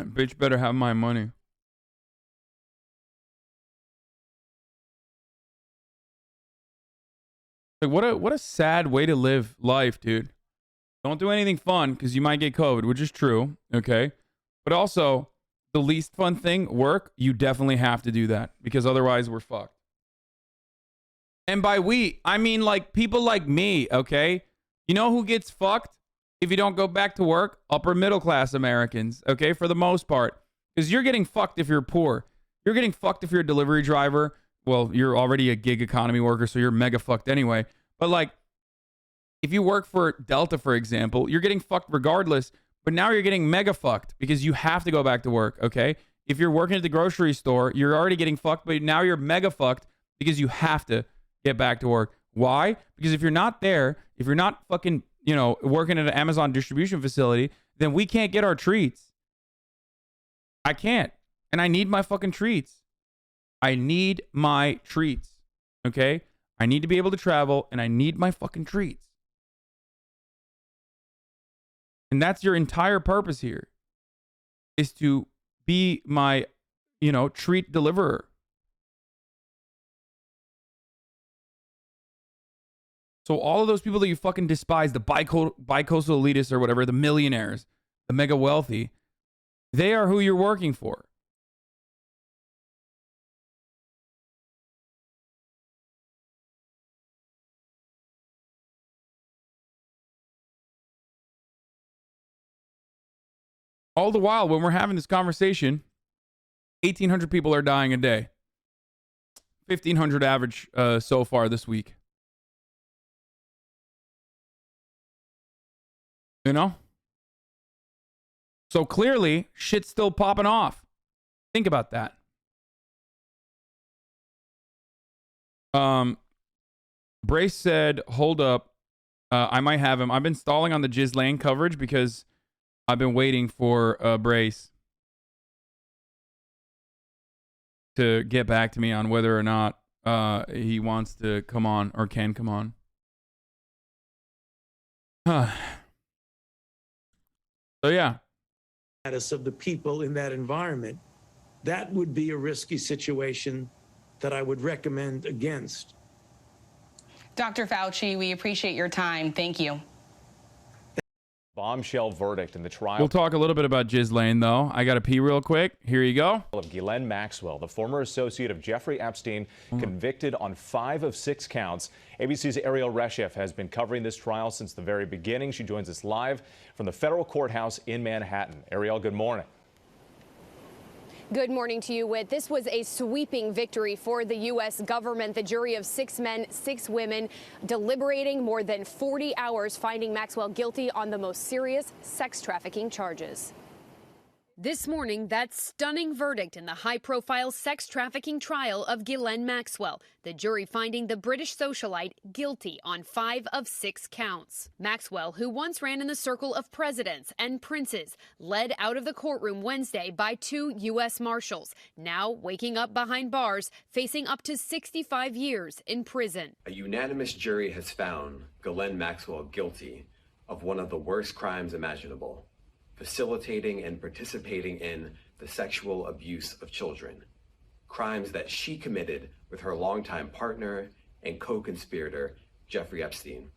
Bitch better have my money. Like, what a sad way to live life, dude. Don't do anything fun because you might get COVID, which is true, okay? But also, the least fun thing, work, you definitely have to do that because otherwise we're fucked. And by we, I mean like people like me, okay? You know who gets fucked if you don't go back to work? Upper middle class Americans, okay? For the most part. Because you're getting fucked if you're poor. You're getting fucked if you're a delivery driver. Well, you're already a gig economy worker, so you're mega fucked anyway. But like, if you work for Delta, for example, you're getting fucked regardless. But now you're getting mega fucked because you have to go back to work, okay? If you're working at the grocery store, you're already getting fucked, but now you're mega fucked because you have to get back to work. Why? Because if you're not there, if you're not fucking, working at an Amazon distribution facility, then we can't get our treats. I can't. And I need my fucking treats. I need my treats. Okay? I need to be able to travel and I need my fucking treats. And that's your entire purpose here, is to be my, treat deliverer. So all of those people that you fucking despise, the bicoastal elitists or whatever, the millionaires, the mega wealthy, they are who you're working for. All the while, when we're having this conversation, 1,800 people are dying a day. 1,500 average so far this week. So clearly, shit's still popping off. Think about that. Brace said, hold up. I might have him. I've been stalling on the Ghislaine coverage because I've been waiting for Brace to get back to me on whether or not he wants to come on or can come on. So yeah. Status of the people in that environment, that would be a risky situation that I would recommend against. Dr. Fauci, we appreciate your time. Thank you. Bombshell verdict in the trial. We'll talk a little bit about Ghislaine, though. I got to pee real quick. Here you go. Of Ghislaine Maxwell, the former associate of Jeffrey Epstein, convicted on 5 of 6 counts. ABC's Ariel Reshef has been covering this trial since the very beginning. She joins us live from the federal courthouse in Manhattan. Ariel, good morning. Good morning to you, Whit. This was a sweeping victory for the U.S. government. The jury of 6 men, 6 women, deliberating more than 40 hours, finding Maxwell guilty on the most serious sex trafficking charges. This morning, that stunning verdict in the high-profile sex trafficking trial of Ghislaine Maxwell, the jury finding the British socialite guilty on 5 of 6 counts. Maxwell, who once ran in the circle of presidents and princes, led out of the courtroom Wednesday by 2 U.S. Marshals, now waking up behind bars, facing up to 65 years in prison. A unanimous jury has found Ghislaine Maxwell guilty of one of the worst crimes imaginable: facilitating and participating in the sexual abuse of children, crimes that she committed with her longtime partner and co-conspirator, Jeffrey Epstein.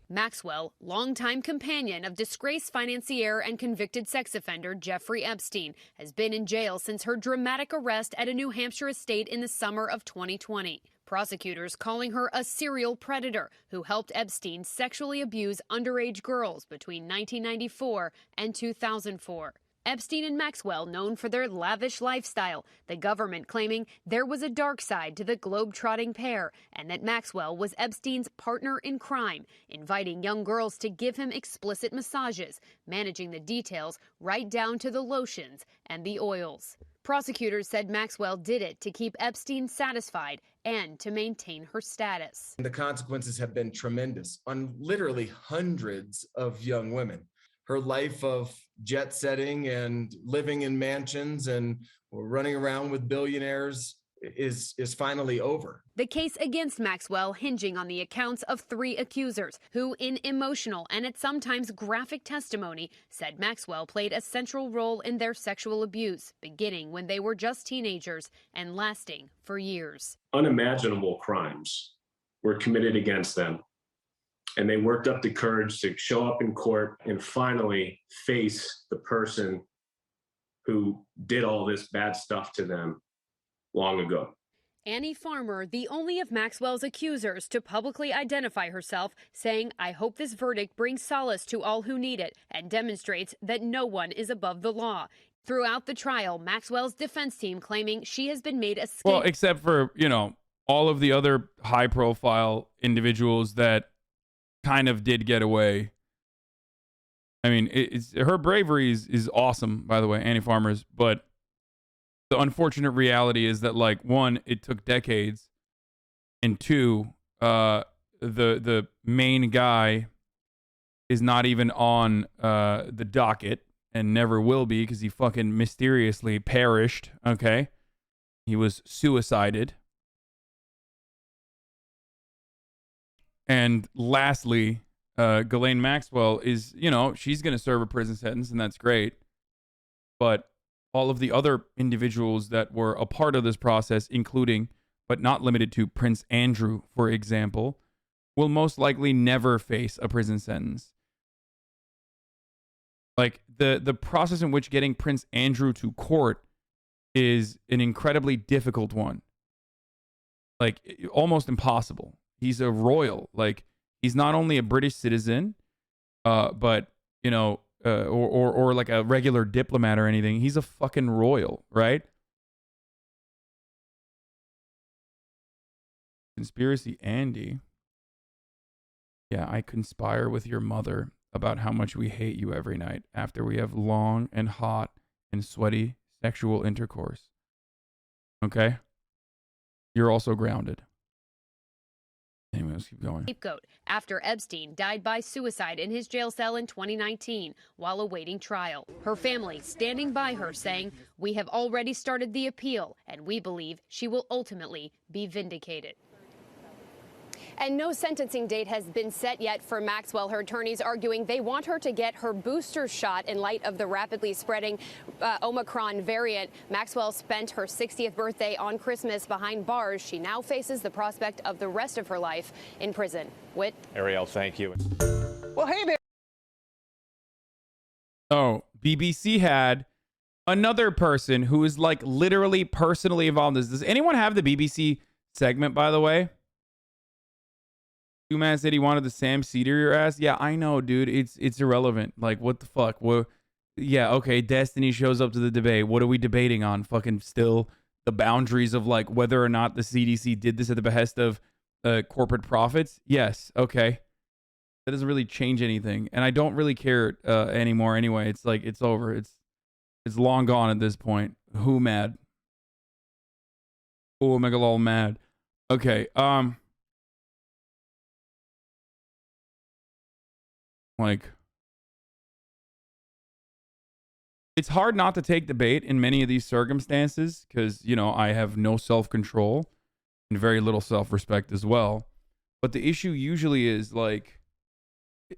Maxwell, longtime companion of disgraced financier and convicted sex offender Jeffrey Epstein, has been in jail since her dramatic arrest at a New Hampshire estate in the summer of 2020. Prosecutors calling her a serial predator who helped Epstein sexually abuse underage girls between 1994 and 2004. Epstein and Maxwell known for their lavish lifestyle, the government claiming there was a dark side to the globe-trotting pair and that Maxwell was Epstein's partner in crime, inviting young girls to give him explicit massages, managing the details right down to the lotions and the oils. Prosecutors said Maxwell did it to keep Epstein satisfied and to maintain her status. The consequences have been tremendous on literally hundreds of young women. Her life of jet setting and living in mansions and running around with billionaires is finally over. The case against Maxwell hinging on the accounts of 3 accusers who, in emotional and at sometimes graphic testimony, said Maxwell played a central role in their sexual abuse, beginning when they were just teenagers and lasting for years. Unimaginable crimes were committed against them, and they worked up the courage to show up in court and finally face the person who did all this bad stuff to them long ago. Annie Farmer, the only of Maxwell's accusers to publicly identify herself, saying, "I hope this verdict brings solace to all who need it and demonstrates that no one is above the law." Throughout the trial, Maxwell's defense team claiming she has been made a scapegoat. Well, except for, you know, all of the other high-profile individuals that kind of did get away. I mean, her bravery is awesome, by the way, Annie Farmer's, but the unfortunate reality is that, like, 1, it took decades, and 2, the main guy is not even on the docket and never will be because he fucking mysteriously perished. Okay, he was suicided. And lastly, Ghislaine Maxwell is, you know, she's going to serve a prison sentence, and that's great. But all of the other individuals that were a part of this process, including, but not limited to, Prince Andrew, for example, will most likely never face a prison sentence. Like, the process in which getting Prince Andrew to court is an incredibly difficult one. Like, almost impossible. He's a royal. Like, he's not only a British citizen, but, you know, or like a regular diplomat or anything. He's a fucking royal, right? Conspiracy Andy. Yeah, I conspire with your mother about how much we hate you every night after we have long and hot and sweaty sexual intercourse. Okay? You're also grounded. Anyway, let's keep going. Scapegoat after Epstein died by suicide in his jail cell in 2019 while awaiting trial. Her family standing by her saying, "We have already started the appeal and we believe she will ultimately be vindicated." And no sentencing date has been set yet for Maxwell. Her attorneys arguing they want her to get her booster shot in light of the rapidly spreading Omicron variant. Maxwell spent her 60th birthday on Christmas behind bars. She now faces the prospect of the rest of her life in prison. Whit? Ariel, thank you. Well, hey there. Oh, BBC had another person who is like literally personally involved in this. Does anyone have the BBC segment, by the way? Man said he wanted the Sam Cedar your ass. Yeah, I know, dude. It's irrelevant. Like, what the fuck? Well, yeah, okay. Destiny shows up to the debate. What are we debating on? Fucking still the boundaries of like whether or not the CDC did this at the behest of corporate profits. Yes, okay. That doesn't really change anything, and I don't really care anymore. Anyway, it's like it's over. It's long gone at this point. Who mad? Oh, Megalol mad. Okay. Like, it's hard not to take debate in many of these circumstances because, you know, I have no self-control and very little self-respect as well. But the issue usually is, like,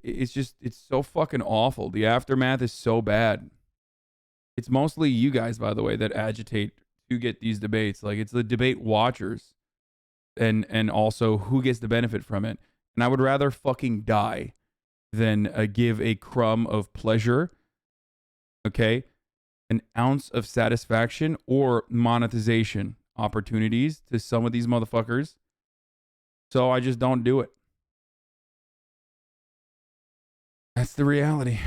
it's so fucking awful. The aftermath is so bad. It's mostly you guys, by the way, that agitate to get these debates. Like, it's the debate watchers and also who gets the benefit from it. And I would rather fucking die than give a crumb of pleasure, okay, an ounce of satisfaction or monetization opportunities to some of these motherfuckers. So I just don't do it. That's the reality.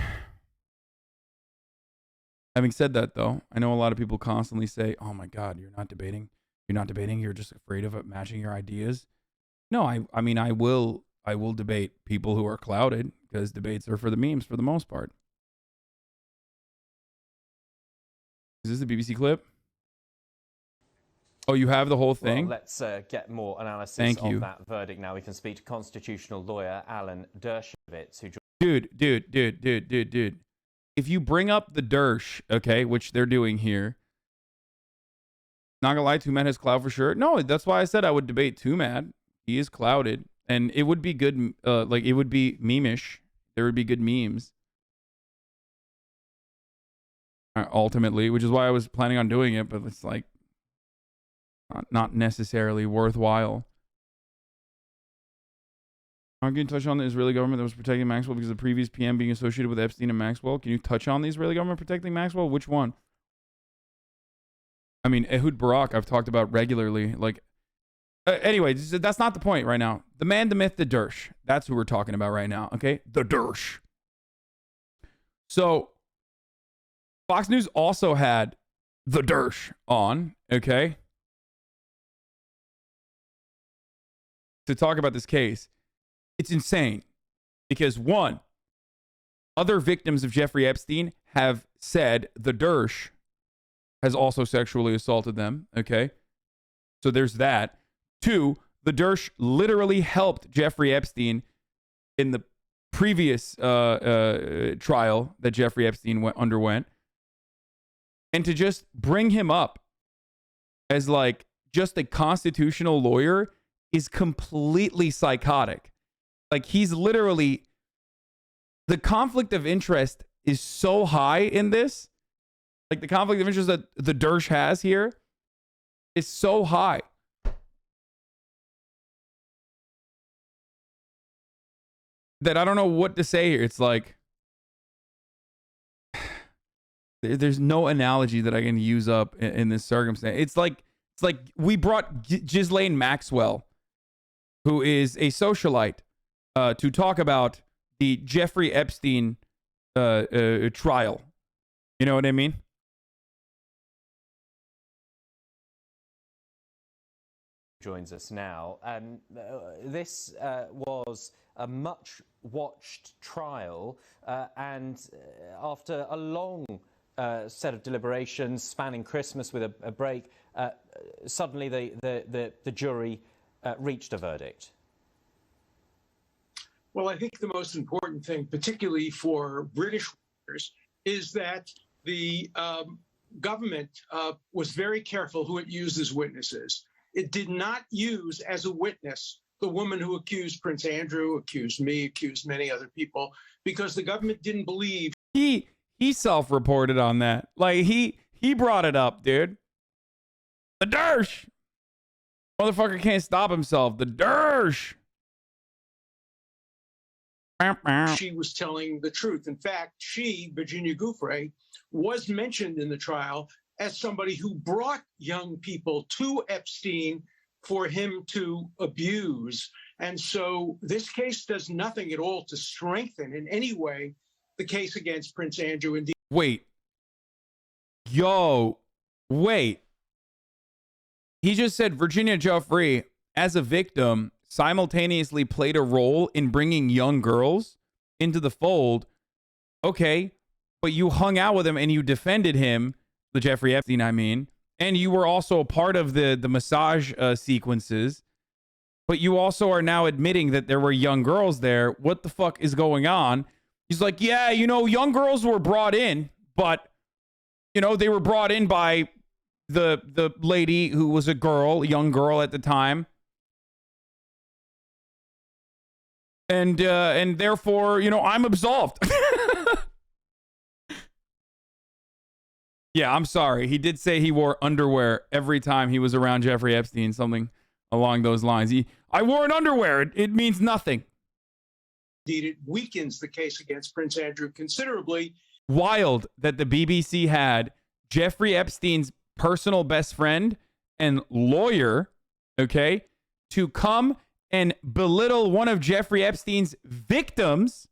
Having said that, though, I know a lot of people constantly say, oh my God, you're not debating. You're just afraid of matching your ideas. No, I mean, I will debate people who are clouded because debates are for the memes for the most part. Is this the BBC clip? Oh, you have the whole thing? Well, let's get more analysis of that verdict now. We can speak to constitutional lawyer Alan Dershowitz, who... Dude. If you bring up the Dersh, okay, which they're doing here, not gonna lie, Too Mad has cloud for sure. No, that's why I said I would debate Too Mad. He is clouded. And it would be good, like, it would be meme-ish. There would be good memes. Ultimately, which is why I was planning on doing it, but it's, like, not necessarily worthwhile. Can you touch on the Israeli government that was protecting Maxwell because of the previous PM being associated with Epstein and Maxwell? Can you touch on the Israeli government protecting Maxwell? Which one? I mean, Ehud Barak, I've talked about regularly, like... anyway, that's not the point right now. The man, the myth, the Dersh. That's who we're talking about right now, okay? The Dersh. So, Fox News also had the Dersh on, okay? To talk about this case. It's insane. Because, one, other victims of Jeffrey Epstein have said the Dersh has also sexually assaulted them, okay? So there's that. Two, the Dersh literally helped Jeffrey Epstein in the previous trial that Jeffrey Epstein underwent. And to just bring him up as like just a constitutional lawyer is completely psychotic. Like he's literally, the conflict of interest is so high in this. Like the conflict of interest that the Dersh has here is so high. That I don't know what to say here. It's like there's no analogy that I can use up in this circumstance. It's like we brought Ghislaine Maxwell, who is a socialite, to talk about the Jeffrey Epstein trial. You know what I mean? Joins us now. This was a much-watched trial, and after a long set of deliberations spanning Christmas with a break, suddenly the jury reached a verdict. Well, I think the most important thing, particularly for British workers, is that the government was very careful who it used as witnesses. It did not use as a witness the woman who accused Prince Andrew, accused me, accused many other people, because the government didn't believe. He self-reported on that. Like, he brought it up, dude. The Dersh. Motherfucker can't stop himself. The Dersh. She was telling the truth. In fact, she, Virginia Giuffre, was mentioned in the trial as somebody who brought young people to Epstein for him to abuse. And so this case does nothing at all to strengthen in any way the case against Prince Andrew. Indeed. Wait. Yo. Wait. He just said Virginia Giuffre, as a victim, simultaneously played a role in bringing young girls into the fold. Okay, but you hung out with him and you defended him, the Jeffrey Epstein, I mean, and you were also a part of the massage sequences, but you also are now admitting that there were young girls there. What the fuck is going on? He's like, yeah, you know, young girls were brought in, but, you know, they were brought in by the lady who was a young girl at the time. And therefore, you know, I'm absolved. Yeah, I'm sorry. He did say he wore underwear every time he was around Jeffrey Epstein, something along those lines. I wore an underwear. It means nothing. Indeed, it weakens the case against Prince Andrew considerably. Wild that the BBC had Jeffrey Epstein's personal best friend and lawyer, okay, to come and belittle one of Jeffrey Epstein's victims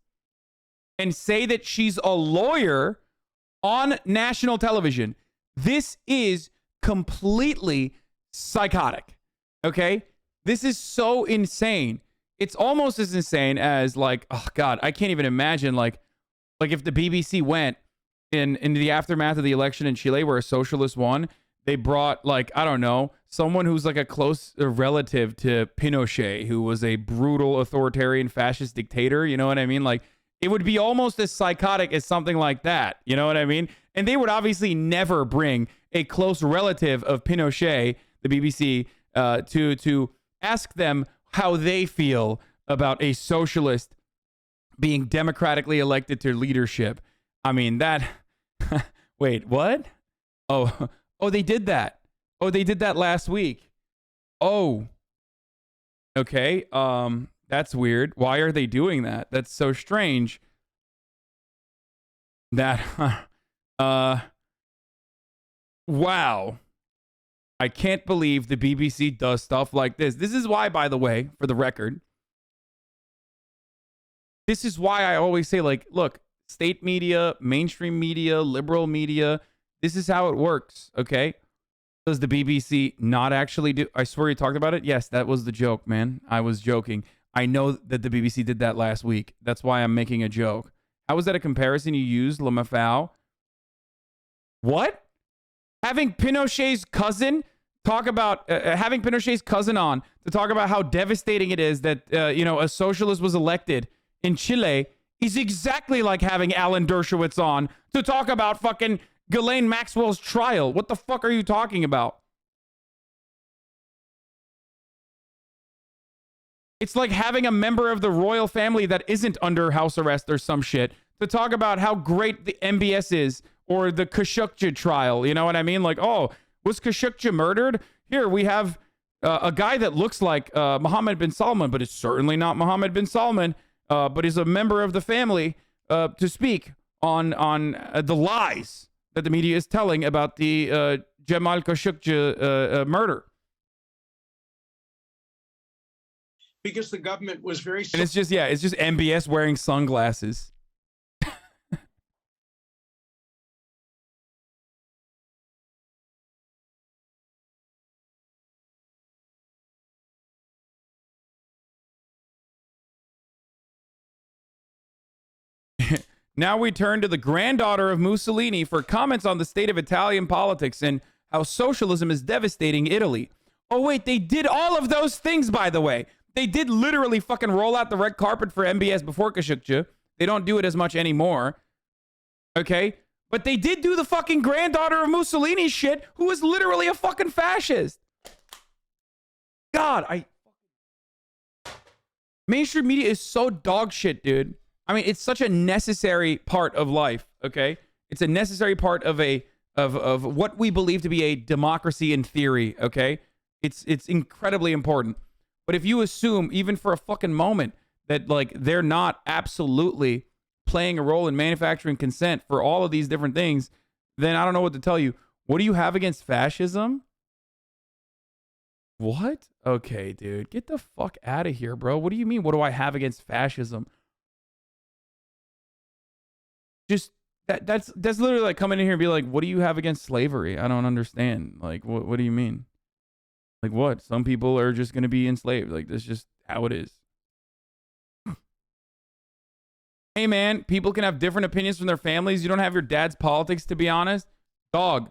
and say that she's a lawyer on national television. This is completely psychotic, okay? This is so insane. It's almost as insane as, like, oh God, I can't even imagine, like if the BBC went in the aftermath of the election in Chile where a socialist won, they brought, like, I don't know, someone who's like a close relative to Pinochet, who was a brutal authoritarian fascist dictator. You know what I mean? Like, it would be almost as psychotic as something like that. You know what I mean? And they would obviously never bring a close relative of Pinochet, the BBC, to ask them how they feel about a socialist being democratically elected to leadership. I mean, that... Wait, what? Oh, they did that. Oh, they did that last week. Oh. Okay. That's weird. Why are they doing that? That's so strange. That wow. I can't believe the BBC does stuff like this. This is why, by the way, for the record, this is why I always say, like, look, state media, mainstream media, liberal media, this is how it works, okay? Does the BBC not actually do... I swear you talked about it? Yes, that was the joke, man. I was joking. I know that the BBC did that last week. That's why I'm making a joke. How was that a comparison you used, lmao? What? Having Pinochet's cousin talk about... having Pinochet's cousin on to talk about how devastating it is that, you know, a socialist was elected in Chile is exactly like having Alan Dershowitz on to talk about fucking Ghislaine Maxwell's trial. What the fuck are you talking about? It's like having a member of the royal family that isn't under house arrest or some shit to talk about how great the MBS is or the Khashoggi trial. You know what I mean? Like, oh, was Khashoggi murdered? Here we have a guy that looks like Mohammed bin Salman, but is certainly not Mohammed bin Salman, but is a member of the family to speak on the lies that the media is telling about the Jamal Khashoggi murder. Because the government was very... And it's just, yeah, it's just MBS wearing sunglasses. Now we turn to the granddaughter of Mussolini for comments on the state of Italian politics and how socialism is devastating Italy. Oh, wait, they did all of those things, by the way. They did literally fucking roll out the red carpet for MBS before Khashoggi. They don't do it as much anymore. Okay? But they did do the fucking granddaughter of Mussolini shit, who is literally a fucking fascist. God, mainstream media is so dog shit, dude. I mean, it's such a necessary part of life, okay? It's a necessary part of of what we believe to be a democracy in theory, okay? It's incredibly important. But if you assume, even for a fucking moment, that like they're not absolutely playing a role in manufacturing consent for all of these different things, then I don't know what to tell you. What do you have against fascism? What? Okay, dude. Get the fuck out of here, bro. What do you mean? What do I have against fascism? Just that's literally like coming in here and be like, what do you have against slavery? I don't understand. Like, what do you mean? Like what? Some people are just going to be enslaved. Like, that's just how it is. Hey, man, people can have different opinions from their families. You don't have your dad's politics, to be honest. Dog,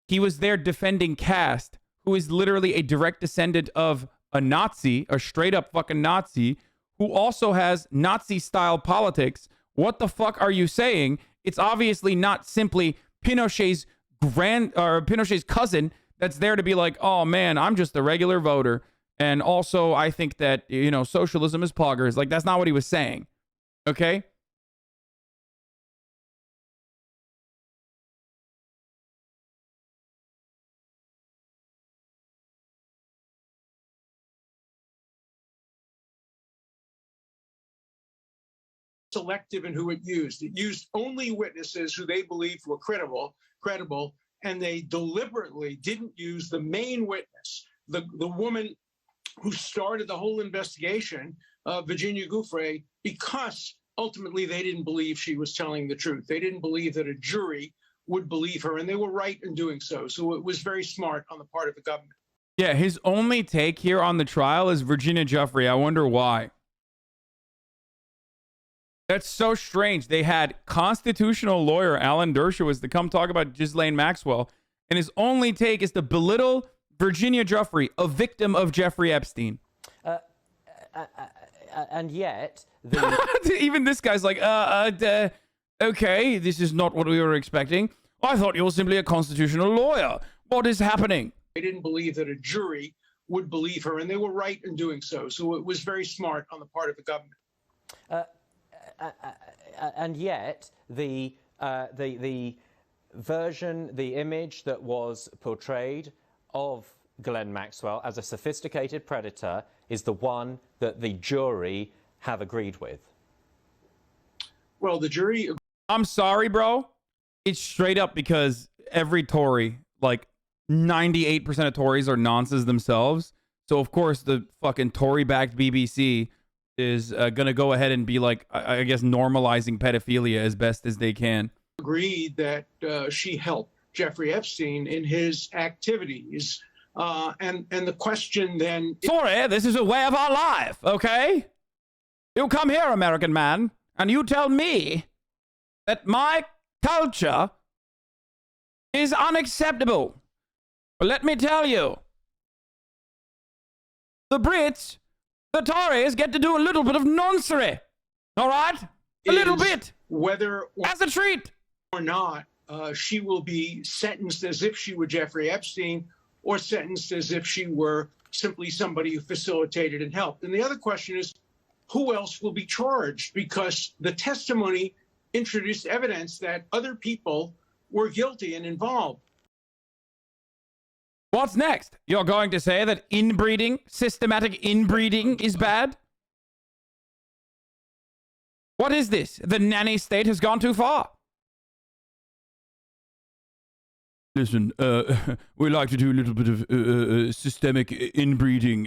he was there defending caste, who is literally a direct descendant of a Nazi, a straight up fucking Nazi, who also has Nazi-style politics. What the fuck are you saying? It's obviously not simply Pinochet's Pinochet's cousin that's there to be like, oh man, I'm just a regular voter. And also, I think that, you know, socialism is poggers. Like, that's not what he was saying. Okay? Selective in who it used. It used only witnesses who they believed were credible, and they deliberately didn't use the main witness, the woman who started the whole investigation, Virginia Giuffre, because ultimately they didn't believe she was telling the truth. They didn't believe that a jury would believe her, and they were right in doing so. So it was very smart on the part of the government. Yeah, his only take here on the trial is Virginia Giuffre. I wonder why. That's so strange. They had constitutional lawyer Alan Dershowitz to come talk about Ghislaine Maxwell, and his only take is to belittle Virginia Giuffre, a victim of Jeffrey Epstein. And yet, even this guy's like, okay, this is not what we were expecting. I thought you were simply a constitutional lawyer. What is happening? They didn't believe that a jury would believe her, and they were right in doing so. So it was very smart on the part of the government. And yet, the version, the image that was portrayed of Ghislaine Maxwell as a sophisticated predator is the one that the jury have agreed with. Well, the jury... I'm sorry, bro. It's straight up because every Tory, like 98% of Tories are nonces themselves. So, of course, the fucking Tory-backed BBC is going to go ahead and be like, I guess, normalizing pedophilia as best as they can. Agreed that she helped Jeffrey Epstein in his activities. And the question then... Sorry, this is a way of our life, okay? You come here, American man, and you tell me that my culture is unacceptable. Well, let me tell you, the Brits, the Tories, get to do a little bit of nonsense, all right? A little bit. Whether as a treat or not, she will be sentenced as if she were Jeffrey Epstein, or sentenced as if she were simply somebody who facilitated and helped. And the other question is, who else will be charged? Because the testimony introduced evidence that other people were guilty and involved. What's next? You're going to say that inbreeding, systematic inbreeding, is bad? What is this? The nanny state has gone too far. Listen, we like to do a little bit of systemic inbreeding.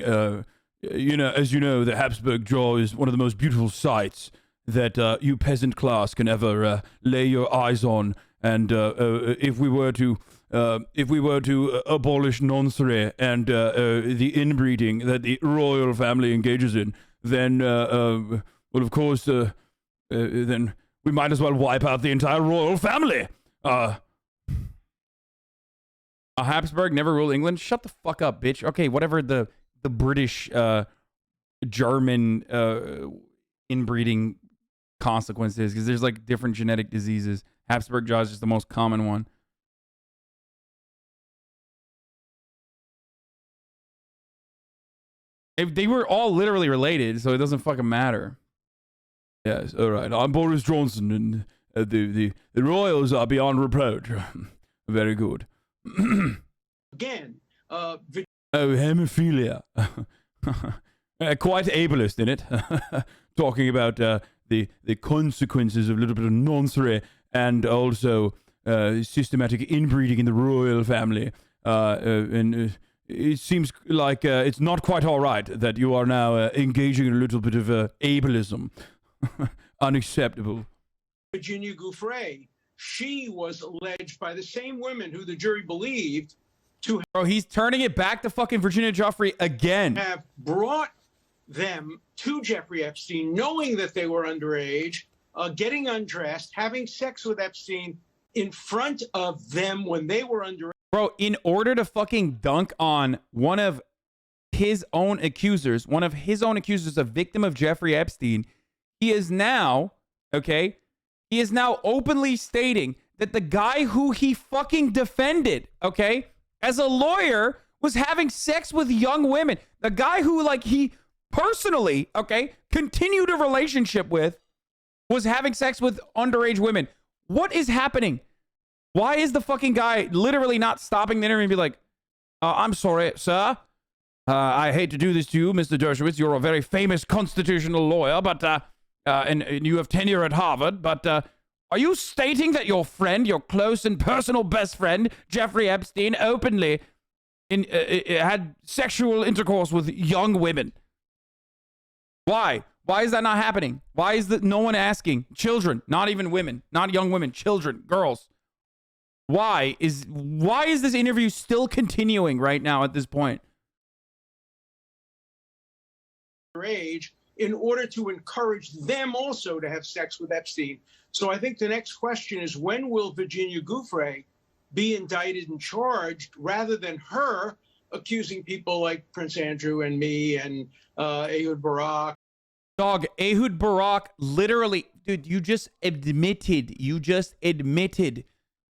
You know, as you know, the Habsburg jaw is one of the most beautiful sights that you peasant class can ever lay your eyes on. And if we were to abolish noncery and the inbreeding that the royal family engages in, then, well, of course, then we might as well wipe out the entire royal family. Habsburg never ruled England? Shut the fuck up, bitch. Okay, whatever the British German inbreeding consequences, because there's like different genetic diseases. Habsburg jaw is just the most common one. If they were all literally related, so it doesn't fucking matter. Yes, all right. I'm Boris Johnson, and the royals are beyond reproach. Very good. Again, oh, hemophilia. Quite ableist in it. Talking about the consequences of a little bit of nonsense and also systematic inbreeding in the royal family. And it seems like it's not quite all right that you are now engaging in a little bit of ableism. Unacceptable. Virginia Giuffre, she was alleged by the same women who the jury believed to Bro, he's turning it back to fucking Virginia Giuffre again. have brought them to Jeffrey Epstein, knowing that they were underage, getting undressed, having sex with Epstein in front of them when they were underage. Bro, in order to fucking dunk on one of his own accusers, a victim of Jeffrey Epstein, he is now, okay, he is now openly stating that the guy who he fucking defended, okay, as a lawyer, was having sex with young women. The guy who, like, he personally, okay, continued a relationship with was having sex with underage women. What is happening? Why is the fucking guy literally not stopping the interview and be like, I'm sorry, sir. I hate to do this to you, Mr. Dershowitz. You're a very famous constitutional lawyer, but and you have tenure at Harvard. But are you stating that your friend, your close and personal best friend, Jeffrey Epstein, openly had sexual intercourse with young women? Why? Why is that not happening? Why is that no one asking? Children, not even women, not young women, children, girls. Why is this interview still continuing right now at this point? Age in order to encourage them also to have sex with Epstein. So I think the next question is, when will Virginia Giuffre be indicted and charged, rather than her accusing people like Prince Andrew and me and Ehud Barak? Dog, Ehud Barak, literally, dude, you just admitted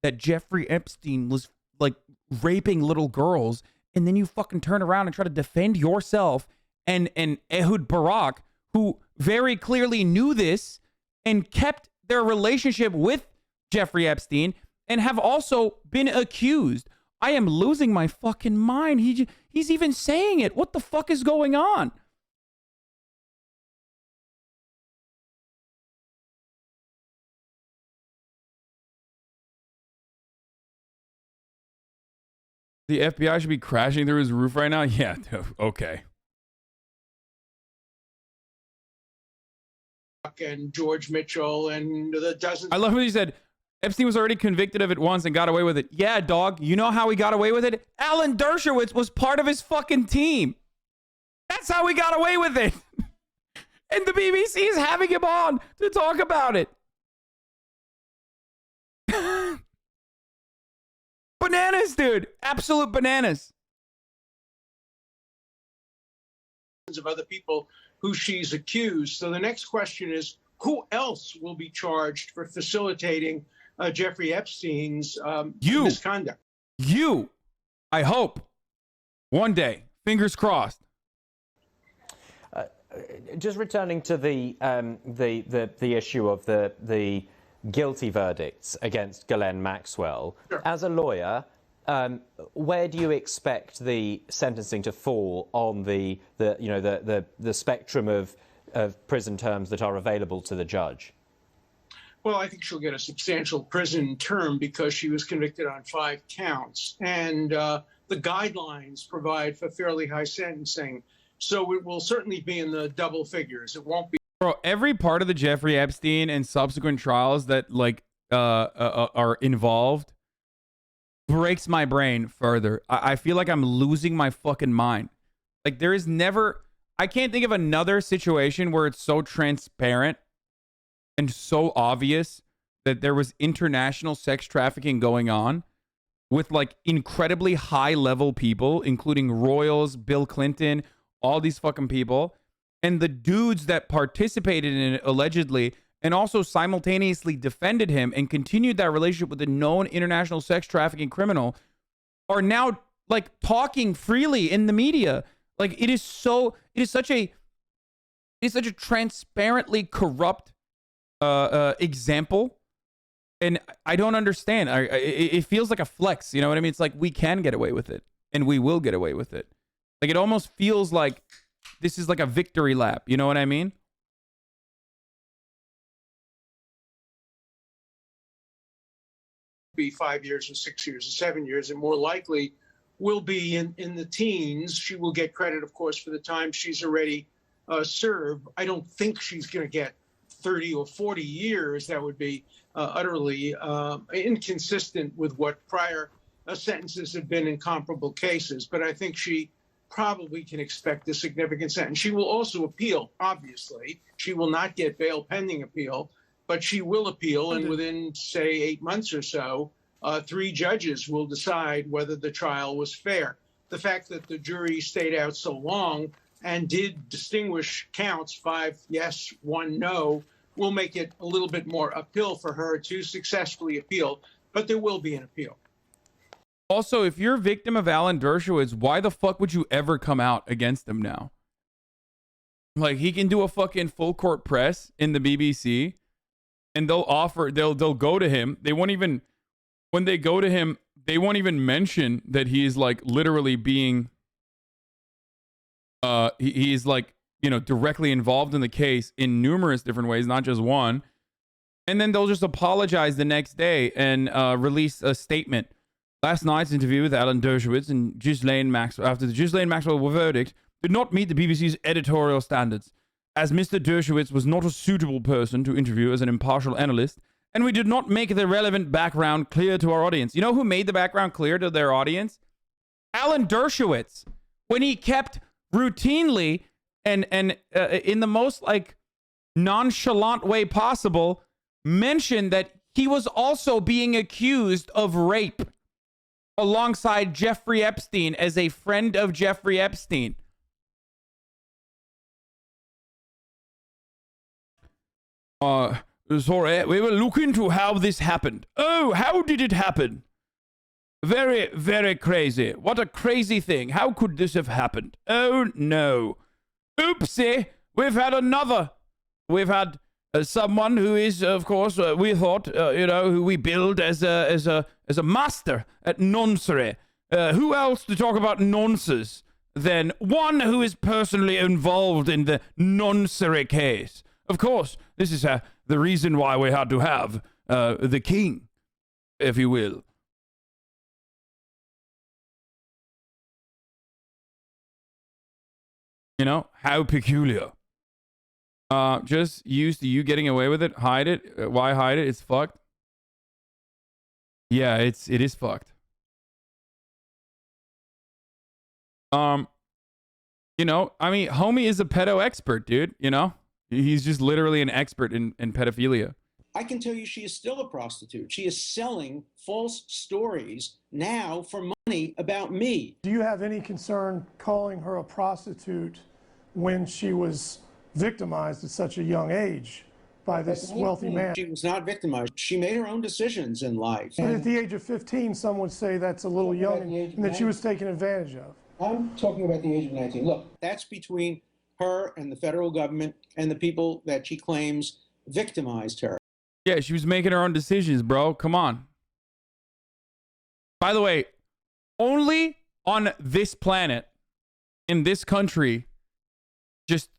that Jeffrey Epstein was like raping little girls, and then you fucking turn around and try to defend yourself and Ehud Barak, who very clearly knew this and kept their relationship with Jeffrey Epstein and have also been accused. I am losing my fucking mind. He's even saying it. What the fuck is going on? The FBI should be crashing through his roof right now? Yeah, okay. And George Mitchell and the dozens. I love what he said. Epstein was already convicted of it once and got away with it. Yeah, dog. You know how he got away with it? Alan Dershowitz was part of his fucking team. That's how he got away with it. And the BBC is having him on to talk about it. Bananas, dude. Absolute bananas. Of other people who she's accused. So the next question is, who else will be charged for facilitating Jeffrey Epstein's misconduct? You, I hope, one day, fingers crossed. Just returning to the issue of the guilty verdicts against Ghislaine Maxwell. Sure. As a lawyer, where do you expect the sentencing to fall on the spectrum of prison terms that are available to the judge? Well, I think she'll get a substantial prison term because she was convicted on 5 counts, and the guidelines provide for fairly high sentencing. So it will certainly be in the double figures. It won't be. Bro, every part of the Jeffrey Epstein and subsequent trials that are involved breaks my brain further. I feel like I'm losing my fucking mind. Like, there is never, I can't think of another situation where it's so transparent and so obvious that there was international sex trafficking going on with like incredibly high level people, including royals, Bill Clinton, all these fucking people. and the dudes that participated in it allegedly and also simultaneously defended him and continued that relationship with a known international sex trafficking criminal are now like talking freely in the media. Like it is such a transparently corrupt example, and I don't understand. It feels like a flex, you know what I mean? It's like we can get away with it, and we will get away with it. Like it almost feels like this is like a victory lap, you know what I mean? Be 5 years or 6 years or 7 years, and more likely will be in the teens. She will get credit, of course, for the time she's already served. I don't think she's going to get 30 or 40 years. That would be utterly inconsistent with what prior sentences have been in comparable cases. But I think she probably can expect a significant sentence. She will also appeal, obviously. She will not get bail pending appeal, but she will appeal, and within, say, 8 months or so, 3 judges will decide whether the trial was fair. The fact that the jury stayed out so long and did distinguish counts, 5 yes, 1 no, will make it a little bit more uphill for her to successfully appeal, but there will be an appeal. Also, if you're a victim of Alan Dershowitz, why the fuck would you ever come out against him now? Like, he can do a fucking full court press in the BBC, and they'll go to him. They won't even, when they go to him, they won't even mention that he's like literally being, he's like, you know, directly involved in the case in numerous different ways, not just one. And then they'll just apologize the next day and release a statement. Last night's interview with Alan Dershowitz and Ghislaine Maxwell, after the Ghislaine Maxwell verdict, did not meet the BBC's editorial standards, as Mr. Dershowitz was not a suitable person to interview as an impartial analyst, and we did not make the relevant background clear to our audience. You know who made the background clear to their audience? Alan Dershowitz, when he kept routinely and in the most like nonchalant way possible mentioned that he was also being accused of rape alongside Jeffrey Epstein as a friend of Jeffrey Epstein. Sorry, we were looking to how this happened. Oh, how did it happen? Very, very crazy. What a crazy thing. How could this have happened? Oh, no. Oopsie. We've had someone who is, of course, we thought, you know, who we build as a master at noncery. Who else to talk about nonces than one who is personally involved in the noncery case? Of course, this is the reason why we had to have the king, if you will. You know, how peculiar. Just used to you getting away with it. Hide it. Why hide it? It's fucked. Yeah, it is fucked. You know, I mean, homie is a pedo expert, dude. You know, he's just literally an expert in pedophilia. I can tell you she is still a prostitute. She is selling false stories now for money about me. Do you have any concern calling her a prostitute when she was victimized at such a young age by this wealthy man? She was not victimized. She made her own decisions in life. But at the age of 15, some would say that's a little young and that she was taken advantage of. I'm talking about the age of 19. Look, that's between her and the federal government and the people that she claims victimized her. Yeah, she was making her own decisions, bro. Come on. By the way, only on this planet, in this country, just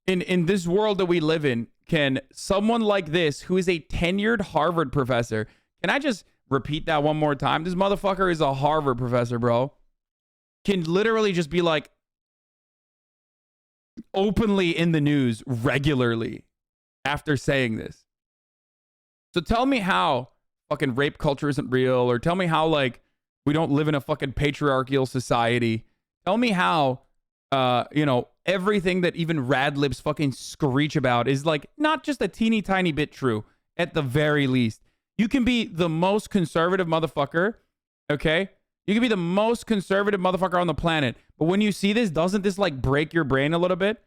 in this world that we live in, can someone like this, who is a tenured Harvard professor, can I just repeat that one more time? This motherfucker is a Harvard professor, bro. Can literally just be like openly in the news regularly after saying this. So tell me how fucking rape culture isn't real, or tell me how like we don't live in a fucking patriarchal society. Tell me how you know, everything that even rad libs fucking screech about is like not just a teeny tiny bit true at the very least. You can be the most conservative motherfucker, okay? You can be the most conservative motherfucker on the planet, but when you see this, doesn't this like break your brain a little bit?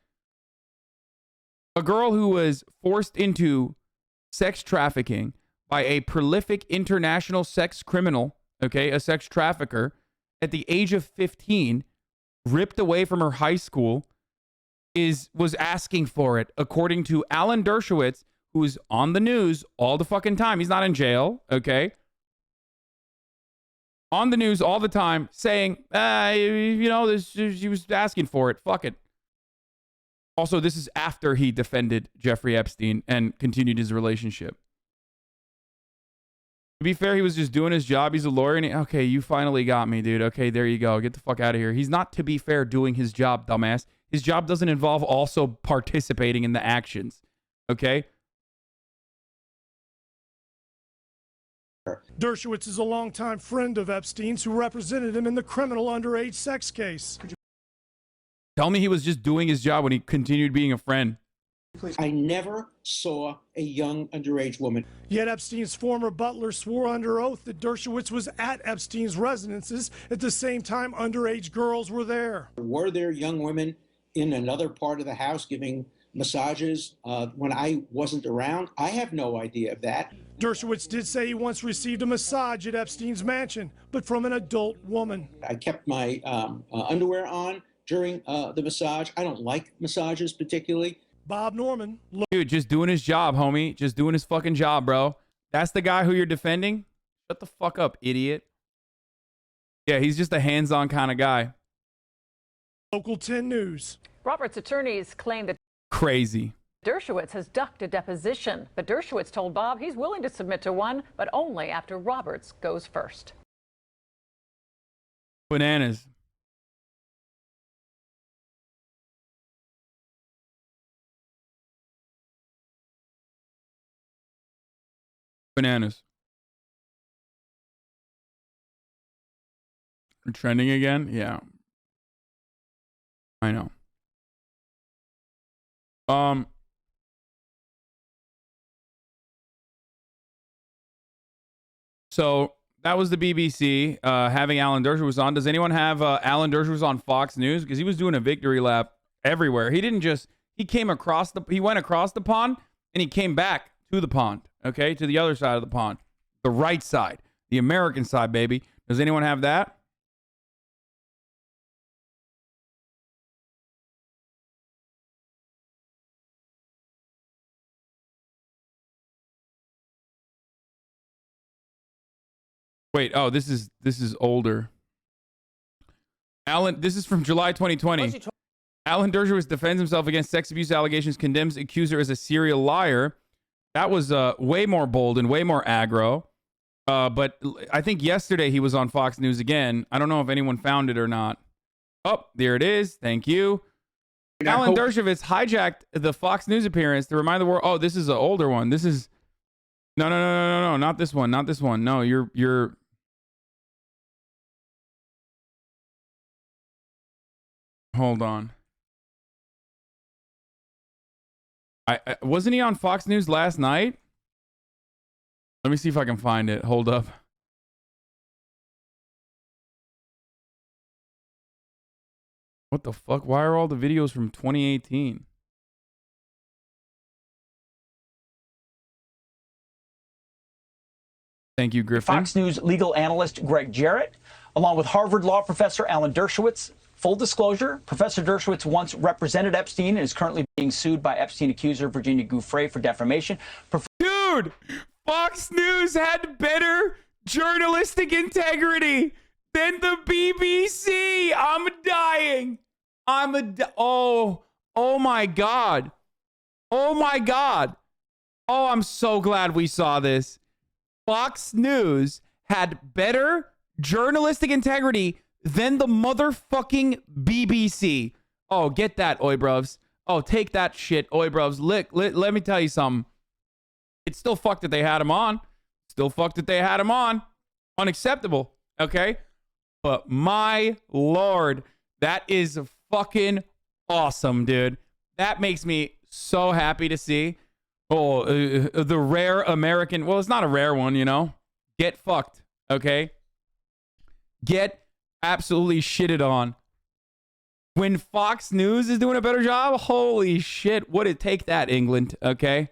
A girl who was forced into sex trafficking by a prolific international sex criminal, okay, a sex trafficker, at the age of 15, ripped away from her high school, was asking for it, according to Alan Dershowitz, who's on the news all the fucking time. He's not in jail, okay? On the news all the time saying, she was asking for it. Fuck it. Also, this is after he defended Jeffrey Epstein and continued his relationship. To be fair, he was just doing his job. He's a lawyer. And okay, you finally got me, dude. Okay, there you go. Get the fuck out of here. He's not, to be fair, doing his job, dumbass. His job doesn't involve also participating in the actions. Okay? Dershowitz is a longtime friend of Epstein's who represented him in the criminal underage sex case. Tell me he was just doing his job when he continued being a friend. I never saw a young underage woman. Yet Epstein's former butler swore under oath that Dershowitz was at Epstein's residences at the same time underage girls were there. Were there young women in another part of the house giving massages when I wasn't around? I have no idea of that. Dershowitz did say he once received a massage at Epstein's mansion, but from an adult woman. I kept my underwear on during the massage. I don't like massages particularly. Bob Norman. Dude, just doing his job, homie. Just doing his fucking job, bro. That's the guy who you're defending? Shut the fuck up, idiot. Yeah, he's just a hands-on kind of guy. Local 10 News. Roberts' attorneys claim that Crazy. Dershowitz has ducked a deposition, but Dershowitz told Bob he's willing to submit to one, but only after Roberts goes first. Bananas. Bananas. We're trending again? Yeah. I know. So that was the BBC having Alan Dershowitz on. Does anyone have Alan Dershowitz on Fox News? Because he was doing a victory lap everywhere. He didn't just, he went across the pond and he came back to the pond, okay? To the other side of the pond. The right side. The American side, baby. Does anyone have that? Wait, oh, this is older. Alan, this is from July 2020. Alan Dershowitz defends himself against sex abuse allegations, condemns accuser as a serial liar. That was way more bold and way more aggro. But I think yesterday he was on Fox News again. I don't know if anyone found it or not. Oh, there it is. Thank you. Alan Dershowitz hijacked the Fox News appearance to remind the world. Oh, this is an older one. This is no, not this one, not this one. No, you're. Hold on. I wasn't he on Fox News last night? Let me see if I can find it. Hold up. What the fuck? Why are all the videos from 2018? Thank you, Griffin. Fox News legal analyst Greg Jarrett, along with Harvard law professor Alan Dershowitz. Full disclosure, Professor Dershowitz once represented Epstein and is currently being sued by Epstein accuser Virginia Giuffre for defamation. Dude, Fox News had better journalistic integrity than the BBC. I'm dying. Oh my God. Oh my God. Oh, I'm so glad we saw this. Fox News had better journalistic integrity than the motherfucking BBC. Oh, get that, oi bruvs. Oh, take that shit, oi bruvs. Let me tell you something. It's still fucked that they had him on. Still fucked that they had him on. Unacceptable, okay? But my Lord, that is fucking awesome, dude. That makes me so happy to see. Oh, the rare American. Well, it's not a rare one, you know. Get fucked, okay? Get absolutely shitted on When Fox News is doing a better job, holy shit, would it take that, England, okay?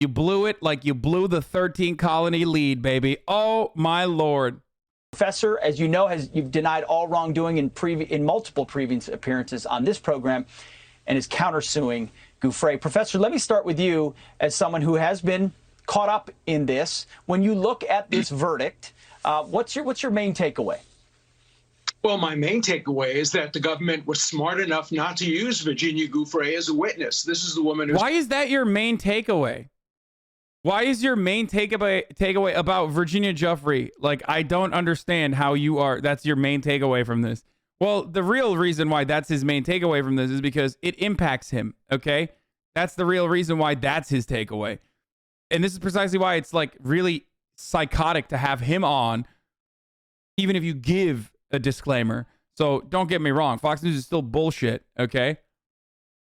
You blew it like you blew the 13 colony lead, baby. Oh, my Lord. Professor, as you know, you've denied all wrongdoing in multiple previous appearances on this program and is countersuing Giuffre. Professor, let me start with you as someone who has been caught up in this. When you look at this verdict, what's your main takeaway? Well, my main takeaway is that the government was smart enough not to use Virginia Giuffre as a witness. This is the woman who's... Why is that your main takeaway? Why is your main takeaway about Virginia Giuffre? Like, I don't understand how you are. That's your main takeaway from this. Well, the real reason why that's his main takeaway from this is because it impacts him, okay? That's the real reason why that's his takeaway. And this is precisely why it's, like, really psychotic to have him on, even if you give a disclaimer. So don't get me wrong. Fox News is still bullshit, okay?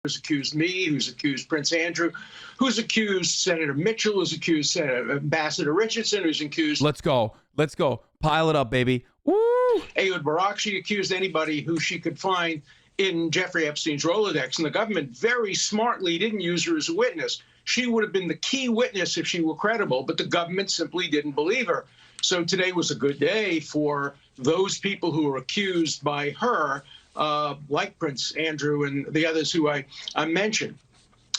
Who's accused me, who's accused Prince Andrew, who's accused Senator Mitchell, who's accused Ambassador Richardson, who's accused... Let's go. Let's go. Pile it up, baby. Woo! Ehud Barak. She accused anybody who she could find in Jeffrey Epstein's Rolodex, and the government very smartly didn't use her as a witness. She would have been the key witness if she were credible, but the government simply didn't believe her. So today was a good day for those people who were accused by her, like Prince Andrew and the others who I mentioned.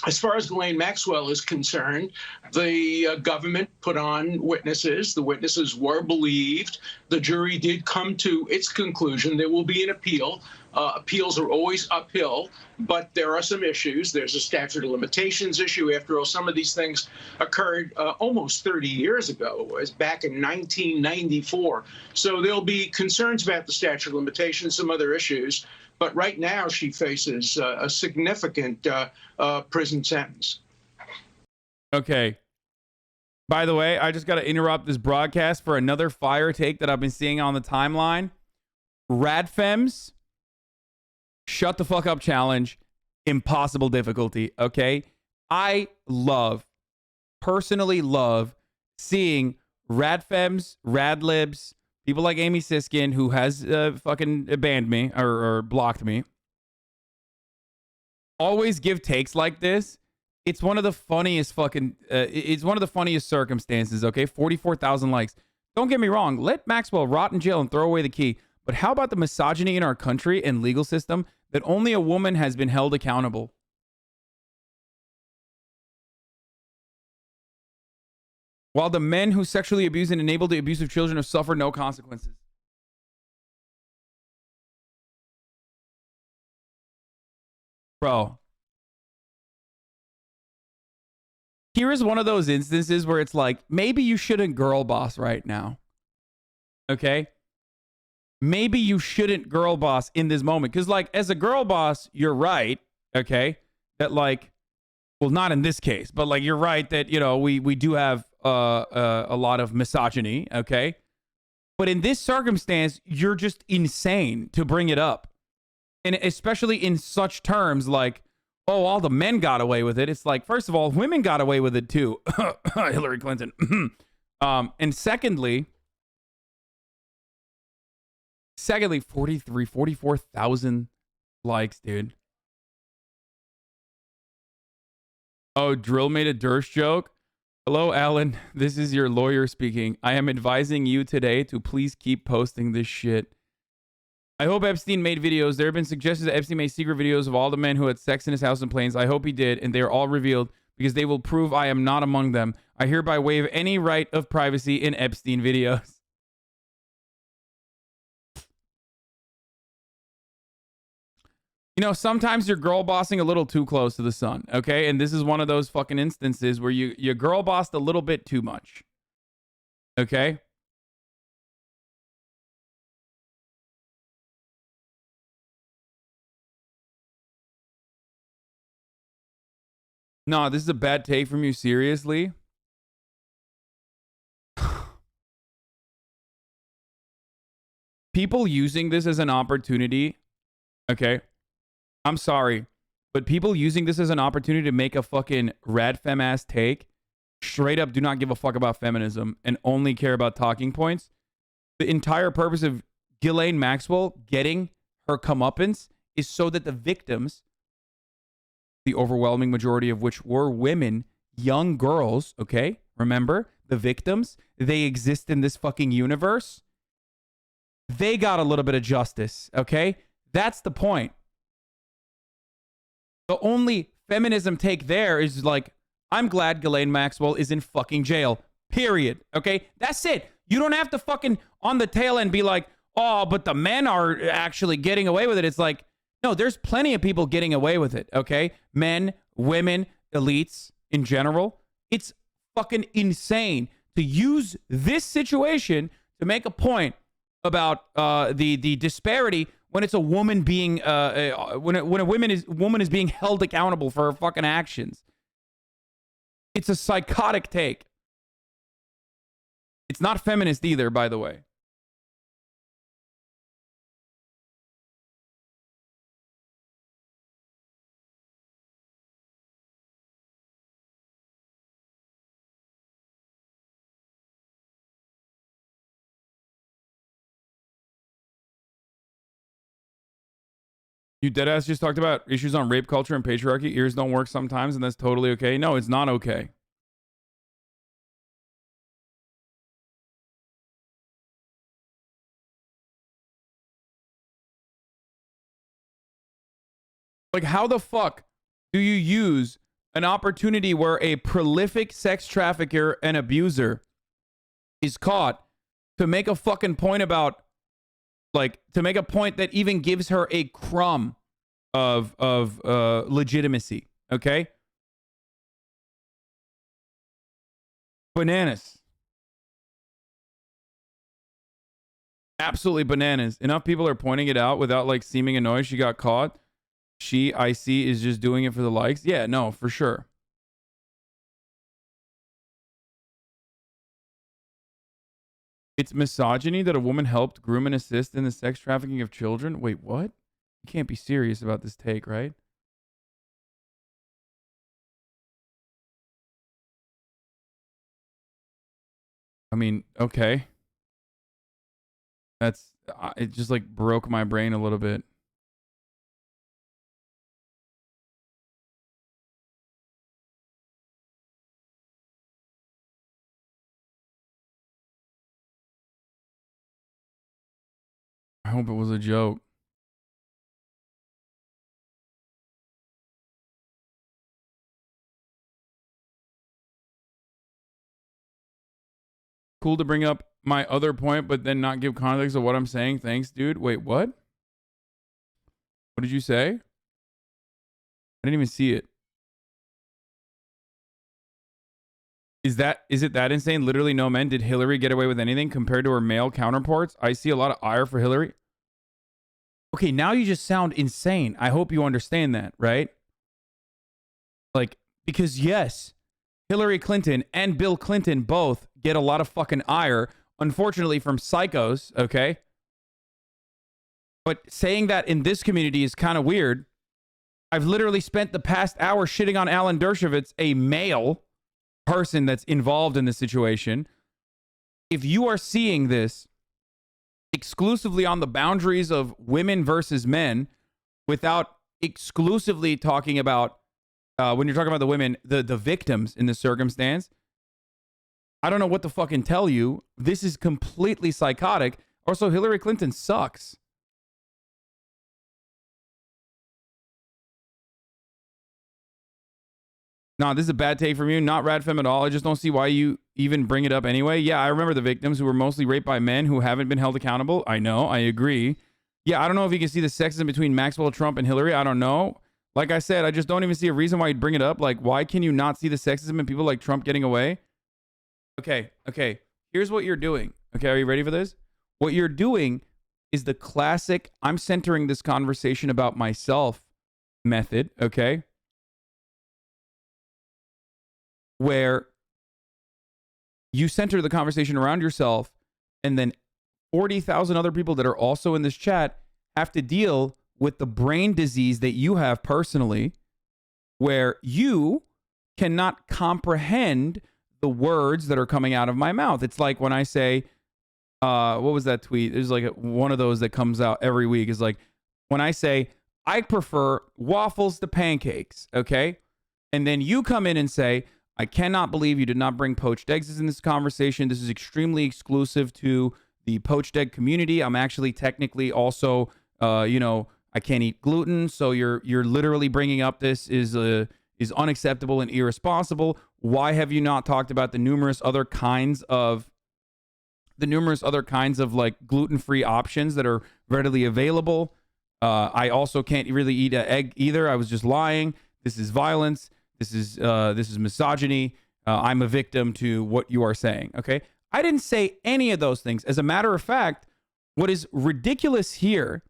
As far as Ghislaine Maxwell is concerned, the government put on witnesses. The witnesses were believed. The jury did come to its conclusion. There will be an appeal. Appeals are always uphill, but there are some issues. There's a statute of limitations issue. After all, some of these things occurred almost 30 years ago. It was back in 1994. So there'll be concerns about the statute of limitations, some other issues. But right now, she faces a significant prison sentence. Okay. By the way, I just got to interrupt this broadcast for another fire take that I've been seeing on the timeline. RadFems, shut the fuck up challenge, impossible difficulty, okay? I personally love seeing RadFems, Radlibs, people like Amy Siskin, who has fucking banned me or blocked me, always give takes like this. It's one of the funniest fucking, it's one of the funniest circumstances, okay? 44,000 likes. Don't get me wrong. Let Maxwell rot in jail and throw away the key. But how about the misogyny in our country and legal system that only a woman has been held accountable? While the men who sexually abuse and enable the abuse of children have suffered no consequences. Bro. Here is one of those instances where it's like, maybe you shouldn't girl boss right now. Okay? Maybe you shouldn't girl boss in this moment. Because, like, as a girl boss, you're right. Okay? That, like, well, not in this case, but, like, you're right that, you know, we do have a lot of misogyny. Okay? But in this circumstance, you're just insane to bring it up. And especially in such terms like, oh, all the men got away with it. It's like, first of all, women got away with it too. Hillary Clinton. And secondly, 44,000 likes, dude. Oh, Drill made a Dersh joke. Hello, Alan. This is your lawyer speaking. I am advising you today to please keep posting this shit. I hope Epstein made videos. There have been suggestions that Epstein made secret videos of all the men who had sex in his house in planes. I hope he did, and they are all revealed because they will prove I am not among them. I hereby waive any right of privacy in Epstein videos. You know, sometimes you're girl bossing a little too close to the sun, okay? And this is one of those fucking instances where you girl bossed a little bit too much. Okay? No, this is a bad take from you, seriously? People using this as an opportunity, okay? I'm sorry, but people using this as an opportunity to make a fucking RadFem ass take, straight up do not give a fuck about feminism and only care about talking points. The entire purpose of Ghislaine Maxwell getting her comeuppance is so that the victims, the overwhelming majority of which were women, young girls, okay? Remember, the victims, they exist in this fucking universe. They got a little bit of justice, okay? That's the point. The only feminism take there is like, I'm glad Ghislaine Maxwell is in fucking jail, period, okay? That's it. You don't have to fucking on the tail end be like, oh, but the men are actually getting away with it. It's like, no, there's plenty of people getting away with it, okay? Men, women, elites in general. It's fucking insane to use this situation to make a point about the disparity when it's a woman being when a woman is being held accountable for her fucking actions. It's a psychotic take. It's not feminist either, by the way. You deadass just talked about issues on rape culture and patriarchy. Ears don't work sometimes, and that's totally okay. No, it's not okay. Like, how the fuck do you use an opportunity where a prolific sex trafficker and abuser is caught to make a fucking point about, like, to make a point that even gives her a crumb of legitimacy, okay? Bananas. Absolutely bananas. Enough people are pointing it out without, like, seeming annoyed she got caught. She, I see, is just doing it for the likes. Yeah, no, for sure. It's misogyny that a woman helped groom and assist in the sex trafficking of children? Wait, what? You can't be serious about this take, right? I mean, okay. That's, it just like broke my brain a little bit. I hope it was a joke. Cool to bring up my other point, but then not give context of what I'm saying. Thanks, dude. Wait, what? What did you say? I didn't even see it. Is it that insane? Literally no men. Did Hillary get away with anything compared to her male counterparts? I see a lot of ire for Hillary. Okay, now you just sound insane. I hope you understand that, right? Like, because yes, Hillary Clinton and Bill Clinton both get a lot of fucking ire, unfortunately, from psychos, okay? But saying that in this community is kind of weird. I've literally spent the past hour shitting on Alan Dershowitz, a male person that's involved in this situation. If you are seeing this exclusively on the boundaries of women versus men, without exclusively talking about, when you're talking about the women, the victims in this circumstance, I don't know what to fucking tell you. This is completely psychotic. Also, Hillary Clinton sucks. Nah, this is a bad take from you. Not RadFem at all. I just don't see why you even bring it up anyway. Yeah, I remember the victims who were mostly raped by men who haven't been held accountable. I know. I agree. Yeah, I don't know if you can see the sexism between Maxwell, Trump, and Hillary. I don't know. Like I said, I just don't even see a reason why you'd bring it up. Like, why can you not see the sexism in people like Trump getting away? Okay. Here's what you're doing. Okay, are you ready for this? What you're doing is the classic, I'm centering this conversation about myself method, okay? Where you center the conversation around yourself, and then 40,000 other people that are also in this chat have to deal with the brain disease that you have personally, where you cannot comprehend the words that are coming out of my mouth. It's like when I say, what was that tweet? There's like one of those that comes out every week. Is like when I say, I prefer waffles to pancakes, okay? And then you come in and say, I cannot believe you did not bring poached eggs in this conversation. This is extremely exclusive to the poached egg community. I'm actually technically also, I can't eat gluten. So you're literally bringing up this is unacceptable and irresponsible. Why have you not talked about the numerous other kinds of like gluten-free options that are readily available? I also can't really eat an egg either. I was just lying. This is violence. This is misogyny. I'm a victim to what you are saying. Okay. I didn't say any of those things. As a matter of fact, what is ridiculous here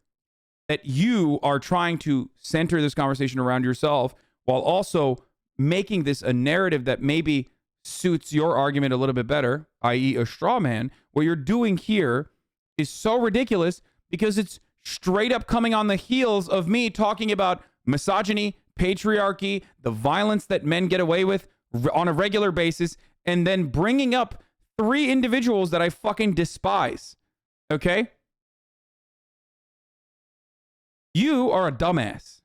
that you are trying to center this conversation around yourself while also making this a narrative that maybe suits your argument a little bit better, i.e. a straw man. What you're doing here is so ridiculous because it's straight up coming on the heels of me talking about misogyny, patriarchy, the violence that men get away with on a regular basis, and then bringing up 3 individuals that I fucking despise. Okay? You are a dumbass.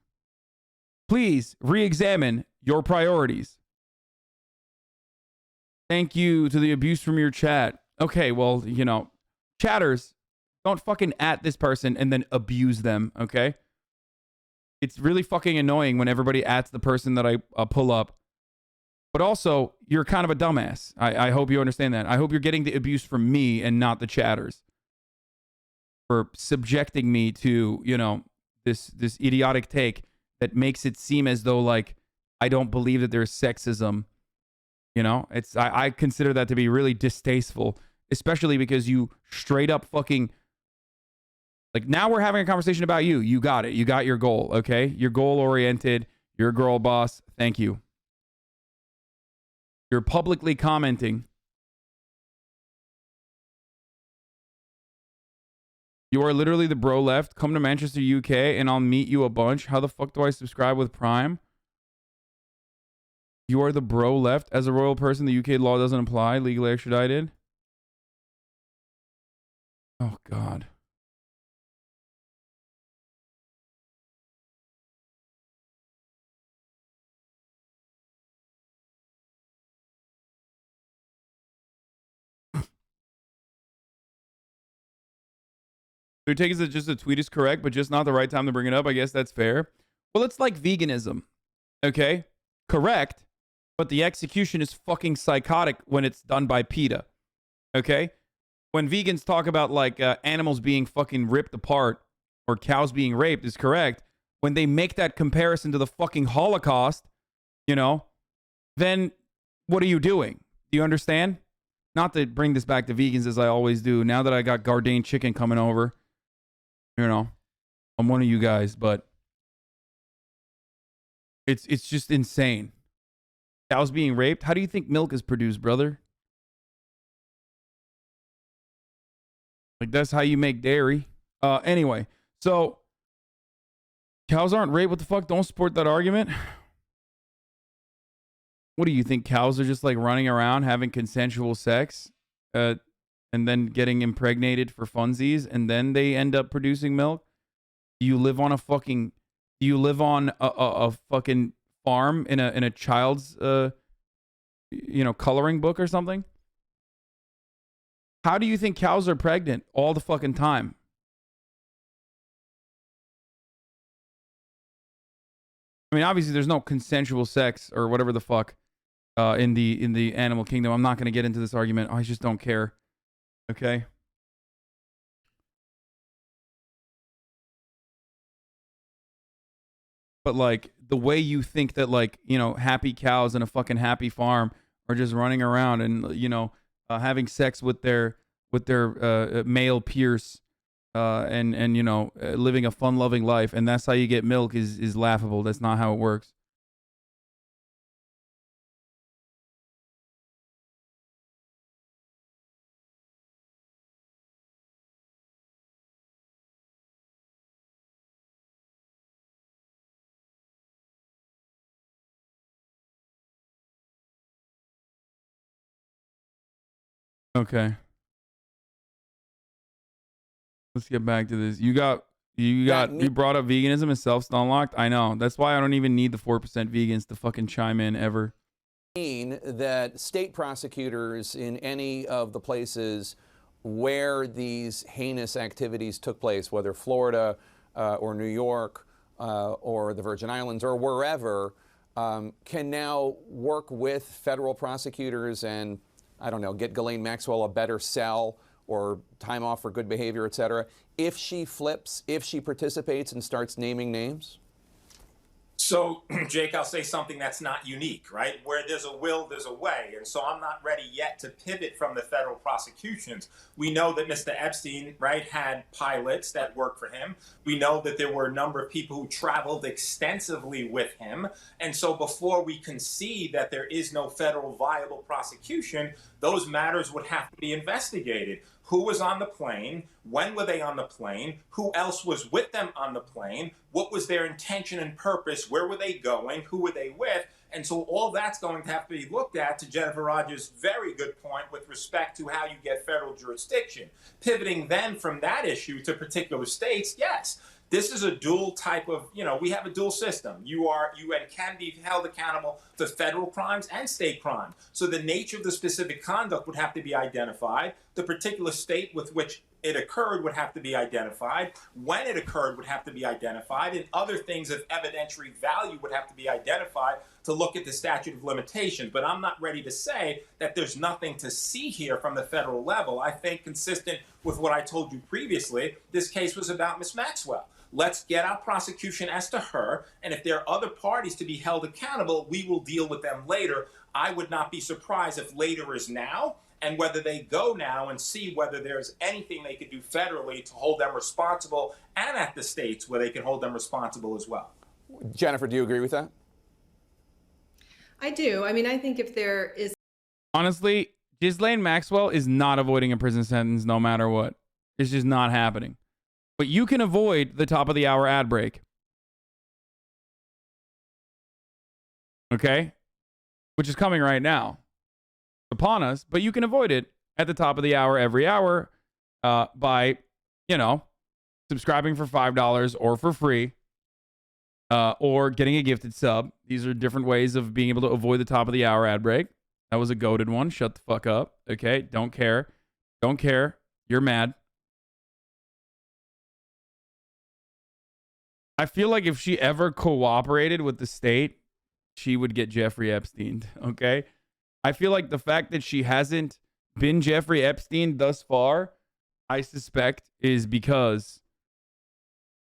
Please re-examine your priorities. Thank you to the abuse from your chat. Okay, well, chatters, don't fucking at this person and then abuse them, okay? It's really fucking annoying when everybody ats the person that I pull up. But also, you're kind of a dumbass. I hope you understand that. I hope you're getting the abuse from me and not the chatters for subjecting me to, this idiotic take that makes it seem as though, like, I don't believe that there's sexism. I consider that to be really distasteful, especially because you straight up fucking, like, now we're having a conversation about you. You got it. You got your goal, okay? You're goal-oriented. You're a girl boss. Thank you. You're publicly commenting. You are literally the bro left. Come to Manchester, UK, and I'll meet you a bunch. How the fuck do I subscribe with Prime? You are the bro left. As a royal person, the UK law doesn't apply. Legally extradited. Oh, God. So you take it as just a tweet is correct, but just not the right time to bring it up. I guess that's fair. Well, it's like veganism. Okay? Correct. But the execution is fucking psychotic when it's done by PETA. Okay? When vegans talk about like animals being fucking ripped apart or cows being raped is correct. When they make that comparison to the fucking Holocaust, then what are you doing? Do you understand? Not to bring this back to vegans as I always do. Now that I got Gardein chicken coming over, I'm one of you guys, but it's just insane. Cows being raped? How do you think milk is produced, brother? Like, that's how you make dairy. Anyway, so cows aren't raped. What the fuck? Don't support that argument. What do you think? Cows are just like running around having consensual sex and then getting impregnated for funsies and then they end up producing milk? Do you live on a fucking farm in a child's coloring book or something? How do you think cows are pregnant all the fucking time? I mean, obviously there's no consensual sex or whatever the fuck in the animal kingdom. I'm not going to get into this argument. I just don't care. Okay? But like the way you think that like, happy cows in a fucking happy farm are just running around and, having sex with their male peers and living a fun-loving life, and that's how you get milk is laughable. That's not how it works. Okay. Let's get back to this. You got You brought up veganism and self-unlocked. I know. That's why I don't even need the 4% vegans to fucking chime in ever. Mean that state prosecutors in any of the places where these heinous activities took place, whether Florida or New York or the Virgin Islands or wherever, can now work with federal prosecutors and, I don't know, get Ghislaine Maxwell a better cell or time off for good behavior, et cetera, if she flips, if she participates and starts naming names? So, Jake, I'll say something that's not unique, right? Where there's a will, there's a way. And so I'm not ready yet to pivot from the federal prosecutions. We know that Mr. Epstein, right, had pilots that worked for him. We know that there were a number of people who traveled extensively with him. And so before we concede that there is no federal viable prosecution, those matters would have to be investigated. Who was on the plane? When were they on the plane? Who else was with them on the plane? What was their intention and purpose? Where were they going? Who were they with? And so all that's going to have to be looked at, to Jennifer Rogers' very good point with respect to how you get federal jurisdiction. Pivoting then from that issue to particular states, yes. This is a dual type of, we have a dual system. You can be held accountable for federal crimes and state crime. So the nature of the specific conduct would have to be identified. The particular state with which it occurred would have to be identified. When it occurred would have to be identified. And other things of evidentiary value would have to be identified to look at the statute of limitations. But I'm not ready to say that there's nothing to see here from the federal level. I think, consistent with what I told you previously, this case was about Ms. Maxwell. Let's get our prosecution as to her, and if there are other parties to be held accountable, we will deal with them later. I would not be surprised if later is now, and whether they go now and see whether there's anything they could do federally to hold them responsible, and at the states where they can hold them responsible as well. Jennifer, do you agree with that? I do. I mean, I think if there is... Honestly, Ghislaine Maxwell is not avoiding a prison sentence no matter what. It's just not happening. But you can avoid the top of the hour ad break. Okay? Which is coming right now. Upon us, but you can avoid it at the top of the hour every hour by, subscribing for $5 or for free or getting a gifted sub. These are different ways of being able to avoid the top of the hour ad break. That was a goated one. Shut the fuck up. Okay? Don't care. Don't care. You're mad. I feel like if she ever cooperated with the state, she would get Jeffrey Epstein. Okay? I feel like the fact that she hasn't been Jeffrey Epstein thus far, I suspect, is because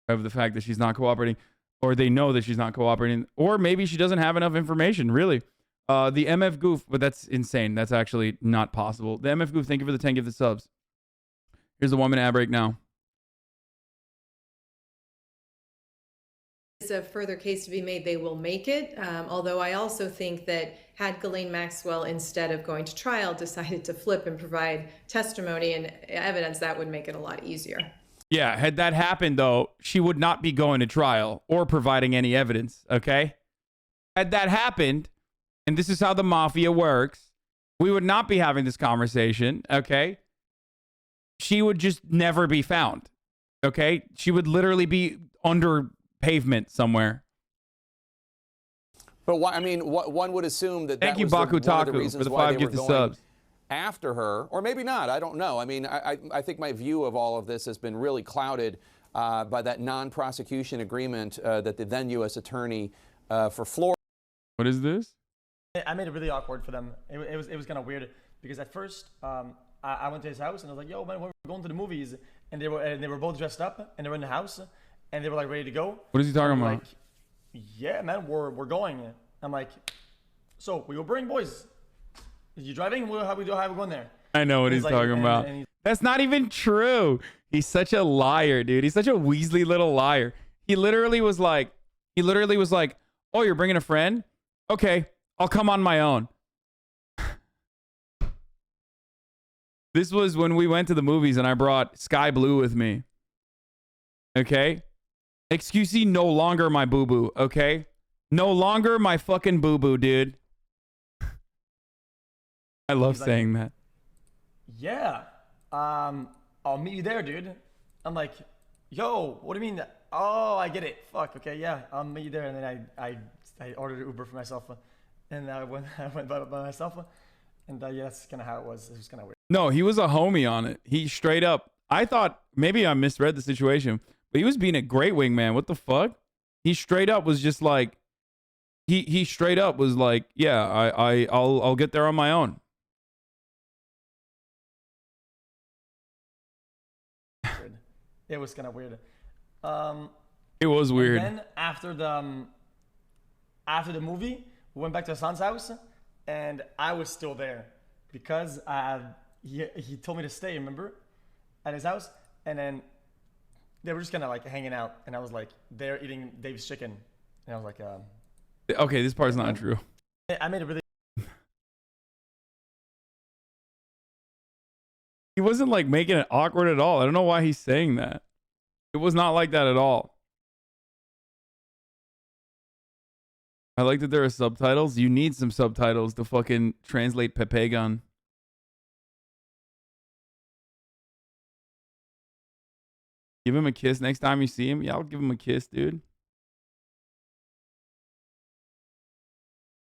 of the fact that she's not cooperating, or they know that she's not cooperating, or maybe she doesn't have enough information, really. The MF Goof, but that's insane. That's actually not possible. The MF Goof, thank you for the 10 gifted subs. Here's the 1 minute ad break now. A further case to be made, they will make it. Although I also think that had Ghislaine Maxwell, instead of going to trial, decided to flip and provide testimony and evidence, that would make it a lot easier. Yeah, had that happened, though, she would not be going to trial or providing any evidence, okay? Had that happened, and this is how the mafia works, we would not be having this conversation, okay? She would just never be found, okay? She would literally be under pavement somewhere. But one would assume that Thank that you, was Baku one of the Taku, reasons for the why 5 they were gifted going subs. After her, or maybe not. I don't know. I mean, I think my view of all of this has been really clouded by that non-prosecution agreement that the then U.S. attorney for Florida. What is this? I made it really awkward for them. It was kind of weird because at first I went to his house and I was like, "Yo, man, we're going to the movies," and they were both dressed up and they were in the house and they were like ready to go. What is he talking about? Like, yeah, man, we're going. I'm like, so we will bring boys. You driving? How we going there? I know what he's like, talking about. That's not even true. He's such a liar, dude. He's such a Weasley little liar. He literally was like, "Oh, you're bringing a friend? Okay, I'll come on my own." This was when we went to the movies and I brought Sky Blue with me. Okay? Excusey, no longer my boo-boo, okay? No longer my fucking boo-boo, dude. I love saying that. Yeah. I'll meet you there, dude. I'm like, yo, what do you mean? Oh, I get it. Fuck. Okay, yeah, I'll meet you there. And then I ordered an Uber for myself, and I went by myself. And yeah, that's kind of how it was. It was kind of weird. No, he was a homie on it. He straight up. I thought maybe I misread the situation, but he was being a great wingman. What the fuck? He straight up was just like, he straight up was like, yeah, I'll get there on my own. It was kind of weird. It was weird. And then after the movie, we went back to Hasan's house, and I was still there because he told me to stay. Remember, at his house, and then they were just kind of like hanging out, and I was like, they're eating Dave's chicken, and I was like, okay, this part's not true. I made it really. He wasn't like making it awkward at all. I don't know why he's saying that. It was not like that at all. I like that there are subtitles. You need some subtitles to fucking translate Pepegan. Give him a kiss next time you see him. Yeah, I'll give him a kiss, dude.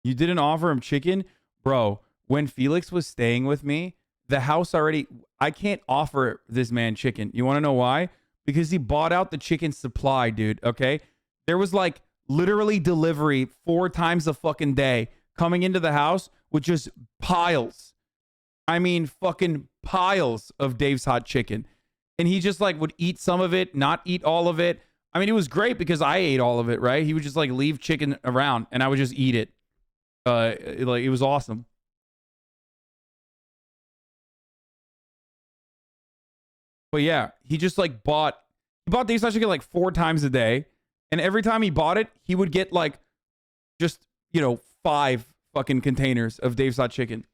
You didn't offer him chicken? Bro, when Felix was staying with me, the house already... I can't offer this man chicken. You want to know why? Because he bought out the chicken supply, dude, okay? There was like literally delivery 4 times a fucking day coming into the house with just piles. I mean, fucking piles of Dave's hot chicken. And he just like would eat some of it, not eat all of it. I mean, it was great because I ate all of it, right? He would just like leave chicken around and I would just eat it. Like it was awesome. But yeah, he just like bought Dave's hot chicken like 4 times a day. And every time he bought it, he would get like just, 5 fucking containers of Dave's hot chicken.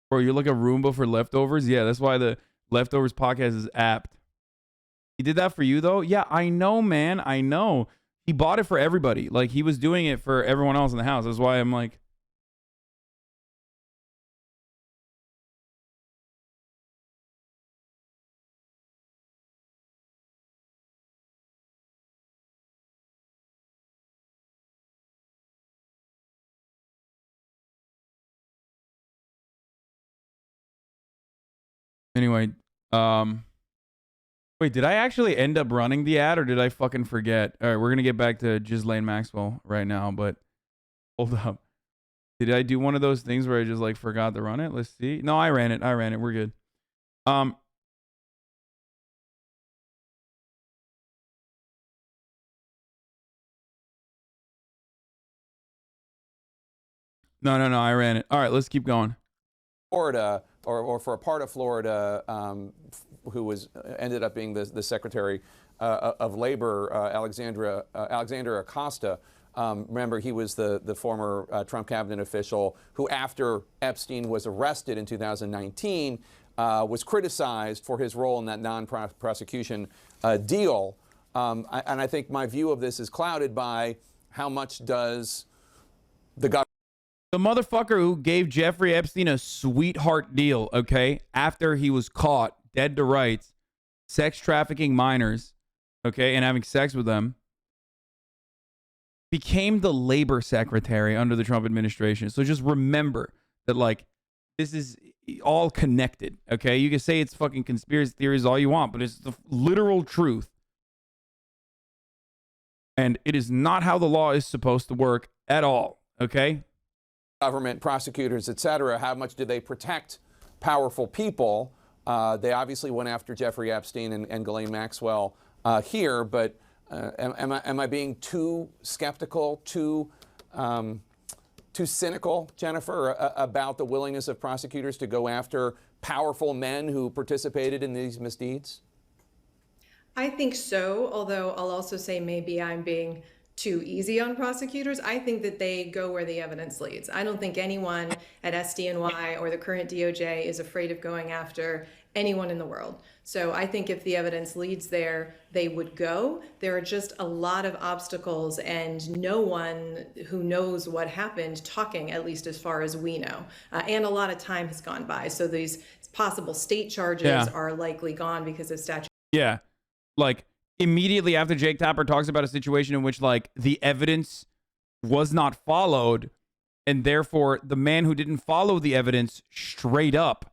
Bro, you're like a Roomba for leftovers? Yeah, that's why the Leftovers podcast is apt. He did that for you, though? Yeah, I know, man. I know. He bought it for everybody. Like, he was doing it for everyone else in the house. That's why I'm like... Anyway, wait, did I actually end up running the ad or did I fucking forget? All right, we're going to get back to Ghislaine Maxwell right now, but hold up. Did I do one of those things where I just like forgot to run it? Let's see. No, I ran it. We're good. No, I ran it. All right, let's keep going. Florida, or for a part of Florida, who ended up being the Secretary of Labor, Alexander Acosta. Remember, he was the former Trump cabinet official who, after Epstein was arrested in 2019, was criticized for his role in that non-prosecution deal. And I think my view of this is clouded by how much does the government... The motherfucker who gave Jeffrey Epstein a sweetheart deal, okay, after he was caught dead to rights, sex trafficking minors, okay, and having sex with them, became the labor secretary under the Trump administration. So just remember that, like, this is all connected, okay? You can say it's fucking conspiracy theories all you want, but it's the literal truth. And it is not how the law is supposed to work at all, okay? Government, prosecutors, etc., how much do they protect powerful people? They obviously went after Jeffrey Epstein and Ghislaine Maxwell here, but am I being too skeptical, too cynical, Jennifer, about the willingness of prosecutors to go after powerful men who participated in these misdeeds? I think so, although I'll also say maybe I'm being too easy on prosecutors. I think that they go where the evidence leads. I don't think anyone at SDNY or the current DOJ is afraid of going after anyone in the world. So I think if the evidence leads there, they would go. There are just a lot of obstacles and no one who knows what happened talking, at least as far as we know. And a lot of time has gone by. So these possible state charges are likely gone because of statute. Yeah. Like immediately after Jake Tapper talks about a situation in which like the evidence was not followed and therefore the man who didn't follow the evidence straight up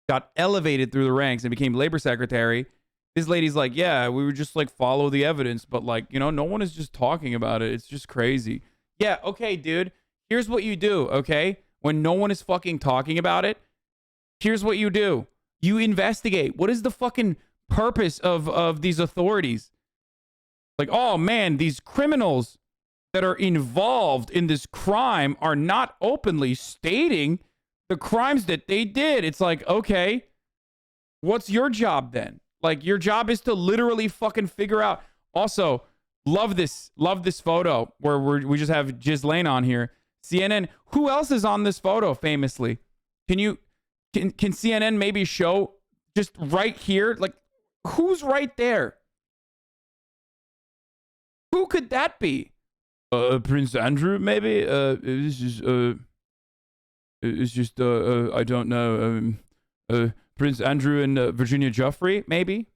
got elevated through the ranks and became labor secretary. This lady's like, yeah, we would just like follow the evidence, but like, you know, no one is just talking about it. It's just crazy. Yeah, okay, dude. Here's what you do, okay? When no one is fucking talking about it, here's what you do. You investigate. What is the fucking purpose of these authorities? Like, oh man, these criminals that are involved in this crime are not openly stating the crimes that they did. It's like, okay, what's your job then? Like, your job is to literally fucking figure out. Also, love this photo where we just have Ghislaine on here. CNN, who else is on this photo famously? Can CNN maybe show just right here? Like, who's right there? Who could that be? Prince Andrew, maybe? It's just, I don't know. Prince Andrew and Virginia Giuffre, maybe,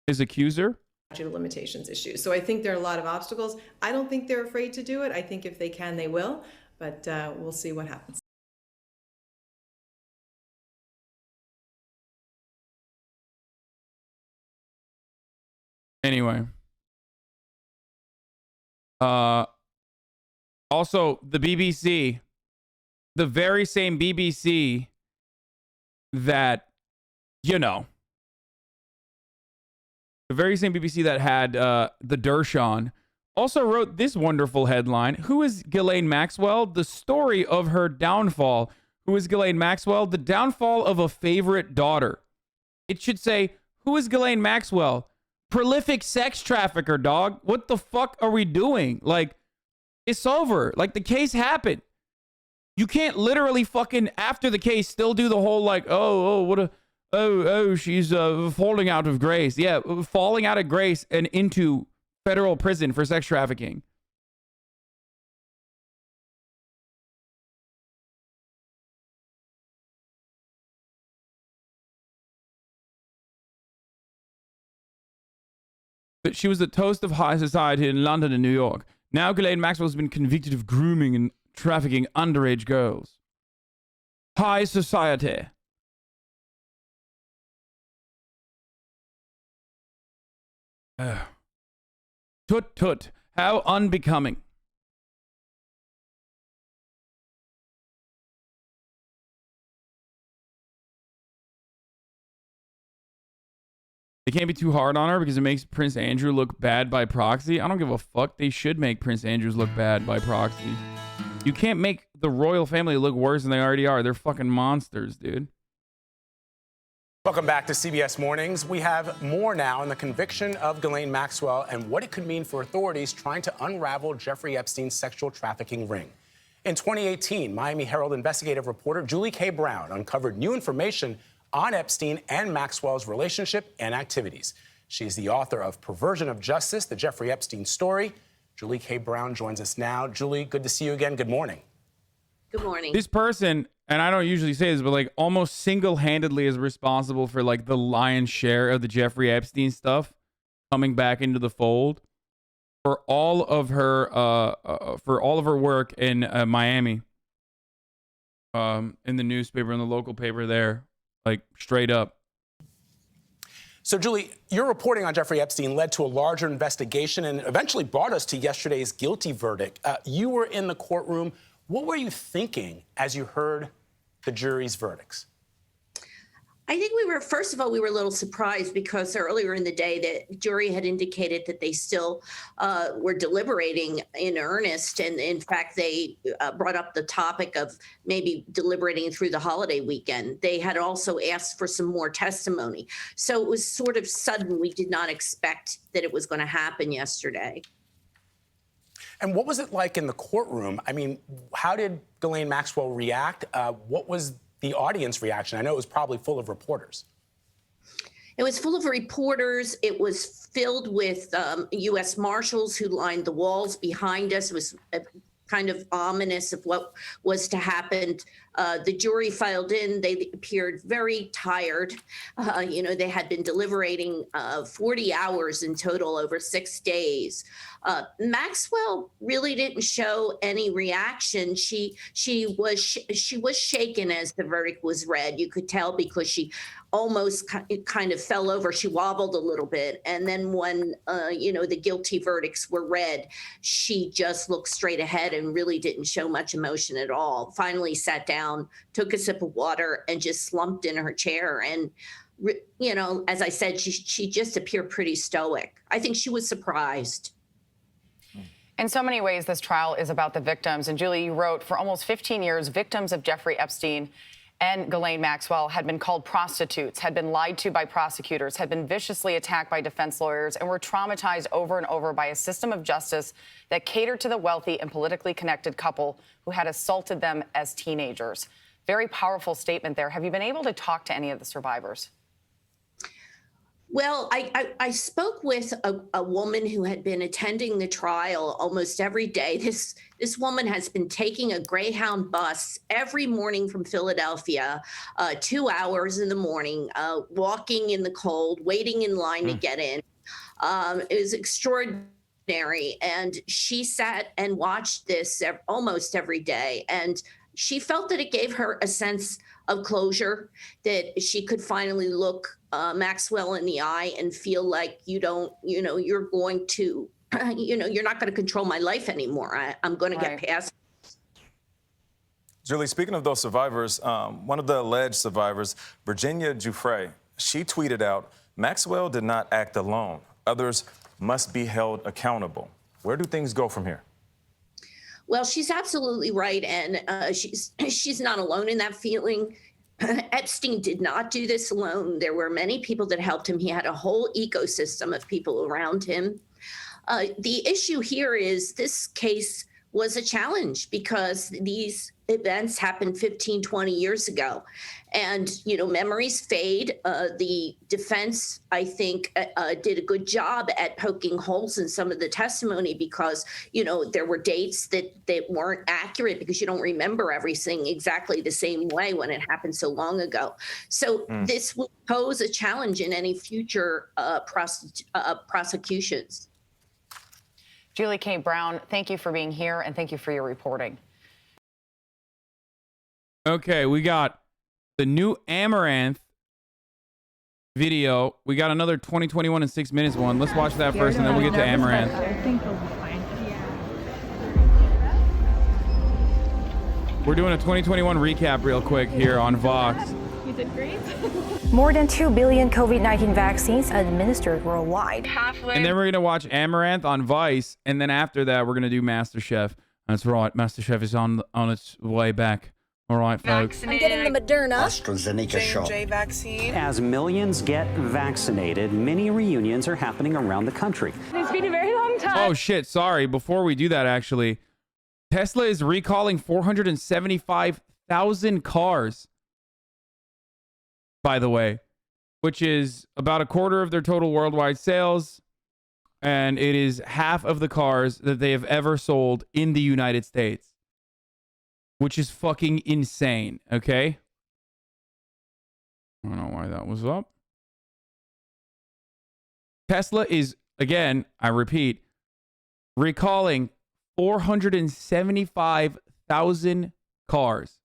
his accuser. Statute of limitations issues. So I think there are a lot of obstacles. I don't think they're afraid to do it. I think if they can, they will. But we'll see what happens. Anyway. Also, the BBC, the very same BBC that, you know, the very same BBC that had the Dersh on, also wrote this wonderful headline. Who is Ghislaine Maxwell? The story of her downfall. Who is Ghislaine Maxwell? The downfall of a favorite daughter. It should say, who is Ghislaine Maxwell? Prolific sex trafficker, dog. What the fuck are we doing? Like, it's over. Like, the case happened. You can't literally fucking, after the case, still do the whole, like, she's falling out of grace. Yeah, falling out of grace and into federal prison for sex trafficking. But she was the toast of high society in London and New York. Now Ghislaine Maxwell has been convicted of grooming and trafficking underage girls. High society. Tut tut. How unbecoming. They can't be too hard on her because it makes Prince Andrew look bad by proxy. I don't give a fuck. They should make Prince Andrews look bad by proxy. You can't make the royal family look worse than they already are. They're fucking monsters, dude. Welcome back to CBS Mornings. We have more now on the conviction of Ghislaine Maxwell and what it could mean for authorities trying to unravel Jeffrey Epstein's sexual trafficking ring. In 2018, Miami Herald investigative reporter Julie K. Brown uncovered new information on Epstein and Maxwell's relationship and activities. She's the author of Perversion of Justice, the Jeffrey Epstein story. Julie K. Brown joins us now. Julie, good to see you again. Good morning. Good morning. This person, and I don't usually say this, but like almost single-handedly is responsible for like the lion's share of the Jeffrey Epstein stuff coming back into the fold for all of her work in Miami, in the newspaper, in the local paper there. Like, straight up. So, Julie, your reporting on Jeffrey Epstein led to a larger investigation and eventually brought us to yesterday's guilty verdict. You were in the courtroom. What were you thinking as you heard the jury's verdicts? I think first of all, we were a little surprised because earlier in the day, the jury had indicated that they still were deliberating in earnest. And in fact, they brought up the topic of maybe deliberating through the holiday weekend. They had also asked for some more testimony. So it was sort of sudden. We did not expect that it was going to happen yesterday. And what was it like in the courtroom? I mean, how did Ghislaine Maxwell react? What was the audience reaction? I know it was probably full of reporters. It was full of reporters. It was filled with U.S. Marshals who lined the walls behind us. It was kind of ominous of what was to happen. The jury filed in. They appeared very tired. They had been deliberating 40 hours in total over 6 days. Maxwell really didn't show any reaction. She was shaken as the verdict was read. You could tell because she almost kind of fell over. She wobbled a little bit. And then when, the guilty verdicts were read, she just looked straight ahead and really didn't show much emotion at all. Finally sat down, took a sip of water, and just slumped in her chair. And, as I said, she just appeared pretty stoic. I think she was surprised. In so many ways, this trial is about the victims. And Julie, you wrote, for almost 15 years, victims of Jeffrey Epstein and Ghislaine Maxwell had been called prostitutes, had been lied to by prosecutors, had been viciously attacked by defense lawyers, and were traumatized over and over by a system of justice that catered to the wealthy and politically connected couple who had assaulted them as teenagers. Very powerful statement there. Have you been able to talk to any of the survivors? Well, I spoke with a woman who had been attending the trial almost every day. This woman has been taking a Greyhound bus every morning from Philadelphia, 2 hours in the morning, walking in the cold, waiting in line to get in. It was extraordinary. And she sat and watched this almost every day. And she felt that it gave her a sense of closure, that she could finally look Maxwell in the eye and feel like you're going to, you're not going to control my life anymore. I'm going to get past. Julie, speaking of those survivors, one of the alleged survivors, Virginia Giuffre, she tweeted out, Maxwell did not act alone. Others must be held accountable. Where do things go from here? Well, she's absolutely right. And she's not alone in that feeling. Epstein did not do this alone. There were many people that helped him. He had a whole ecosystem of people around him. The issue here is this case was a challenge because these events happened 15, 20 years ago. And, memories fade. The defense, I think, did a good job at poking holes in some of the testimony because, there were dates that weren't accurate because you don't remember everything exactly the same way when it happened so long ago. So this will pose a challenge in any future prosecutions. Julie K. Brown, thank you for being here and thank you for your reporting. Okay, we got the new Amouranth video. We got another 2021 and 6 minutes one. Let's watch that first and then we'll get to Amouranth. I think he'll be fine. We're doing a 2021 recap real quick here on Vox. You did great. More than 2 billion COVID-19 vaccines administered worldwide. And then we're going to watch Amouranth on Vice. And then after that, we're going to do MasterChef. That's right. MasterChef is on its way back. All right, folks. I'm getting the Moderna AstraZeneca shot. J&J vaccine. As millions get vaccinated, many reunions are happening around the country. It's been a very long time. Oh, shit. Sorry. Before we do that, actually, Tesla is recalling 475,000 cars, by the way, which is about a quarter of their total worldwide sales. And it is half of the cars that they have ever sold in the United States. Which is fucking insane, okay? I don't know why that was up. Tesla is, again, I repeat, recalling 475,000 cars.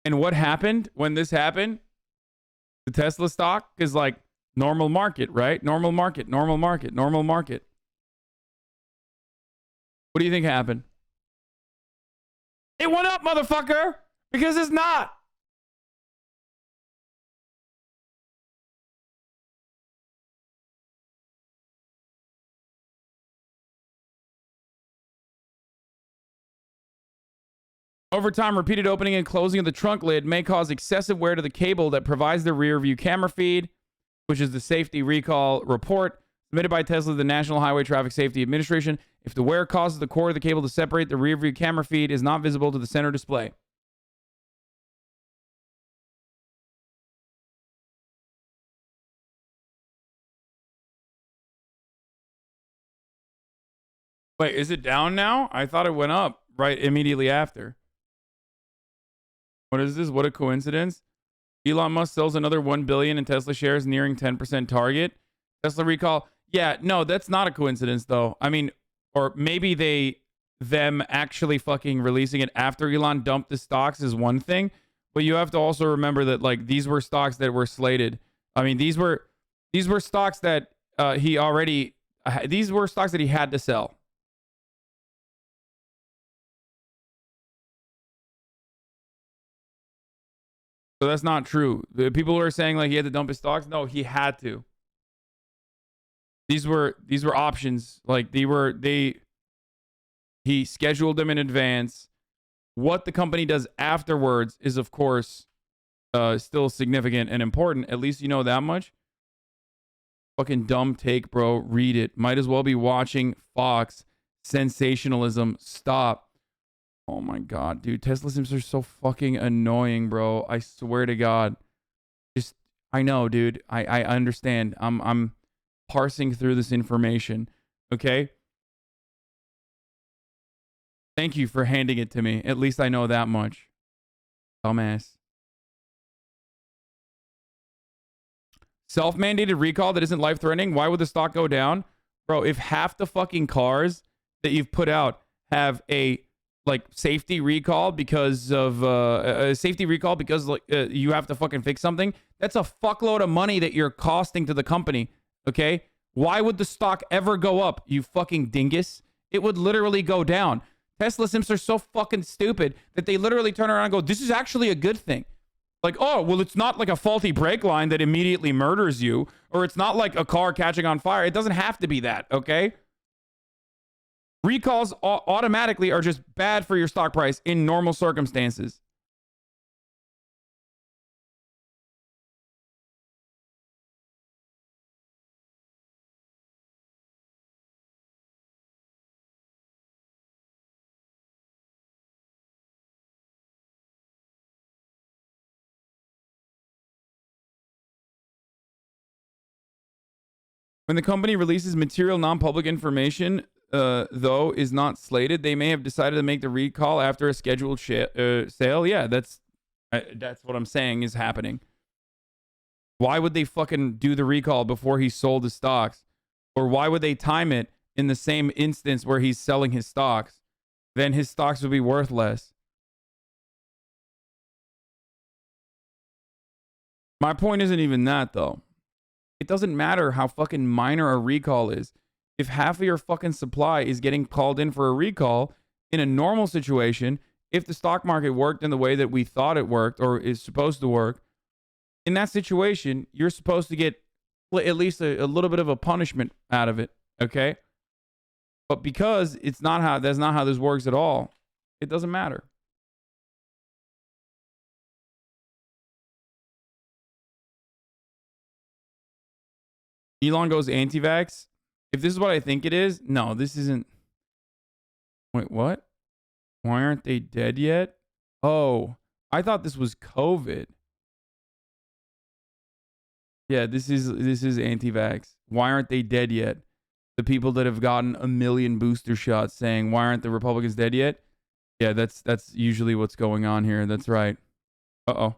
And what happened when this happened? The Tesla stock is like normal market, right? Normal market, normal market, normal market. What do you think happened? It went up, motherfucker, because it's not. Over time, repeated opening and closing of the trunk lid may cause excessive wear to the cable that provides the rear view camera feed, which is the safety recall report submitted by Tesla to the National Highway Traffic Safety Administration. If the wear causes the core of the cable to separate, the rear view camera feed is not visible to the center display. Wait, is it down now? I thought it went up right immediately after. What is this? What a coincidence. Elon Musk sells another 1 billion in Tesla shares nearing 10% target. Tesla recall. Yeah, no, that's not a coincidence though. I mean, or maybe them actually fucking releasing it after Elon dumped the stocks is one thing, but you have to also remember that like these were stocks that were slated. I mean, these were stocks that he had to sell. So that's not true. The people who are saying like he had to dump his stocks, no, he had to. These were options. Like he scheduled them in advance. What the company does afterwards is of course still significant and important. At least you know that much. Fucking dumb take, bro. Read it. Might as well be watching Fox. Sensationalism. Stop. Oh my god, dude. Tesla sims are so fucking annoying, bro. I swear to God. Just, I know, dude. I understand. I'm parsing through this information. Okay? Thank you for handing it to me. At least I know that much. Dumbass. Self-mandated recall that isn't life-threatening. Why would the stock go down? Bro, if half the fucking cars that you've put out have a like safety recall because of you have to fucking fix something, that's a fuckload of money that you're costing to the company. Okay? Why would the stock ever go up, you fucking dingus? It would literally go down. Tesla simps are so fucking stupid that they literally turn around and go, this is actually a good thing. Like, oh, well, it's not like a faulty brake line that immediately murders you, or it's not like a car catching on fire. It doesn't have to be that, okay? Recalls automatically are just bad for your stock price in normal circumstances. When the company releases material non-public information, though, is not slated, they may have decided to make the recall after a scheduled sale. Yeah, that's what I'm saying is happening. Why would they fucking do the recall before he sold the stocks? Or why would they time it in the same instance where he's selling his stocks? Then his stocks would be worth less. My point isn't even that, though. It doesn't matter how fucking minor a recall is. If half of your fucking supply is getting called in for a recall, in a normal situation, if the stock market worked in the way that we thought it worked or is supposed to work, in that situation, you're supposed to get at least a little bit of a punishment out of it, okay? But because that's not how this works at all, it doesn't matter. Elon goes anti-vax. If this is what I think it is, no, this isn't. Wait, what? Why aren't they dead yet? Oh, I thought this was COVID. Yeah, this is anti-vax. Why aren't they dead yet? The people that have gotten 1 million booster shots saying, why aren't the Republicans dead yet? Yeah, that's usually what's going on here. That's right. Uh-oh.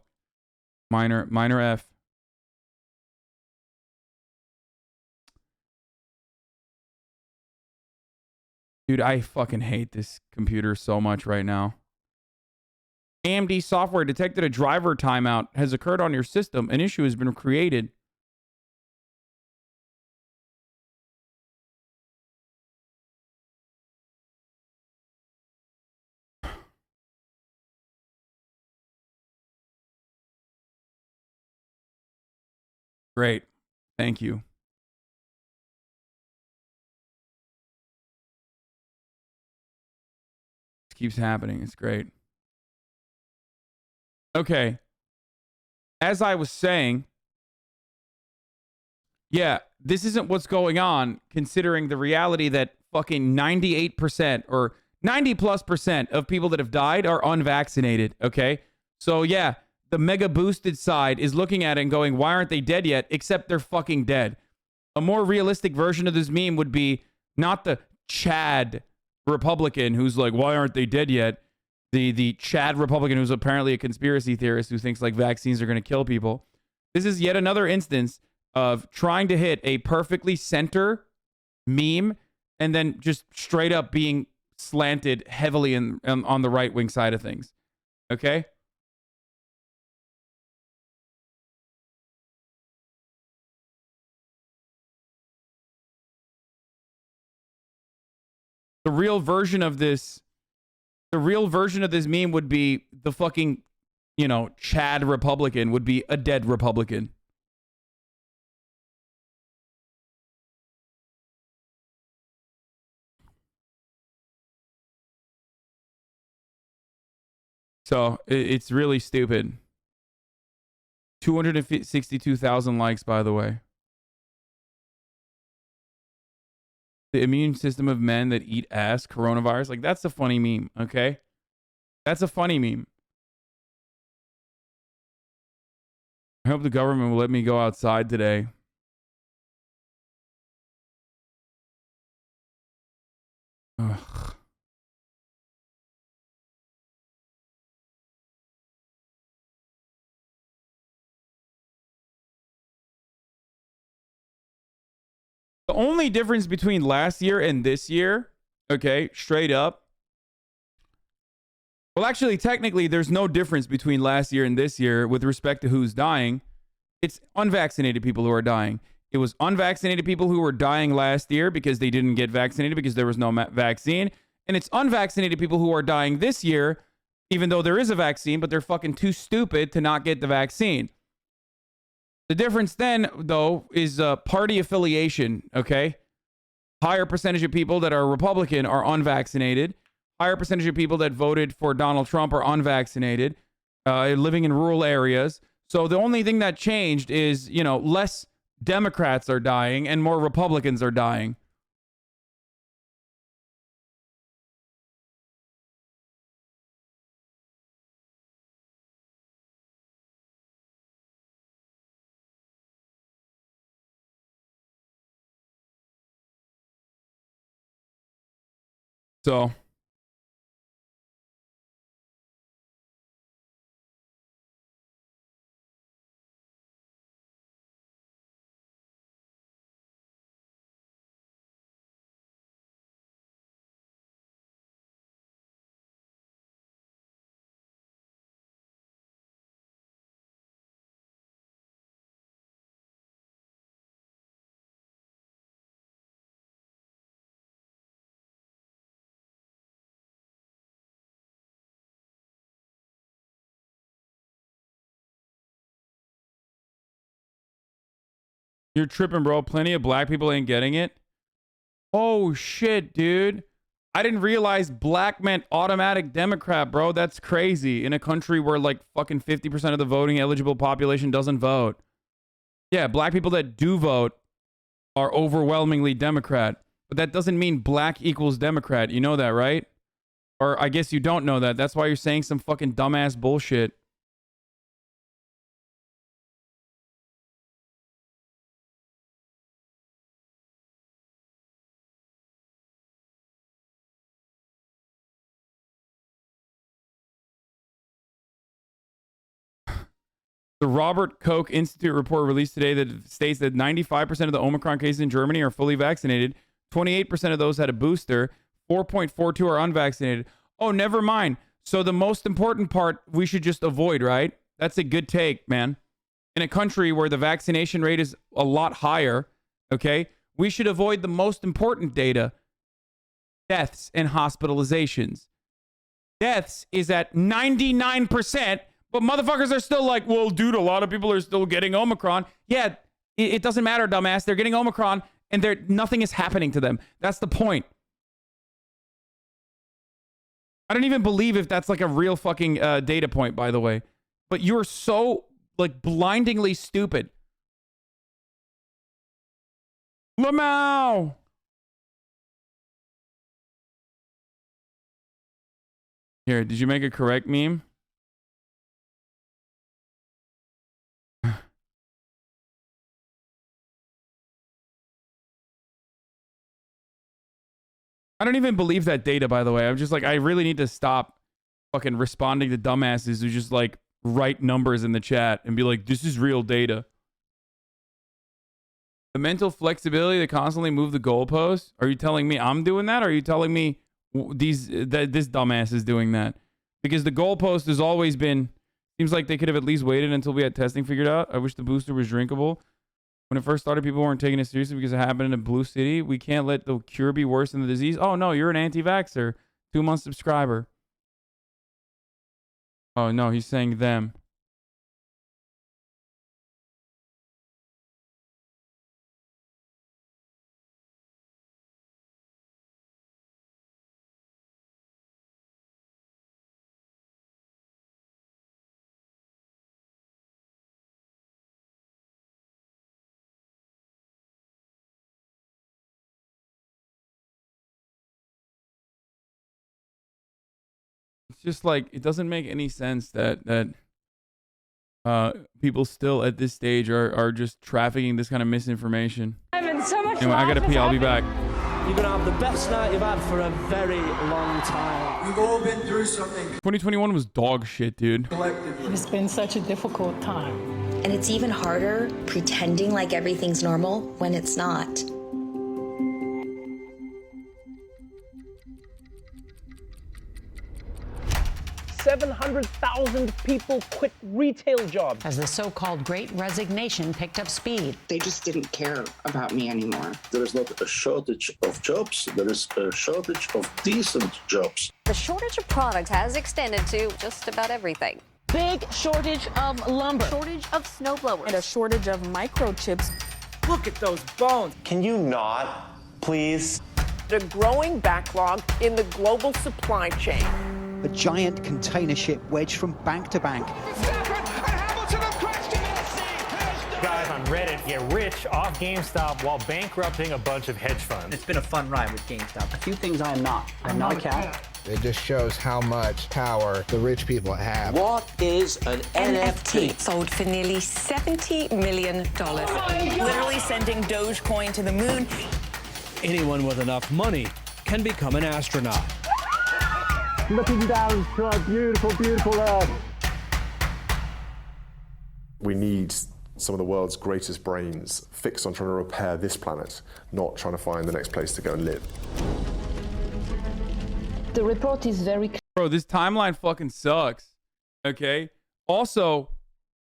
Minor F. Dude, I fucking hate this computer so much right now. AMD software detected a driver timeout has occurred on your system. An issue has been created. Great. Thank you. Keeps happening. It's great. Okay. As I was saying, yeah, this isn't what's going on, considering the reality that fucking 98% or 90+% of people that have died are unvaccinated. Okay. So yeah, the mega boosted side is looking at it and going, why aren't they dead yet? Except they're fucking dead. A more realistic version of this meme would be not the Chad Republican who's like, why aren't they dead yet? The Chad Republican who's apparently a conspiracy theorist who thinks like vaccines are going to kill people. This is yet another instance of trying to hit a perfectly center meme and then just straight up being slanted heavily on the right wing side of things. Okay? The real version of this meme would be the fucking, you know, Chad Republican would be a dead Republican. So it's really stupid. 262,000 likes, by the way. The immune system of men that eat ass, coronavirus. Like, that's a funny meme, okay? That's a funny meme. I hope the government will let me go outside today. Ugh. The only difference between last year and this year, okay, straight up. Well, actually, technically, there's no difference between last year and this year with respect to who's dying. It's unvaccinated people who are dying. It was unvaccinated people who were dying last year because they didn't get vaccinated because there was no vaccine. And it's unvaccinated people who are dying this year, even though there is a vaccine, but they're fucking too stupid to not get the vaccine. The difference then, though, is party affiliation, okay? Higher percentage of people that are Republican are unvaccinated. Higher percentage of people that voted for Donald Trump are unvaccinated, living in rural areas. So the only thing that changed is, you know, less Democrats are dying and more Republicans are dying. So you're tripping, bro. Plenty of black people ain't getting it. Oh, shit, dude. I didn't realize black meant automatic Democrat, bro. That's crazy. In a country where like fucking 50% of the voting eligible population doesn't vote. Yeah, black people that do vote are overwhelmingly Democrat. But that doesn't mean black equals Democrat. You know that, right? Or I guess you don't know that. That's why you're saying some fucking dumbass bullshit. The Robert Koch Institute report released today that states that 95% of the Omicron cases in Germany are fully vaccinated. 28% of those had a booster. 4.42 are unvaccinated. Oh, never mind. So the most important part we should just avoid, right? That's a good take, man. In a country where the vaccination rate is a lot higher, okay, we should avoid the most important data, deaths and hospitalizations. Deaths is at 99%. But motherfuckers are still like, well, dude, a lot of people are still getting Omicron. Yeah, it doesn't matter, dumbass. They're getting Omicron and nothing is happening to them. That's the point. I don't even believe if that's like a real fucking data point, by the way. But you're so like blindingly stupid. LMAO! Here, did you make a correct meme? I don't even believe that data, by the way. I'm just like, I really need to stop fucking responding to dumbasses who just like write numbers in the chat and be like, this is real data. The mental flexibility to constantly move the goalposts. Are you telling me I'm doing that? Or are you telling me this dumbass is doing that? Because the goalpost has always been, seems like they could have at least waited until we had testing figured out. I wish the booster was drinkable. When it first started, people weren't taking it seriously because it happened in a blue city. We can't let the cure be worse than the disease. Oh, no, you're an anti-vaxxer. 2-month subscriber. Oh, no, he's saying them. It's just like, it doesn't make any sense that people still at this stage are just trafficking this kind of misinformation. I'm in so much Anyway, I gotta pee. I'll be back. You're gonna have the best night you've had for a very long time. We've all been through something. 2021 was dog shit, dude. It's been such a difficult time. And it's even harder pretending like everything's normal when it's not. 700,000 people quit retail jobs. As the so-called Great Resignation picked up speed. They just didn't care about me anymore. There is not a shortage of jobs, there is a shortage of decent jobs. The shortage of product has extended to just about everything. Big shortage of lumber. Shortage of snowblowers. And a shortage of microchips. Look at those bones. Can you not, please? The growing backlog in the global supply chain. A giant container ship wedged from bank to bank. Guys on Reddit get rich off GameStop while bankrupting a bunch of hedge funds. It's been a fun ride with GameStop. A few things I am not. I'm not a cat. It just shows how much power the rich people have. What is an NFT? Sold for nearly $70 million. Literally sending Dogecoin to the moon. Anyone with enough money can become an astronaut. Looking down to our beautiful, beautiful Earth. We need some of the world's greatest brains fixed on trying to repair this planet, not trying to find the next place to go and live. The report is very clear. Bro, this timeline fucking sucks. Okay? Also,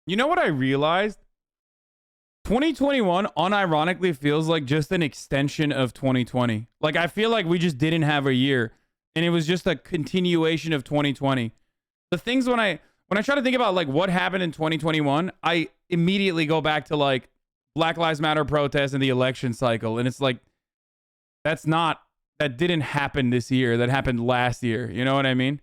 you know what I realized? 2021 unironically feels like just an extension of 2020. Like, I feel like we just didn't have a year. And it was just a continuation of 2020. The things when I try to think about like what happened in 2021, I immediately go back to like Black Lives Matter protests and the election cycle. And it's like, that didn't happen this year. That happened last year. You know what I mean?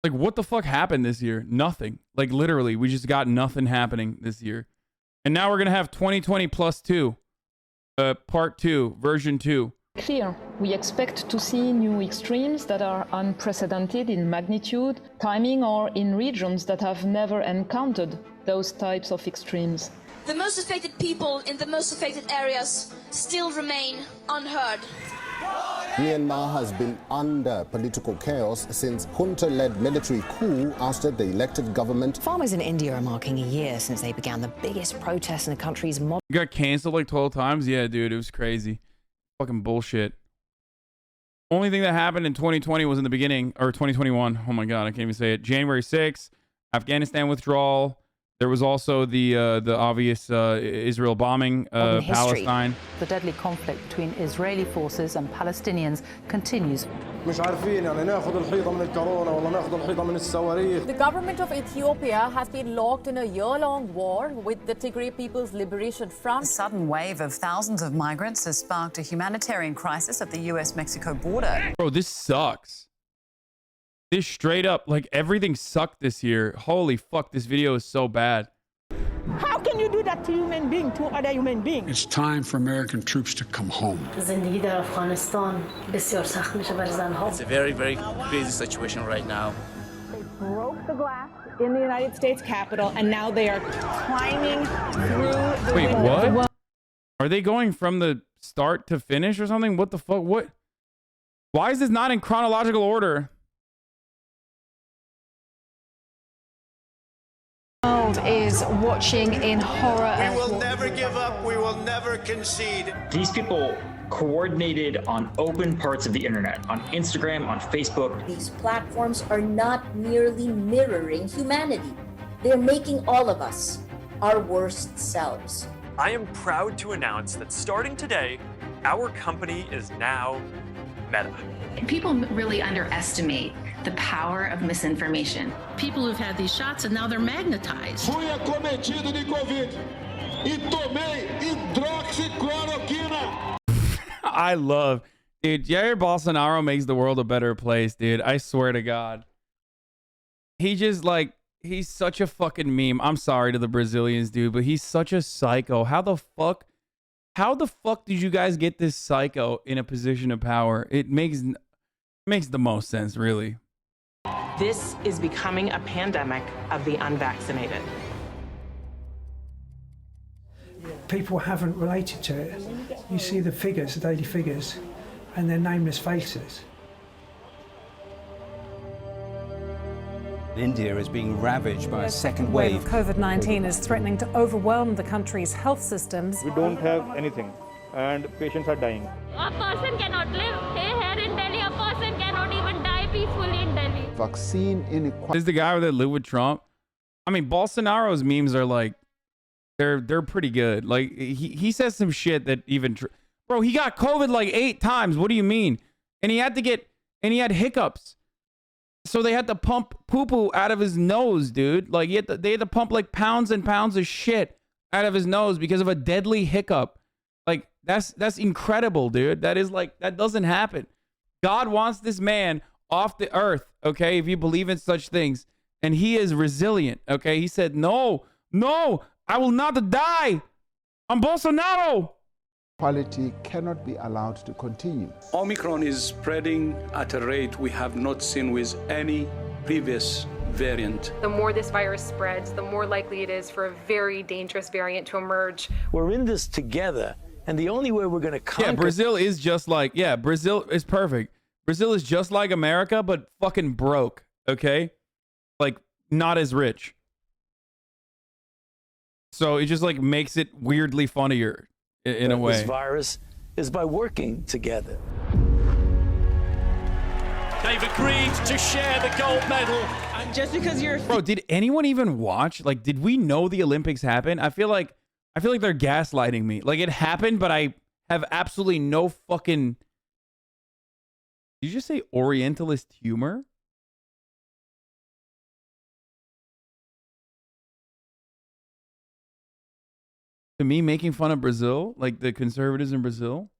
Like, what the fuck happened this year? Nothing. Like, literally, we just got nothing happening this year. And now we're going to have 2020 plus 2. Part 2, version 2. Clear. We expect to see new extremes that are unprecedented in magnitude, timing, or in regions that have never encountered those types of extremes. The most affected people in the most affected areas still remain unheard. Myanmar has been under political chaos since junta-led military coup ousted the elected government. Farmers in India are marking a year since they began the biggest protests in the country's modern. You got canceled like 12 times? Yeah, dude, it was crazy. Fucking bullshit. Only thing that happened in 2020 was in the beginning, or 2021. Oh my God, I can't even say it. January 6th, Afghanistan withdrawal. There was also the obvious Israel bombing Palestine. The deadly conflict between Israeli forces and Palestinians continues. The government of Ethiopia has been locked in a year-long war with the Tigray People's Liberation Front. A sudden wave of thousands of migrants has sparked a humanitarian crisis at the US-Mexico border. Bro, this sucks. This straight up, like, everything sucked this year. Holy fuck, this video is so bad. How can you do that to human being, to other human beings? It's time for American troops to come home. It's a very, very crazy situation right now. They broke the glass in the United States Capitol, and now they are climbing through the Wait, window. what? Are they going from the start to finish or something? What the fuck? What? Why is this not in chronological order? Is watching in horror. We will never give up. We will never concede. These people coordinated on open parts of the internet, on Instagram, on Facebook. These platforms are not merely mirroring humanity. They're making all of us our worst selves. I am proud to announce that starting today, our company is now Meta. People really underestimate the power of misinformation. People who've had these shots and now they're magnetized. Fui acometido de Covid e tomei hidroxicloroquina. I love, dude, Jair Bolsonaro makes the world a better place, dude. I swear to God. He just like, he's such a fucking meme. I'm sorry to the Brazilians, dude, but he's such a psycho. How the fuck did you guys get this psycho in a position of power? It makes the most sense, really. This is becoming a pandemic of the unvaccinated. People haven't related to it. You see the figures, the daily figures, and they're nameless faces. India is being ravaged by a second wave wave. of COVID-19 is threatening to overwhelm the country's health systems. We don't have anything, and patients are dying. A person cannot live here in Delhi. A person cannot even die peacefully in Delhi. Vaccine inequality. This is the guy that lived with Trump. I mean, Bolsonaro's memes are like, they're pretty good. Like he says some shit that even, bro, he got COVID like 8 times. What do you mean? And he had hiccups. So they had to pump poo-poo out of his nose, dude. Like they had to pump like pounds and pounds of shit out of his nose because of a deadly hiccup. Like that's incredible, dude. That is like, that doesn't happen. God wants this man off the earth, okay, if you believe in such things. And he is resilient, okay? He said, no, I will not die. I'm Bolsonaro. Quality cannot be allowed to continue. Omicron is spreading at a rate we have not seen with any previous variant. The more this virus spreads, the more likely it is for a very dangerous variant to emerge. We're in this together, and the only way we're going to conquer... Yeah, Brazil is just like, Brazil is perfect. Brazil is just like America, but fucking broke, okay? Like, not as rich. So it just like makes it weirdly funnier in a way. This virus is by working together. They've agreed to share the gold medal. And just because you're... Bro, did anyone even watch? Like, did we know the Olympics happened? I feel like they're gaslighting me. Like, it happened, but I have absolutely no fucking... Did you just say Orientalist humor? To me, making fun of Brazil, like the conservatives in Brazil?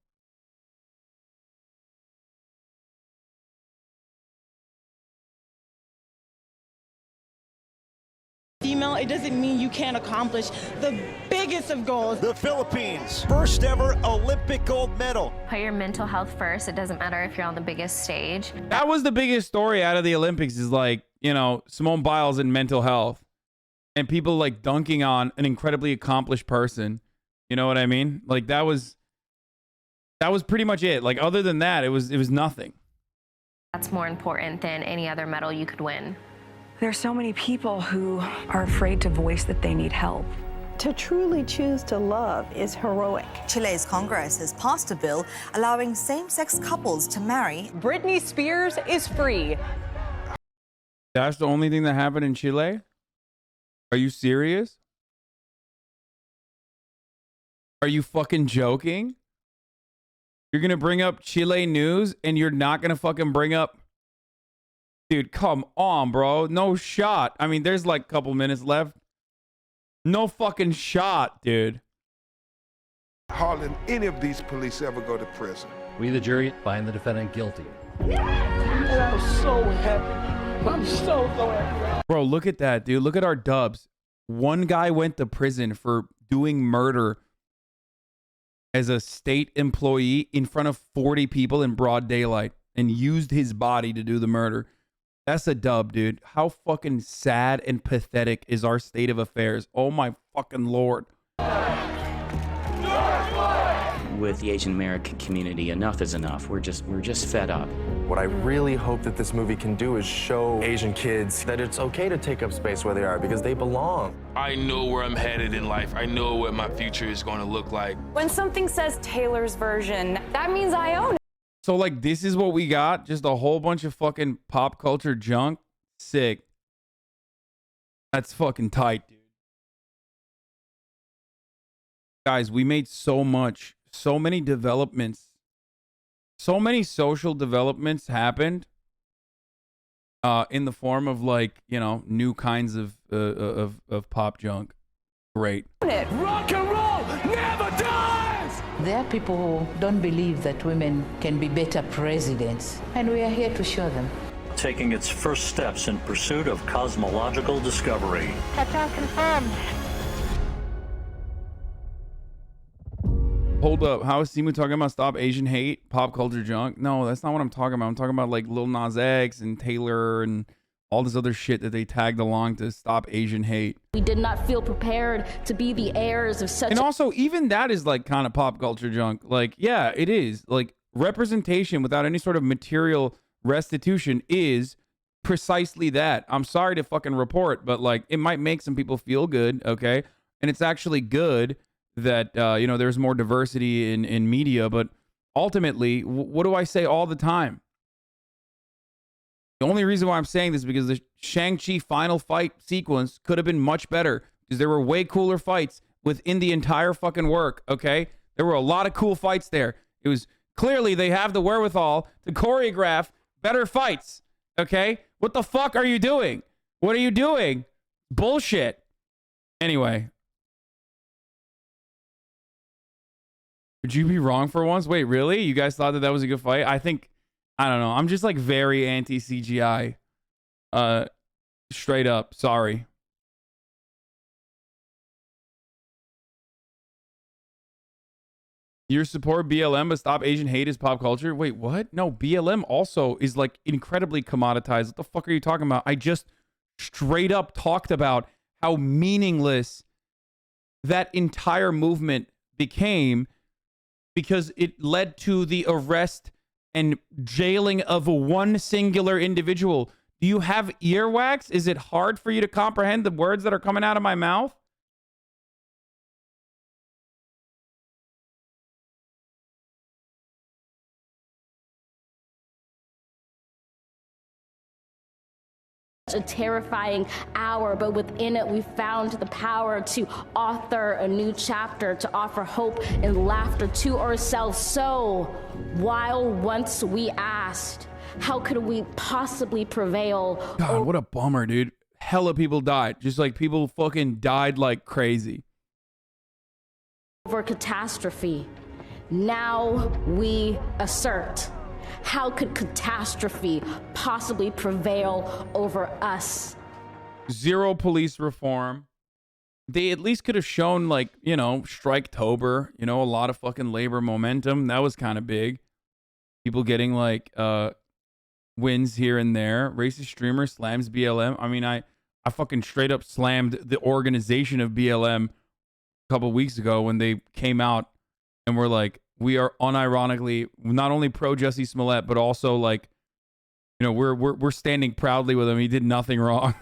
Female, it doesn't mean you can't accomplish the biggest of goals. The Philippines, first ever Olympic gold medal. Put your mental health first. It doesn't matter if you're on the biggest stage. That was the biggest story out of the Olympics is like, you know, Simone Biles and mental health. And people like dunking on an incredibly accomplished person. You know what I mean? Like that was pretty much it. Like other than that, it was nothing. That's more important than any other medal you could win. There are so many people who are afraid to voice that they need help. To truly choose to love is heroic. Chile's Congress has passed a bill allowing same-sex couples to marry. Britney Spears is free. That's the only thing that happened in Chile? Are you serious? Are you fucking joking? You're going to bring up Chile news and you're not going to fucking bring up... Dude, come on, bro. No shot. I mean, there's like a couple minutes left. No fucking shot, dude. Hardly any of these police ever go to prison. We, the jury, find the defendant guilty. And I'm so happy. I'm so happy. Bro, look at that, dude. Look at our dubs. One guy went to prison for doing murder as a state employee in front of 40 people in broad daylight and used his body to do the murder. That's a dub, dude. How fucking sad and pathetic is our state of affairs? Oh my fucking Lord. With the Asian American community, enough is enough. We're just fed up. What I really hope that this movie can do is show Asian kids that it's okay to take up space where they are because they belong. I know where I'm headed in life. I know what my future is going to look like. When something says Taylor's version, that means I own it. So like this is what we got? Just a whole bunch of fucking pop culture junk? Sick. That's fucking tight, dude. Guys, we made so much. So many developments, so many social developments happened in the form of like, you know, new kinds of pop junk. Great. Rock and roll never dies! There are people who don't believe that women can be better presidents, and we are here to show them. Taking its first steps in pursuit of cosmological discovery. Touchdown confirmed. Hold up. How is Simu talking about stop Asian hate, pop culture junk? No, that's not what I'm talking about. I'm talking about like Lil Nas X and Taylor and all this other shit that they tagged along to stop Asian hate. We did not feel prepared to be the heirs of such. And also, even that is like kind of pop culture junk. Like, yeah, it is. Like, representation without any sort of material restitution is precisely that. I'm sorry to fucking report, but like, it might make some people feel good, okay? And it's actually good that you know, there's more diversity in media, but ultimately, what do I say all the time? The only reason why I'm saying this is because the Shang-Chi final fight sequence could have been much better because there were way cooler fights within the entire fucking work, okay? There were a lot of cool fights there. It was clearly they have the wherewithal to choreograph better fights, okay? What the fuck are you doing? What are you doing? Bullshit. Anyway. Would you be wrong for once? Wait, really? You guys thought that that was a good fight? I think, I don't know. I'm just like very anti-CGI. Straight up. Sorry. You support BLM but stop Asian hate is pop culture? Wait, what? No, BLM also is like incredibly commoditized. What the fuck are you talking about? I just straight up talked about how meaningless that entire movement became because it led to the arrest and jailing of one singular individual. Do you have earwax? Is it hard for you to comprehend the words that are coming out of my mouth? A terrifying hour, but within it we found the power to author a new chapter, to offer hope and laughter to ourselves. So while once we asked, how could we possibly prevail? God, what a bummer, dude. Hella people died. Just like people fucking died like crazy. Over catastrophe, now we assert. How could catastrophe possibly prevail over us? Zero police reform. They at least could have shown, like, you know, Striketober, you know, a lot of fucking labor momentum. That was kind of big. People getting like wins here and there. Racist streamer slams BLM. I mean, I fucking straight up slammed the organization of BLM a couple weeks ago when they came out and were like, we are unironically not only pro Jussie Smollett, but also like, you know, we're standing proudly with him. He did nothing wrong.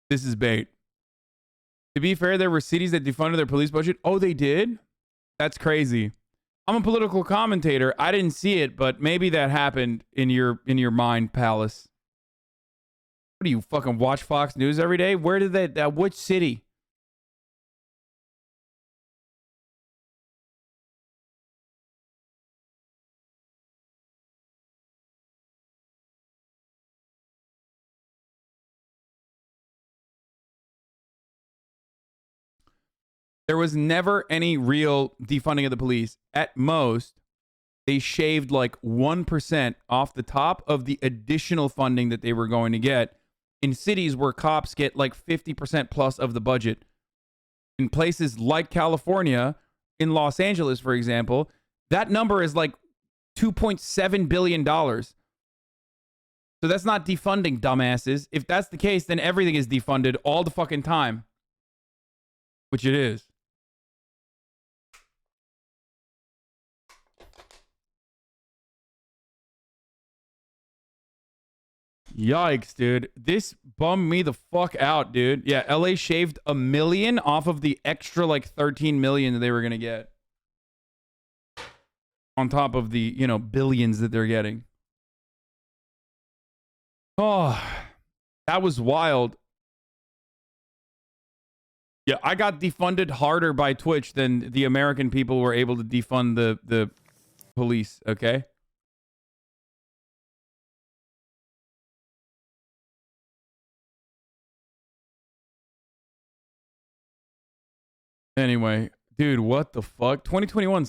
This is bait. To be fair, there were cities that defunded their police budget. Oh, they did? That's crazy. I'm a political commentator. I didn't see it, but maybe that happened in your mind palace. What do you fucking watch Fox News every day? Where did that which city? There was never any real defunding of the police. At most, they shaved like 1% off the top of the additional funding that they were going to get in cities where cops get like 50% plus of the budget. In places like California, in Los Angeles, for example, that number is like $2.7 billion. So that's not defunding, dumbasses. If that's the case, then everything is defunded all the fucking time. Which it is. Yikes, dude. This bummed me the fuck out, dude. Yeah, LA shaved $1 million off of the extra like 13 million that they were going to get. On top of the, you know, billions that they're getting. Oh, that was wild. Yeah, I got defunded harder by Twitch than the American people were able to defund the police, okay? Anyway, dude, what the fuck? 2021